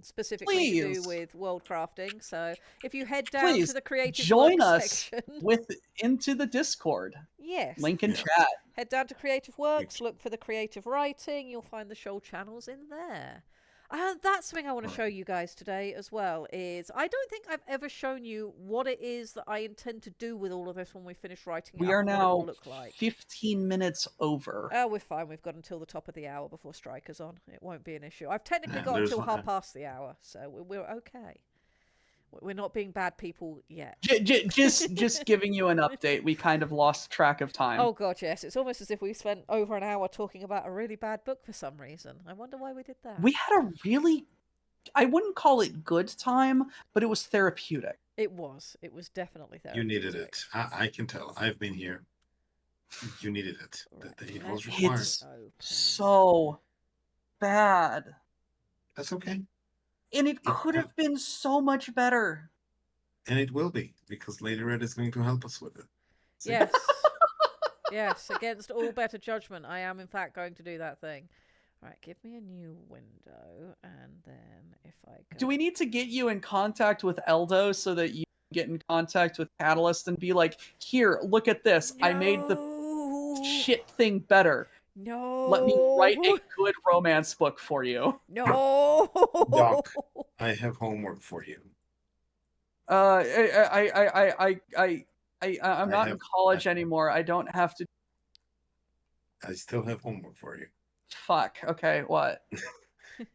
specifically to do with world crafting. So if you head down to the creative join works us section, into the Discord. Yes. Link in chat. Head down to Creative Works, look for the creative writing. You'll find the shoal channels in there. That's something I want to show you guys today as well. Is I don't think I've ever shown you what it is that I intend to do with all of this when we finish writing. We are now 15 minutes over. Oh, we're fine. We've got until the top of the hour before Striker's on. It won't be an issue. I've technically got until half past the hour, so we're okay. We're not being bad people yet. Just giving you an update. We kind of lost track of time. Oh god, yes. It's almost as if we spent over an hour talking about a really bad book for some reason. I wonder why we did that. We had a really, I wouldn't call it good time, but it was therapeutic. It was. It was definitely therapeutic. You needed it. I can tell. I've been here. You needed it. It was required. It's so bad. That's okay. And it could have been so much better. And it will be, because Lady Red is going to help us with it. See? Yes. Yes, against all better judgment, I am in fact going to do that thing. All right, give me a new window, and then if I go... Do we need to get you in contact with Eldo so that you get in contact with Catalyst and be like, here, look at this. No! I made the shit thing better. No. Let me write a good romance book for you. No. Doc, I have homework for you. I'm not in college anymore. I don't have to. I still have homework for you. Fuck. Okay, what?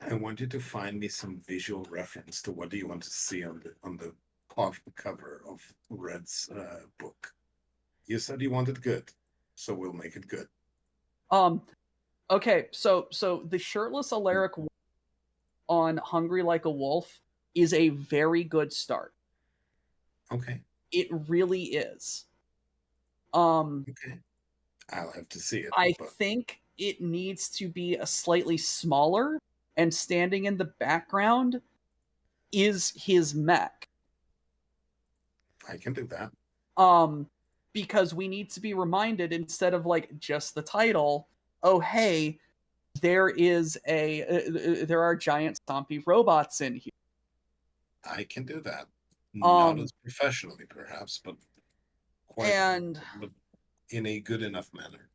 I want you to find me some visual reference to what do you want to see on the cover of Red's book. You said you wanted good, so we'll make it good. Okay, so the shirtless Alaric on Hungry Like a Wolf is a very good start. Okay. It really is. Okay. I'll have to see it. I think it needs to be a slightly smaller, and standing in the background is his mech. I can do that. Because we need to be reminded, instead of like just the title, oh hey, there are giant stompy robots in here. I can do that. Not Um, as professionally, perhaps, but and but in a good enough manner.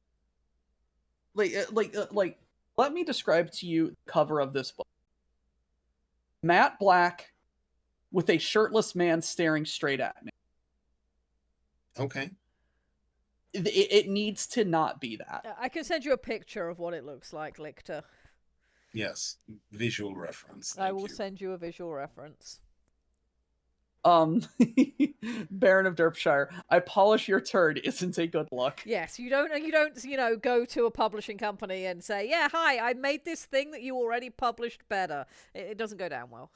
like, let me describe to you the cover of this book. Matte black with a shirtless man staring straight at me. Okay. It needs to not be that. I can send you a picture of what it looks like, Lictor. Yes. Visual reference. I Thank will you. send you a visual reference. Baron of Derpshire, I polish your turd isn't a good look. Yes, you don't, go to a publishing company and say, "Yeah, hi, I made this thing that you already published better." It doesn't go down well.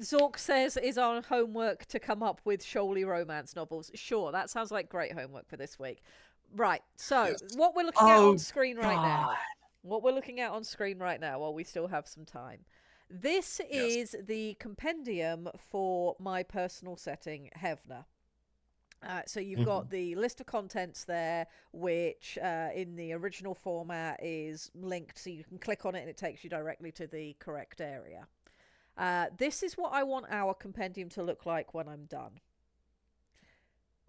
Zork says, "Is our homework to come up with Shoaly romance novels?" Sure, that sounds like great homework for this week. Right, so Yes. what we're looking at Oh, on screen right now. God. What we're looking at on screen right now, while we still have some time. This is the compendium for my personal setting, Hevna. So you've got the list of contents there, which in the original format is linked, so you can click on it and it takes you directly to the correct area. This is what I want our compendium to look like when I'm done.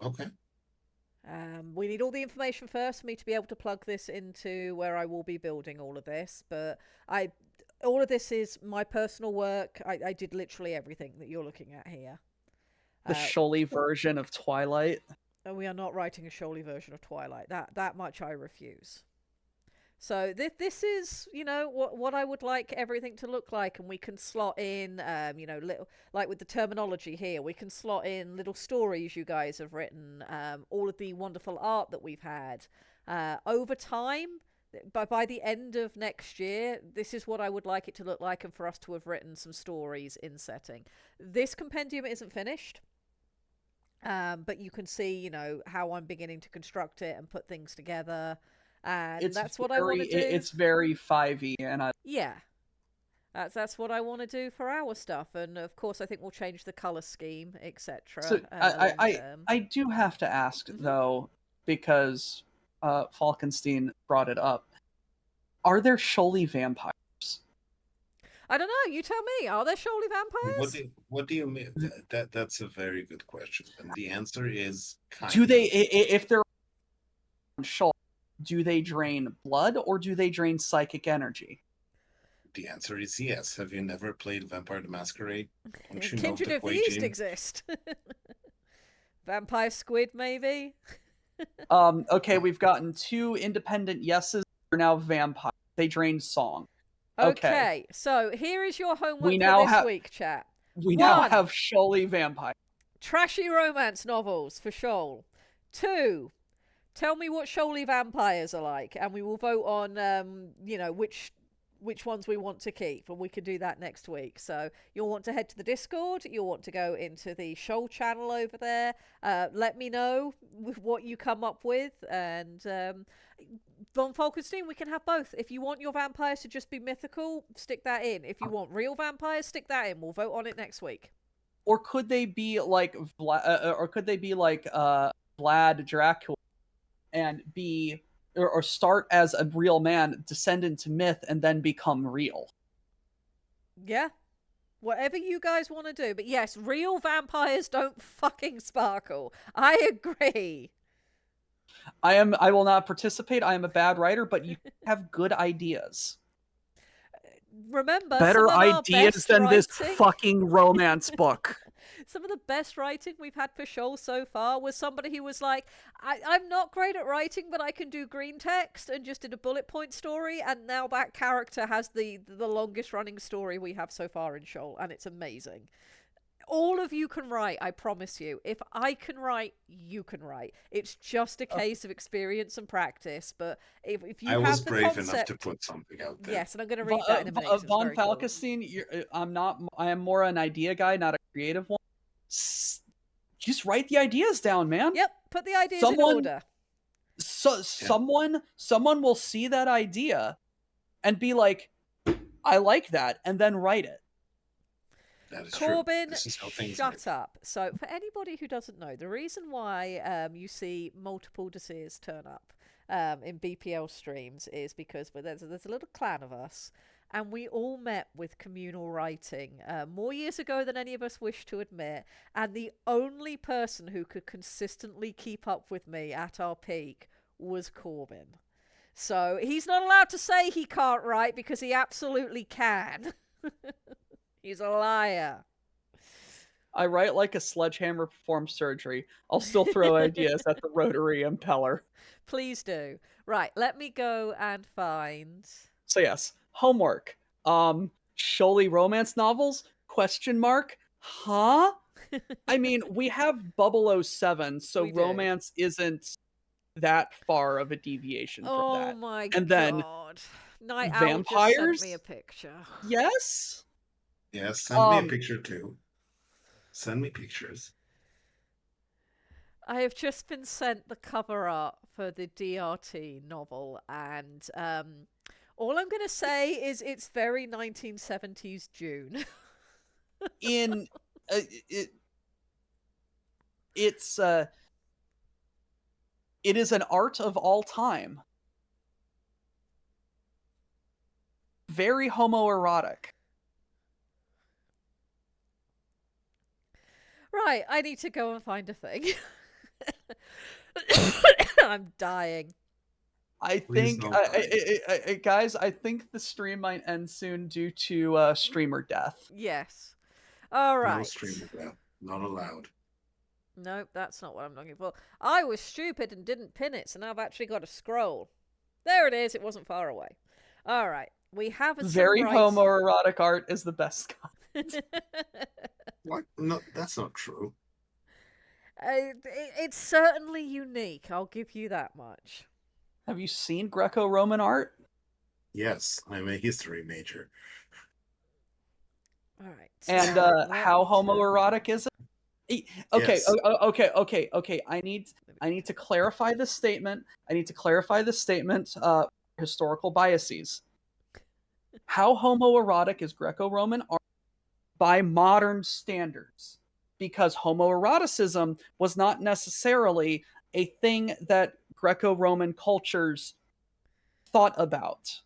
Okay. We need all the information first for me to be able to plug this into where I will be building all of this, but all of this is my personal work. I did literally everything that you're looking at here. The Shoaly version of Twilight. And we are not writing a Shoaly version of Twilight. That much I refuse. So this is, what I would like everything to look like, and we can slot in, little, like with the terminology here, we can slot in little stories you guys have written, all of the wonderful art that we've had. Over time, by the end of next year, this is what I would like it to look like, and for us to have written some stories in setting. This compendium isn't finished. But you can see, how I'm beginning to construct it and put things together. And that's what I want to do. It's very 5e, and Yeah. That's what I want to do for our stuff. And of course, I think we'll change the color scheme, etc. So I do have to ask, though, because Falkenstein brought it up. Are there Shoaly vampires? I don't know. You tell me. Are there Shoaly vampires? What do you mean? That's a very good question, and the answer is kind Do they, of. if they're on Shoal, do they drain blood or do they drain psychic energy? The answer is yes. Have you never played Vampire the Masquerade? Don't you know Kindred the of the East Quajin? exist. Vampire squid, maybe. Okay, we've gotten 2 independent yeses. They're now vampires. They drain song. Okay, so here is your homework We for now this have- week, chat. We now have Shoaly vampires. Trashy romance novels for Shoal. 2, tell me what Shoaly vampires are like, and we will vote on, which ones we want to keep, and we can do that next week. So you'll want to head to the Discord, you'll want to go into the Shoal channel over there. Let me know what you come up with, and Von Falkenstein, we can have both. If you want your vampires to just be mythical, stick that in. If you want real vampires, stick that in. We'll vote on it next week. Or could they be like Vlad Dracula and be or start as a real man, descend into myth, and then become real? Yeah. Whatever you guys want to do. But yes, real vampires don't fucking sparkle. I agree. I will not participate. I am a bad writer, but you have good ideas. Remember, Better some of our ideas best than this writing- fucking romance book. Some of the best writing we've had for Shoal so far was somebody who was like, I'm not great at writing, but I can do green text, and just did a bullet point story, and now that character has the longest running story we have so far in Shoal, and it's amazing. All of you can write, I promise you. If I can write, you can write. It's just a case of experience and practice, but if you have the was brave concept... enough to put something out there. Yes, and I'm going to read that in a minute. Von Falkenstein, I am more an idea guy, not a creative one. Just write the ideas down, man. Yep, put the ideas in order. Someone will see that idea and be like, I like that, and then write it. That is Corbin, true. shut up. So, for anybody who doesn't know, the reason why you see multiple Desirs turn up in BPL streams is because there's a little clan of us, and we all met with communal writing more years ago than any of us wish to admit. And the only person who could consistently keep up with me at our peak was Corbin. So he's not allowed to say he can't write because he absolutely can. He's a liar. I write like a sledgehammer performs surgery. I'll still throw ideas at the rotary impeller. Please do. Right, let me go and find. So yes, homework. Sholy romance novels? Question mark? Huh? I mean, we have Bubble 07, so We do. romance isn't that far of a deviation from that. Oh my And then god. Night Owl just sent vampires? me a picture. Yes. Yes, send me a picture too. Send me pictures. I have just been sent the cover art for the DRT novel, and all I'm going to say is it's very 1970s June. In it is an art of all time. Very homoerotic. Right, I need to go and find a thing. I'm dying. I Please think, don't die. guys, I think the stream might end soon due to streamer death. Yes. All right. No stream of that. Not allowed. Nope, that's not what I'm looking for. I was stupid and didn't pin it, so now I've actually got to scroll. There it is. It wasn't far away. All right. We have a Very homoerotic art is the best kind. What? No, that's not true. It's certainly unique. I'll give you that much. Have you seen Greco-Roman art? Yes, I'm a history major. All right. And how homoerotic is it? Okay, Yes. okay. I need to clarify this statement. Historical biases. How homoerotic is Greco-Roman art by modern standards? Because homoeroticism was not necessarily a thing that Greco-Roman cultures thought about.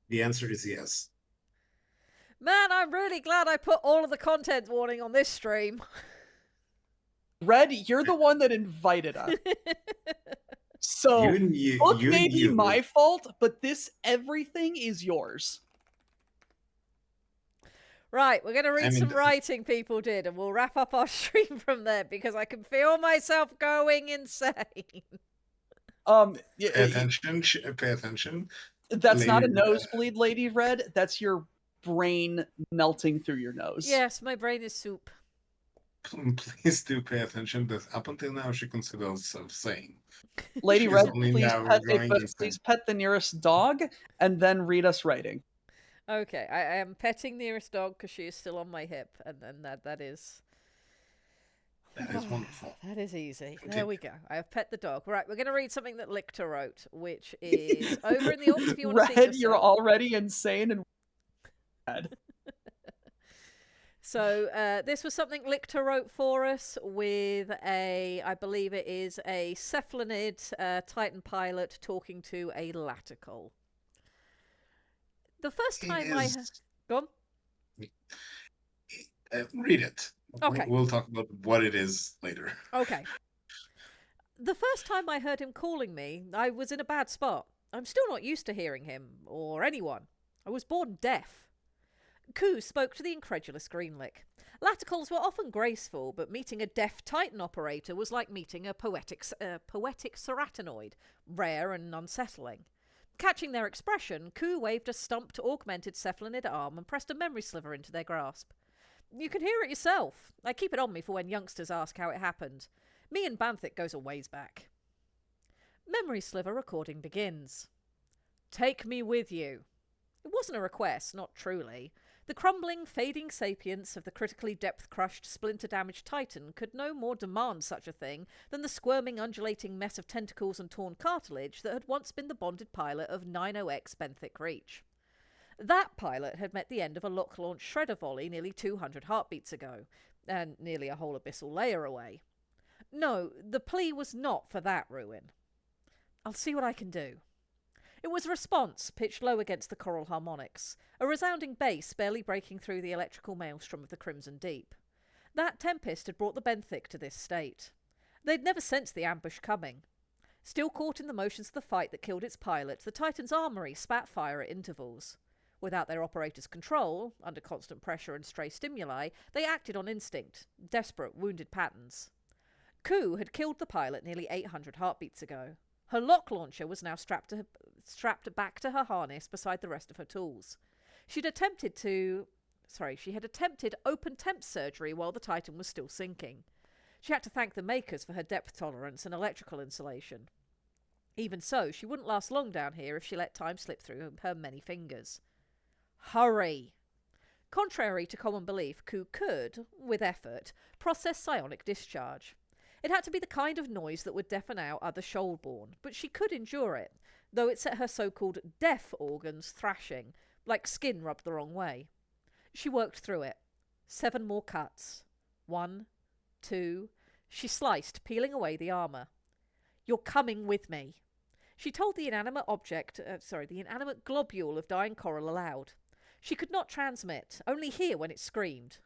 The answer is yes. Man, I'm really glad I put all of the content warning on this stream. Red, you're the one that invited us. So, book may be my fault, but everything is yours. Right, we're going to read some writing people did, and we'll wrap up our stream from there, because I can feel myself going insane. Pay attention. Pay attention. That's not a nosebleed, Lady Red. That's your brain melting through your nose. Yes, my brain is soup. Please do pay attention, but up until now she considers herself sane. Lady Red, please pet the nearest dog, and then read us writing. Okay, I am petting nearest dog because she is still on my hip, and then that is... That is wonderful. That is easy. Continue. There we go. I have pet the dog. Right, we're going to read something that Lictor wrote, which is over in the Orcs if you want to see Red, you're already insane and bad. So this was something Lictor wrote for us with I believe it is a cephalonid Titan pilot talking to a laticle. The first time Go on. Read it. Okay. We'll talk about what it is later. Okay. The first time I heard him calling me, I was in a bad spot. I'm still not used to hearing him, or anyone. I was born deaf. Koo spoke to the incredulous Greenlick. Laticles were often graceful, but meeting a deaf Titan operator was like meeting a poetic ceratinoid, rare and unsettling. Catching their expression, Koo waved a stumped augmented cephalonid arm and pressed a memory sliver into their grasp. You can hear it yourself. I keep it on me for when youngsters ask how it happened. Me and Banthic goes a ways back. Memory sliver recording begins. Take me with you. It wasn't a request, not truly. The crumbling, fading sapience of the critically depth-crushed, splinter-damaged Titan could no more demand such a thing than the squirming, undulating mess of tentacles and torn cartilage that had once been the bonded pilot of 90X Benthic Reach. That pilot had met the end of a lock-launched shredder volley nearly 200 heartbeats ago, and nearly a whole abyssal layer away. No, the plea was not for that ruin. I'll see what I can do. It was a response pitched low against the choral harmonics, a resounding bass barely breaking through the electrical maelstrom of the Crimson Deep. That tempest had brought the benthic to this state. They'd never sensed the ambush coming. Still caught in the motions of the fight that killed its pilot, the Titan's armoury spat fire at intervals. Without their operator's control, under constant pressure and stray stimuli, they acted on instinct, desperate, wounded patterns. Ku had killed the pilot nearly 800 heartbeats ago. Her lock launcher was now strapped back to her harness beside the rest of her tools. She had attempted open temp surgery while the Titan was still sinking. She had to thank the makers for her depth tolerance and electrical insulation. Even so, she wouldn't last long down here if she let time slip through her many fingers. Hurry! Contrary to common belief, Ku could, with effort, process psionic discharge. It had to be the kind of noise that would deafen out other Shoalborn, but she could endure it, though it set her so-called deaf organs thrashing, like skin rubbed the wrong way. She worked through it. 7 more cuts. 1, 2... She sliced, peeling away the armour. "You're coming with me," she told the inanimate globule of dying coral aloud. She could not transmit, only hear when it screamed.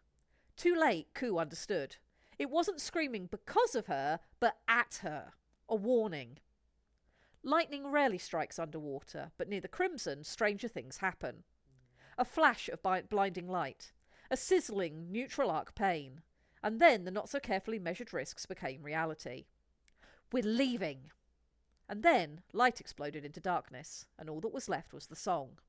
Too late, Ku understood. It wasn't screaming because of her, but at her. A warning. Lightning rarely strikes underwater, but near the Crimson, stranger things happen. A flash of blinding light. A sizzling, neutral arc pain. And then the not-so-carefully measured risks became reality. "We're leaving." And then light exploded into darkness, and all that was left was the song.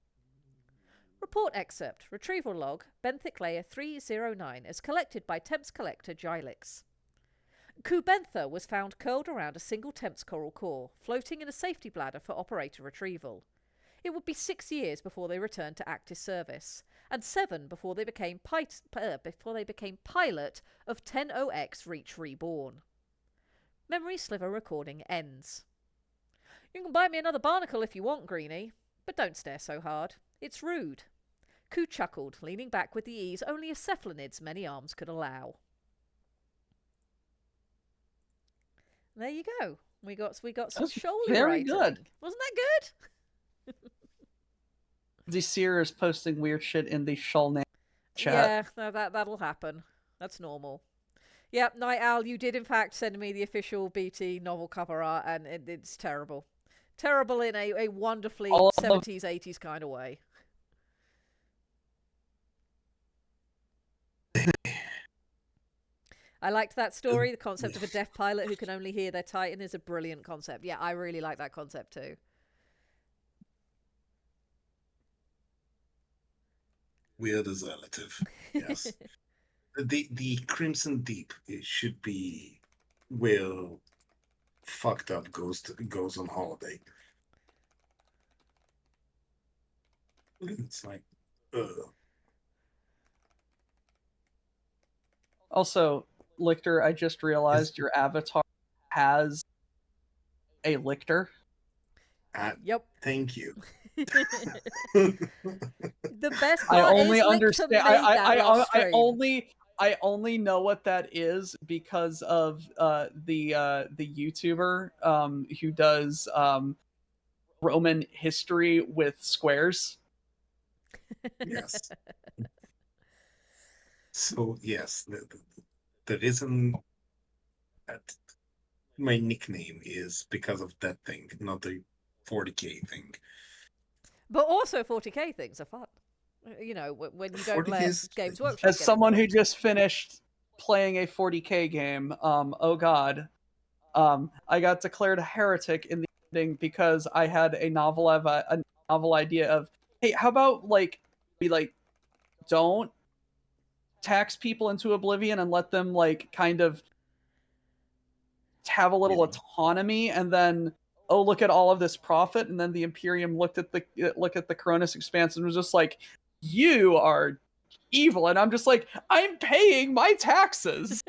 Report excerpt. Retrieval log. Benthic layer 309 as collected by Temps collector Gilix. Ku Bentha was found curled around a single Temps coral core, floating in a safety bladder for operator retrieval. It would be 6 years before they returned to active service, and 7 before they became pilot of 10OX Reach Reborn. Memory sliver recording ends. "You can buy me another barnacle if you want, Greenie, but don't stare so hard. It's rude." Ku chuckled, leaning back with the ease only a cephalonid's many arms could allow. There you go. We got some shoulder very writing. good. Wasn't that good? The Seer is posting weird shit in the Shulnan chat. Yeah, no, that'll happen. That's normal. Yep, Night Owl, you did in fact send me the official BT novel cover art, and it's terrible. Terrible in a wonderfully 70s, 80s kind of way. I liked that story. The concept of a deaf pilot who can only hear their Titan is a brilliant concept. Yeah, I really like that concept too. Weird is relative. Yes. The Crimson Deep, it should be where fucked up goes on holiday. It's like, Also, Lictor, I just realized your avatar has a lictor. Yep. Thank you. The best I part only is understand. Lictor made that off stream. I only know what that is because of the YouTuber who does Roman history with squares. Yes. So yes, the reason that my nickname is because of that thing, not the 40k thing. But also 40k things are fun. You know, when you don't let Games Workshop As someone who just finished playing a 40k game, oh god, I got declared a heretic in the ending because I had a novel idea of, hey, how about we don't tax people into oblivion and let them kind of have a little autonomy, and then oh, look at all of this profit. And then the Imperium looked at the Cronus Expanse and was just like, you are evil. And I'm just like, I'm paying my taxes.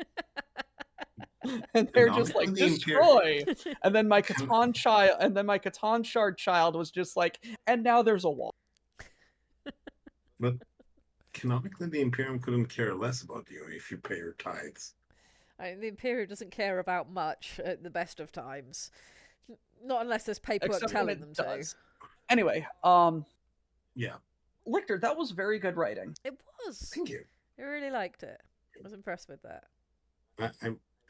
And they're just like, destroy. And then my Catan Shard child was just like, and now there's a wall. But canonically, the Imperium couldn't care less about you if you pay your tithes. The Imperium doesn't care about much at the best of times. Not unless there's paperwork except when telling it them to. does. Anyway, Yeah, Lichter, that was very good writing. It was. thank you. I really liked it. I was impressed with that.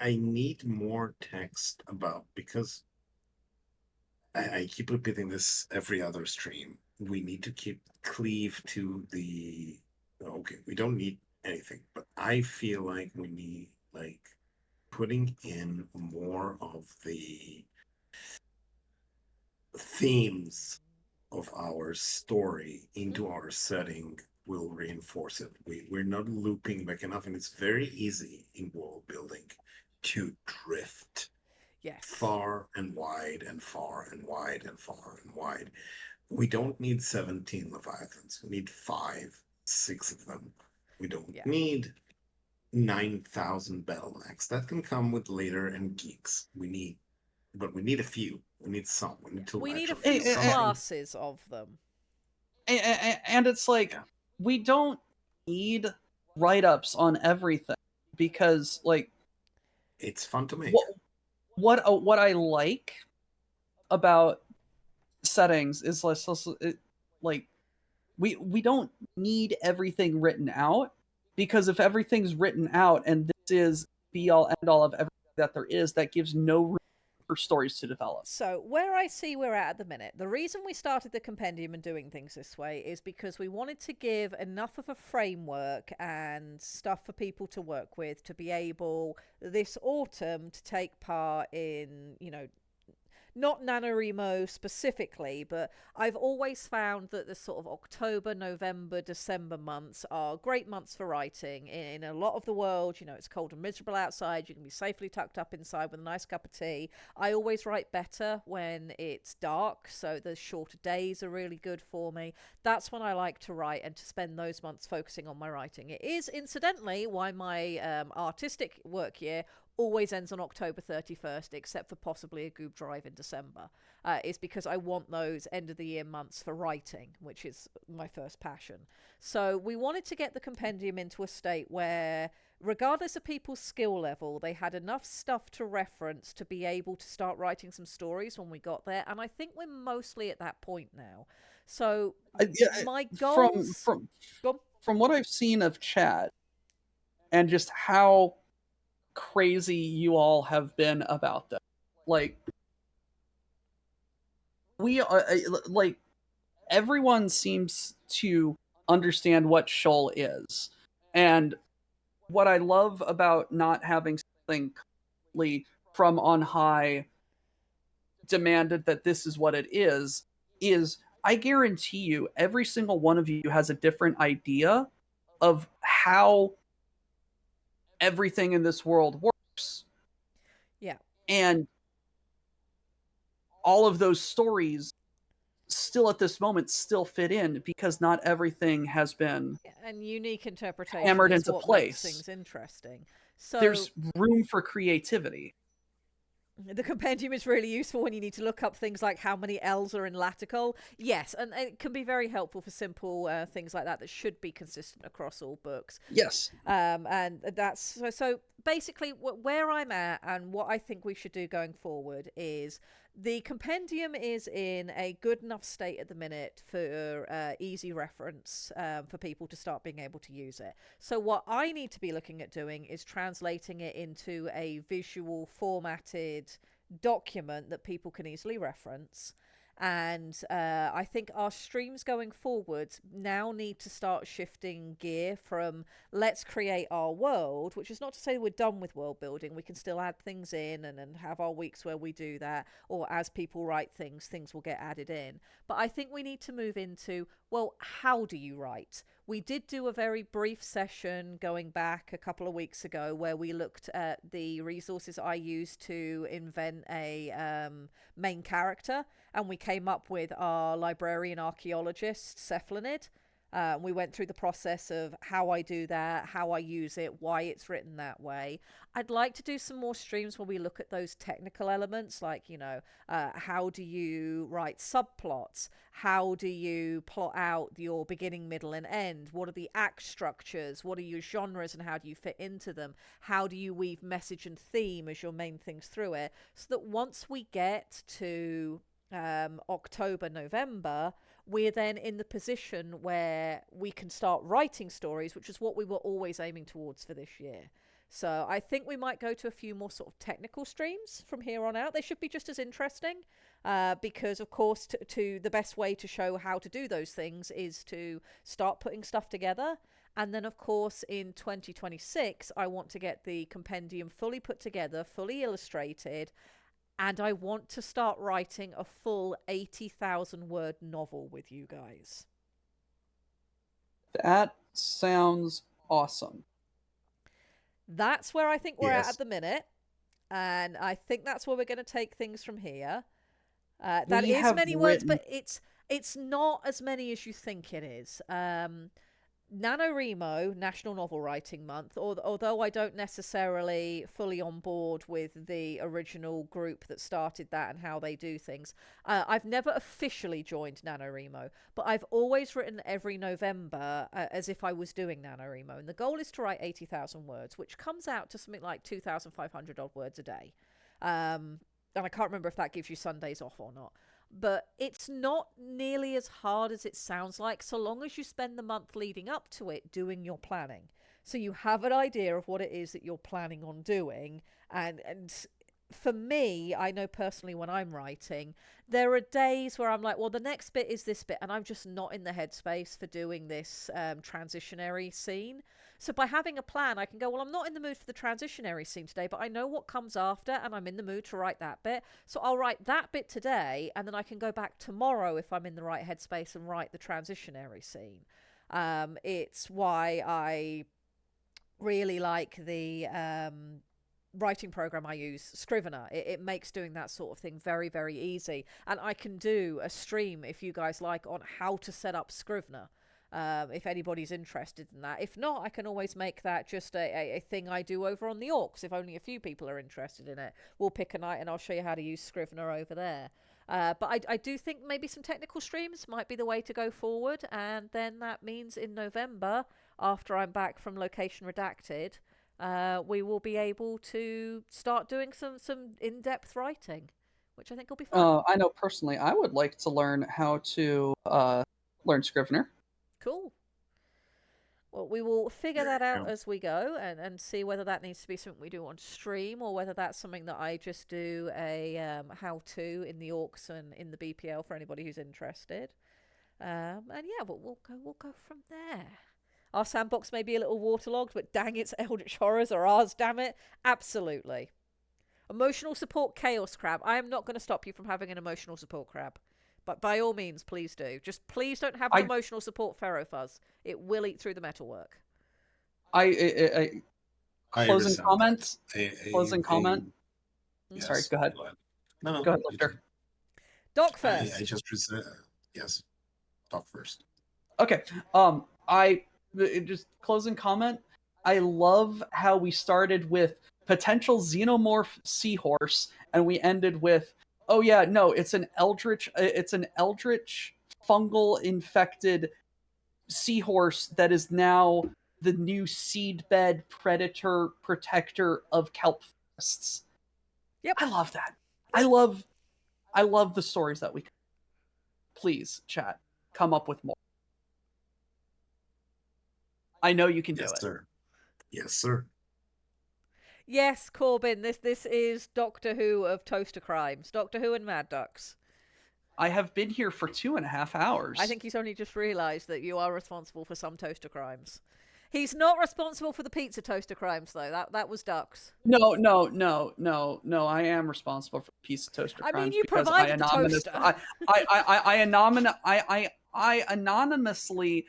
I need more text about, because I keep repeating this every other stream. We need to keep cleave to the. Okay, we don't need anything, but I feel like we need like putting in more of the themes of our story into our setting will reinforce it. We're not looping back enough, and it's very easy in world building to drift Yes. far and wide and far and wide and far and wide. We don't need 17 Leviathans. We need 5, 6 of them. We don't Yeah. need 9,000 battle max. That can come with later and geeks. But we need a few. We need some. We need to We need a actually few something. classes of them. And it's like, we don't need write-ups on everything, because like It's fun to make. what I like about settings is like we don't need everything written out, because if everything's written out and this is be all end all of everything that there is, that gives no room for stories to develop. So, where I see we're at the minute, the reason we started the compendium and doing things this way is because we wanted to give enough of a framework and stuff for people to work with to be able this autumn to take part in, not NaNoWriMo specifically, but I've always found that the sort of October, November, December months are great months for writing. In a lot of the world, it's cold and miserable outside. You can be safely tucked up inside with a nice cup of tea. I always write better when it's dark, so the shorter days are really good for me. That's when I like to write and to spend those months focusing on my writing. It is, incidentally, why my artistic work year always ends on October 31st, except for possibly a Goob Drive in December, is because I want those end of the year months for writing, which is my first passion. So we wanted to get the compendium into a state where, regardless of people's skill level, they had enough stuff to reference to be able to start writing some stories when we got there. And I think we're mostly at that point now. So my goals... From what I've seen of chat, and just how crazy you all have been about that, like, we are like, everyone seems to understand what Shoal is, and what I love about not having something from on high demanded that this is what it is I guarantee you every single one of you has a different idea of how everything in this world works. Yeah. And all of those stories still at this moment still fit in, because not everything has been and unique interpretation hammered is into what place. makes things interesting. So there's room for creativity. the compendium is really useful when you need to look up things like how many L's are in Laticle. Yes, and it can be very helpful for simple things like that should be consistent across all books. Yes. And that's so basically where I'm at, and what I think we should do going forward is the compendium is in a good enough state at the minute for easy reference for people to start being able to use it. So what I need to be looking at doing is translating it into a visual formatted document that people can easily reference. And I think our streams going forwards now need to start shifting gear from let's create our world, which is not to say we're done with world building. We can still add things in and have our weeks where we do that, or as people write things, things will get added in. But I think we need to move into, well, how do you write? We did do a very brief session going back a couple of weeks ago where we looked at the resources I used to invent a main character, and we came up with our librarian archaeologist, Cephalinid. We went through the process of how I do that, how I use it, why it's written that way. I'd like to do some more streams where we look at those technical elements, like, how do you write subplots? How do you plot out your beginning, middle, and end? What are the act structures? What are your genres and how do you fit into them? How do you weave message and theme as your main things through it? So that once we get to October, November, we're then in the position where we can start writing stories, which is what we were always aiming towards for this year. So I think we might go to a few more sort of technical streams from here on out. They should be just as interesting because, of course, to the best way to show how to do those things is to start putting stuff together. And then, of course, in 2026, I want to get the compendium fully put together, fully illustrated, and I want to start writing a full 80,000 word novel with you guys. That sounds awesome. That's where I think we're Yes. at the minute. And I think that's where we're going to take things from here. That We is have many words, written- but it's not as many as you think it is. NaNoWriMo, National Novel Writing Month, although I don't necessarily fully on board with the original group that started that and how they do things, I've never officially joined NaNoWriMo, but I've always written every November as if I was doing NaNoWriMo. And the goal is to write 80,000 words, which comes out to something like 2,500 odd words a day. And I can't remember if that gives you Sundays off or not. But it's not nearly as hard as it sounds like, so long as you spend the month leading up to it doing your planning. So you have an idea of what it is that you're planning on doing. And for me, I know personally when I'm writing, there are days where I'm like, well, the next bit is this bit, and I'm just not in the headspace for doing this transitionary scene. So by having a plan, I can go, well, I'm not in the mood for the transitionary scene today, but I know what comes after, and I'm in the mood to write that bit. So I'll write that bit today, and then I can go back tomorrow if I'm in the right headspace and write the transitionary scene. It's why I really like the writing program I use, Scrivener. It makes doing that sort of thing very, very easy. And I can do a stream, if you guys like, on how to set up Scrivener. If anybody's interested in that. If not, I can always make that just a thing I do over on the Orcs, if only a few people are interested in it. We'll pick a night and I'll show you how to use Scrivener over there. But I do think maybe some technical streams might be the way to go forward. And then that means in November, after I'm back from Location Redacted, we will be able to start doing some in-depth writing, which I think will be fun. I know personally, I would like to learn how to learn Scrivener. Cool. Well, we will figure that out as we go and see whether that needs to be something we do on stream or whether that's something that I just do a how-to in the Orcs and in the BPL for anybody who's interested. And yeah, we'll go from there. Our sandbox may be a little waterlogged, but dang, it's Eldritch Horrors or ours, damn it. Absolutely. Emotional support Chaos Crab. I am not going to stop you from having an emotional support crab. But by all means, please do. Just please don't have an emotional support Ferrofuzz. It will eat through the metalwork. Closing comments? Closing comment? Yes. Sorry, go ahead. No, go ahead, Lifter. Doc first. I just yes. Doc first. Okay. Just closing comment. I love how we started with potential xenomorph seahorse, and we ended with, oh yeah, no, it's an eldritch fungal infected seahorse that is now the new seedbed predator protector of kelp forests. Yep. I love that. I love the stories that we. Please, chat, come up with more. I know you can do it. Sir. Yes, sir. Yes, Corbin, this is Doctor Who of Toaster Crimes. Doctor Who and Mad Ducks. I have been here for 2.5 hours. I think he's only just realised that you are responsible for some toaster crimes. He's not responsible for the pizza toaster crimes, though. That was Ducks. No. I am responsible for pizza toaster crimes. I mean, you because provided the toaster. I anonymously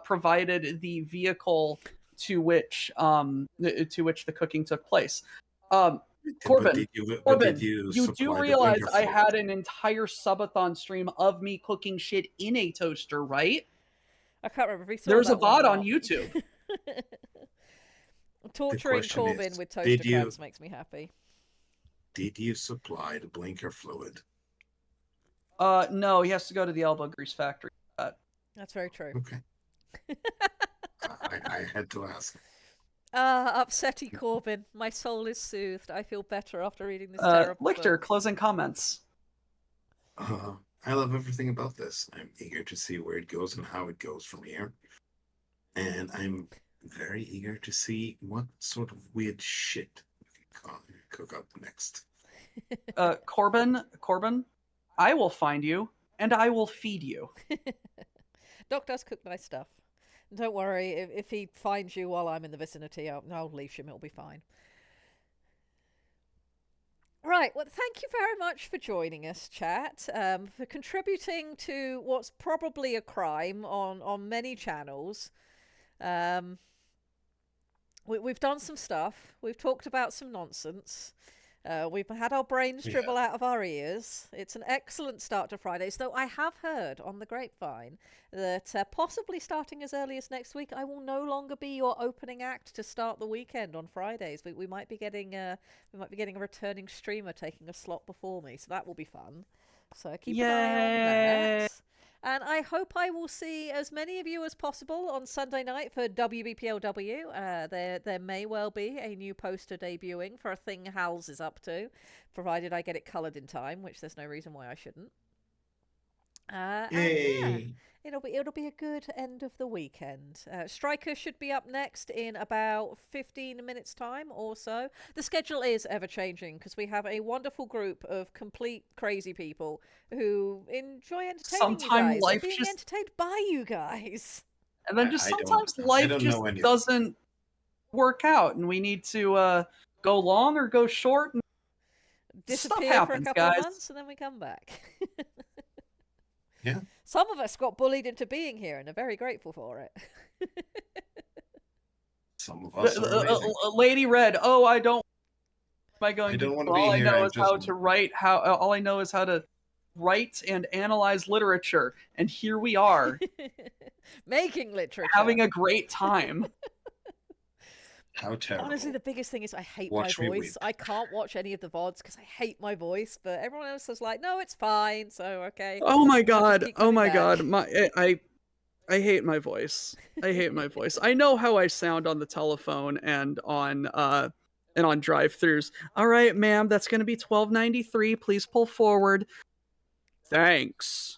provided the vehicle to which the cooking took place. Corbin, you do realize I had an entire subathon stream of me cooking shit in a toaster, right? I can't remember if we saw There's that a bot one or on not. YouTube. Torturing question Corbin is, with did toaster you- crabs makes me happy. Did you supply the blinker fluid? No, he has to go to the elbow grease factory. That's very true. Okay. I had to ask. Upsetty Corbin. My soul is soothed. I feel better after reading this terrible Lichter, book. closing comments. I love everything about this. I'm eager to see where it goes and how it goes from here. And I'm very eager to see what sort of weird shit we can cook up next. Corbin, I will find you and I will feed you. Doc does cook nice stuff. Don't worry, if he finds you while I'm in the vicinity, I'll leash him. It'll be fine. Right, well, thank you very much for joining us, chat, for contributing to what's probably a crime on many channels. We've done some stuff. We've talked about some nonsense. We've had our brains dribble out of our ears. It's an excellent start to Fridays, though I have heard on the grapevine that possibly starting as early as next week, I will no longer be your opening act to start the weekend on Fridays. We might be getting a returning streamer taking a slot before me, so that will be fun. So keep an eye on that. And I hope I will see as many of you as possible on Sunday night for WBPLW. There may well be a new poster debuting for a thing Hals is up to, provided I get it coloured in time, which there's no reason why I shouldn't. Yay! It'll be a good end of the weekend. Striker should be up next in about 15 minutes time or so. The schedule is ever changing because we have a wonderful group of complete crazy people who enjoy entertaining you guys and being entertained by you guys. And then just sometimes life just doesn't work out and we need to go long or go short. And disappear stuff happens, for a couple guys. of months and then we come back. Yeah. Some of us got bullied into being here and are very grateful for it. Some of us are amazing. Lady Red, oh, I don't. Am I going? I don't want to all be I here. know is how to write. All I know is how to write and analyze literature, and here we are, making literature, having a great time. How terrible. Honestly, the biggest thing is I hate my voice. I can't watch any of the VODs because I hate my voice, but everyone else is like, no, it's fine, so okay. Oh my god, oh my god. I hate my voice. I hate my voice. I know how I sound on the telephone and on drive-thrus. All right, ma'am, that's going to be $12.93. Please pull forward. Thanks.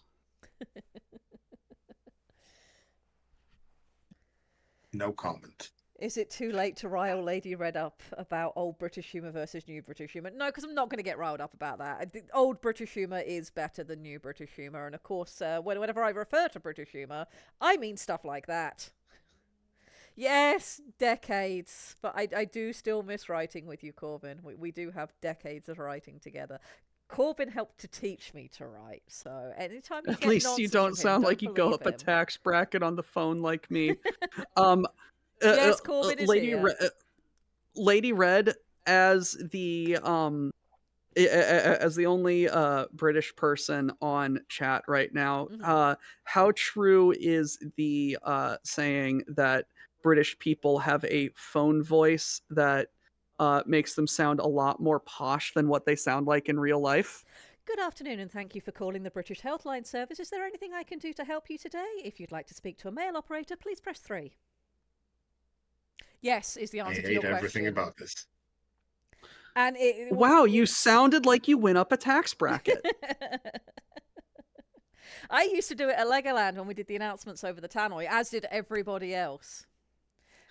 No comment. Is it too late to rile Lady Red up about old British humour versus new British humour? No, because I'm not going to get riled up about that. I think old British humour is better than new British humour. And of course, whenever I refer to British humour, I mean stuff like that. Yes, decades. But I do still miss writing with you, Corbin. We do have decades of writing together. Corbin helped to teach me to write, so anytime you At least you don't sound like you go up a tax bracket on the phone like me. Yes, Corbin is Lady here. Lady Red, as the only British person on chat right now, how true is the saying that British people have a phone voice that makes them sound a lot more posh than what they sound like in real life? Good afternoon and thank you for calling the British Healthline Service. Is there anything I can do to help you today? If you'd like to speak to a mail operator, please press 3. Yes, is the answer to your question. I hate everything about this. And wow, you sounded like you went up a tax bracket. I used to do it at Legoland when we did the announcements over the tannoy, as did everybody else.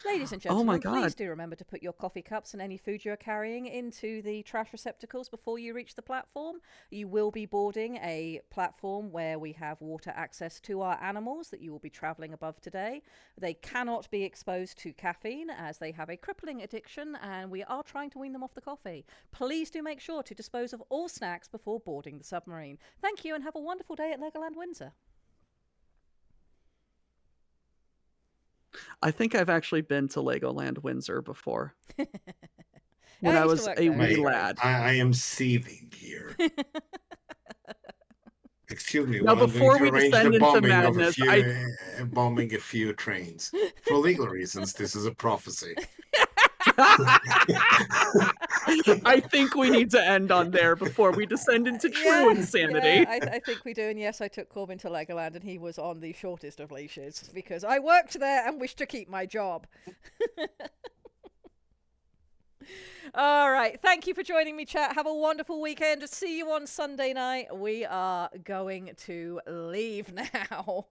Ladies and gentlemen, please do remember to put your coffee cups and any food you're carrying into the trash receptacles before you reach the platform. You will be boarding a platform where we have water access to our animals that you will be travelling above today. They cannot be exposed to caffeine as they have a crippling addiction and we are trying to wean them off the coffee. Please do make sure to dispose of all snacks before boarding the submarine. Thank you and have a wonderful day at Legoland Windsor. I think I've actually been to Legoland Windsor before. When I was a wee lad. I am seething here. excuse me, Now, well, I'm going before to we arrange descend the into bombing of a madness, few bombing a few trains for legal reasons. This is a prophecy. I think we need to end on there before we descend into true insanity. I think we do. And yes, I took Corbin to Legoland, and he was on the shortest of leashes because I worked there and wished to keep my job. All right. Thank you for joining me, chat. Have a wonderful weekend. See you on Sunday night. We are going to leave now.